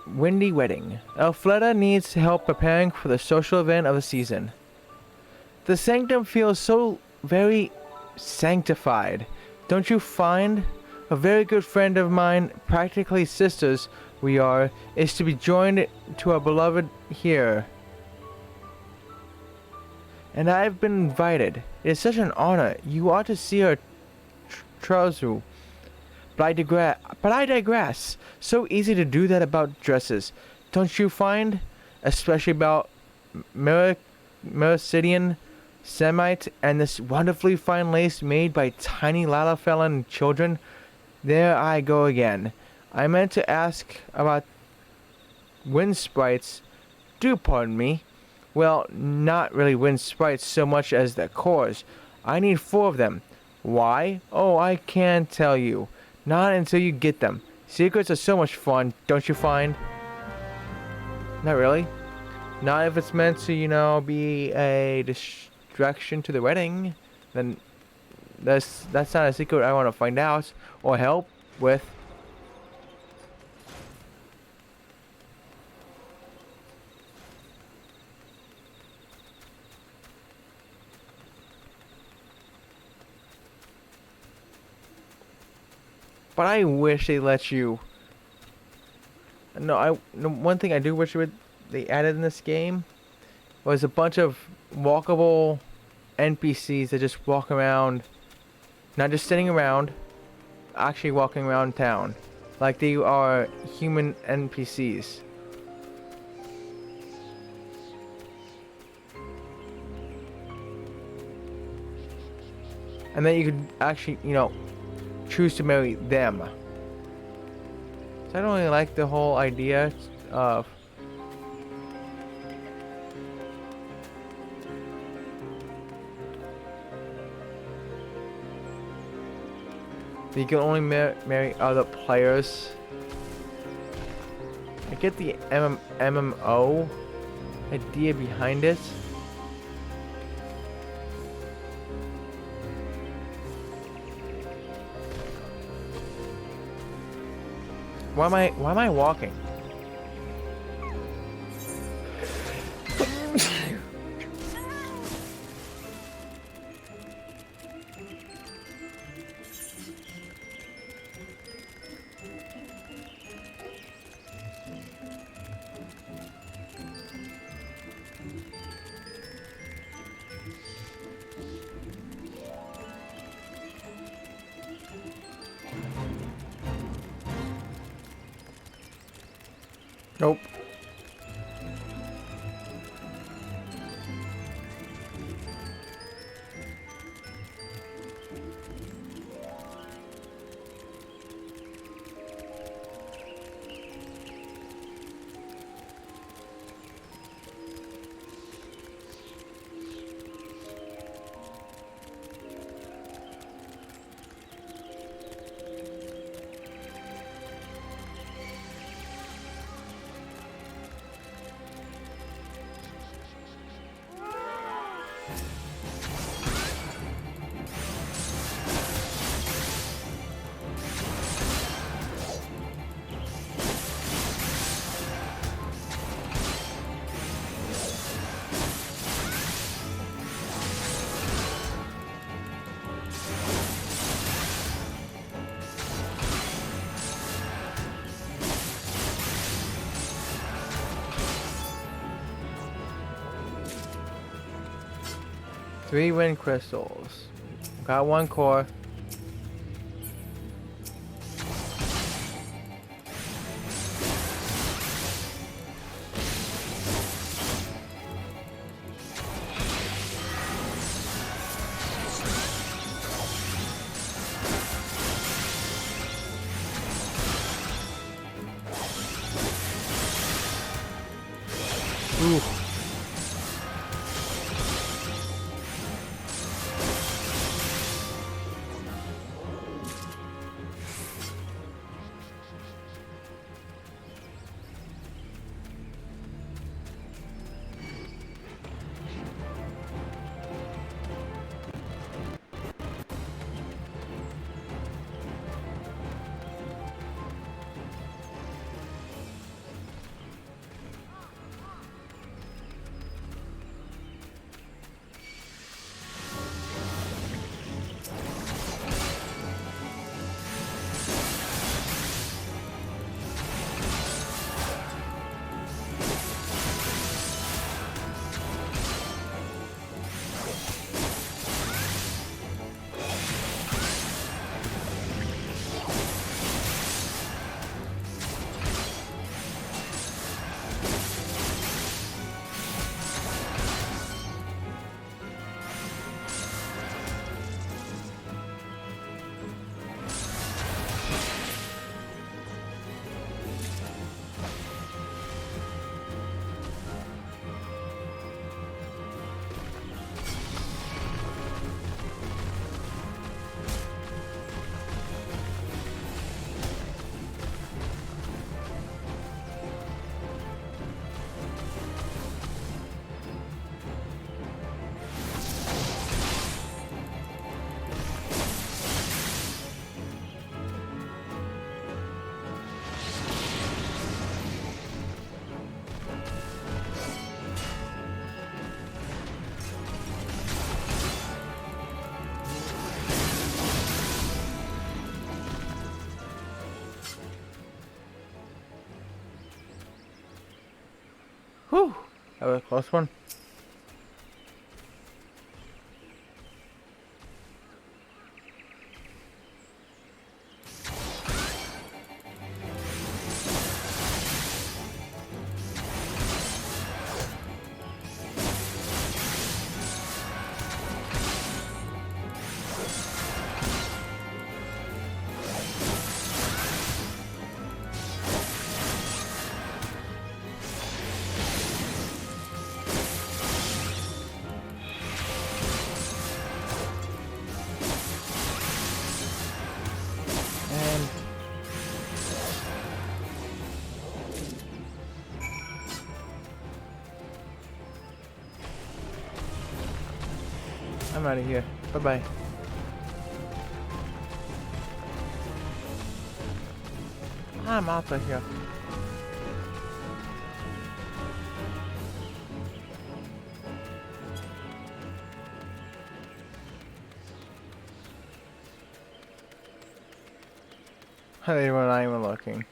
Windy Wedding. Alfleda needs help preparing for the social event of the season. The sanctum feels so very sanctified. Don't you find? A very good friend of mine, practically sisters we are, is to be joined to our beloved here. And I've been invited. It is such an honor. You ought to see her trousseau. But I digress. So easy to do that about dresses, don't you find? Especially about Mercidian Semite and this wonderfully fine lace made by tiny Lalafellan children. There I go again. I meant to ask about wind sprites. Do pardon me. Well, not really wind sprites so much as the cores. I need 4 of them. Why? Oh, I can't tell you. Not until you get them. Secrets are so much fun, don't you find? Not really. Not if it's meant to, you know, be a distraction to the wedding. Then that's not a secret I want to find out or help with. But I wish they let you. No, one thing I do wish they added in this game was a bunch of walkable NPCs that just walk around, not just sitting around, actually walking around town, like they are human NPCs. And then you could actually, you know, choose to marry them. So I don't really like the whole idea of you can only marry other players. I get the MMO idea behind it. Why am I walking? Nope. Three wind crystals. Got 1 core. Ooh. That was a close one. I'm out of here. Bye-bye. I'm out of here. They were not even looking.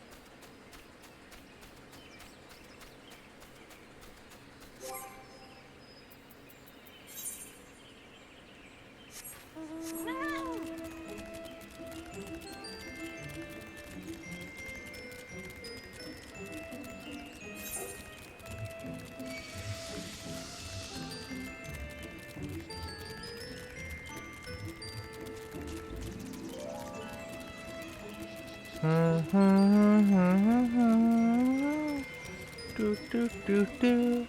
Do do do do.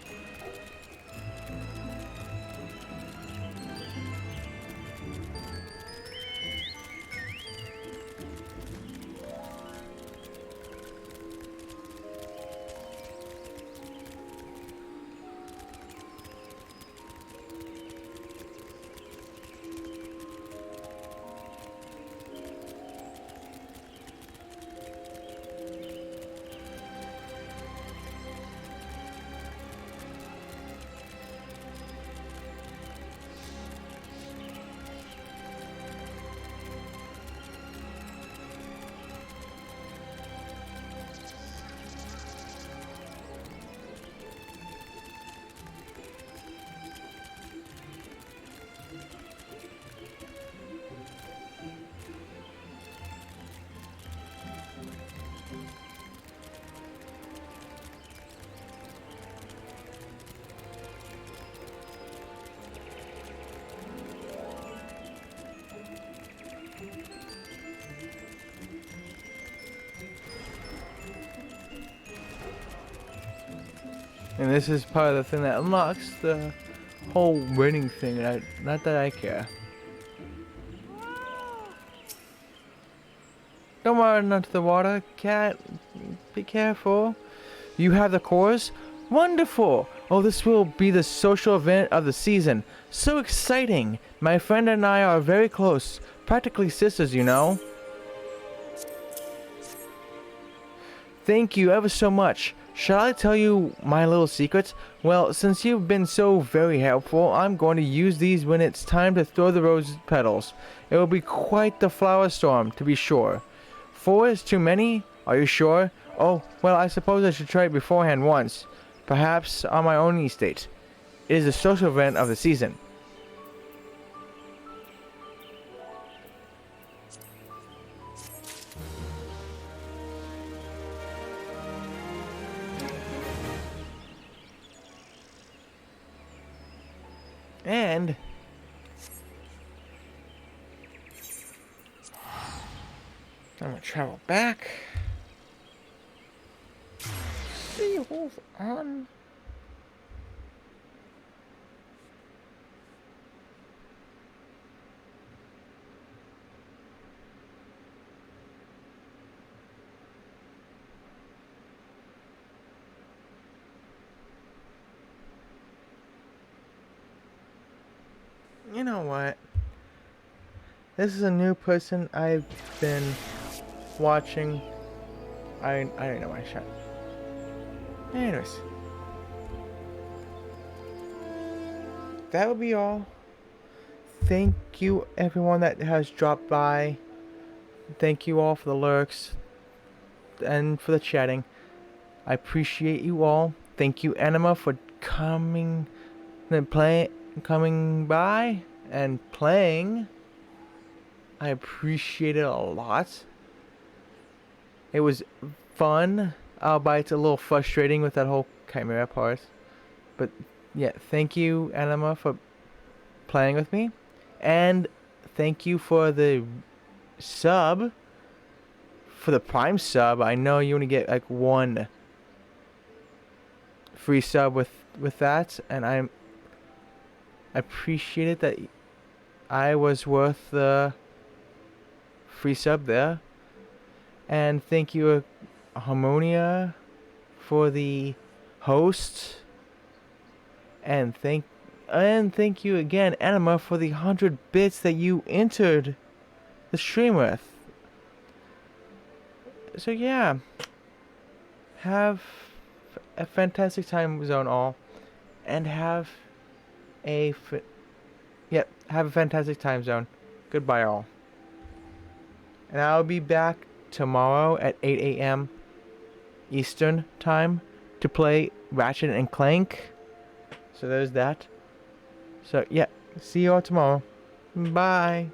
And this is part of the thing that unlocks the whole winning thing. And not that I care. Don't run into the water, cat. Be careful. You have the cores? Wonderful! Oh, this will be the social event of the season. So exciting! My friend and I are very close. Practically sisters, you know. Thank you ever so much. Shall I tell you my little secrets? Well, since you've been so very helpful, I'm going to use these when it's time to throw the rose petals. It will be quite the flower storm, to be sure. 4 is too many? Are you sure? Oh, well, I suppose I should try it beforehand once. Perhaps on my own estate. It is a social event of the season. And I'm gonna travel back. See who's on. You know what? This is a new person I've been watching. I don't know my shot. Anyways. That will be all. Thank you everyone that has dropped by. Thank you all for the lurks and for the chatting. I appreciate you all. Thank you Anima for coming by and playing. I appreciate it a lot. It was fun, albeit a little frustrating with that whole Chimera part. But yeah, thank you, Anima, for playing with me. And thank you for the sub. For the Prime sub, I know you only get like one free sub with that, and I appreciate it that I was worth the free sub there. And thank you, Harmonia, for the host. And thank you again, Anima, for the 100 bits that you entered the stream with. So yeah, have a fantastic time, Zone all, and have a fantastic time, Zone. Goodbye, all. And I'll be back tomorrow at 8 a.m. Eastern time to play Ratchet and Clank. So there's that. So yeah, see you all tomorrow. Bye.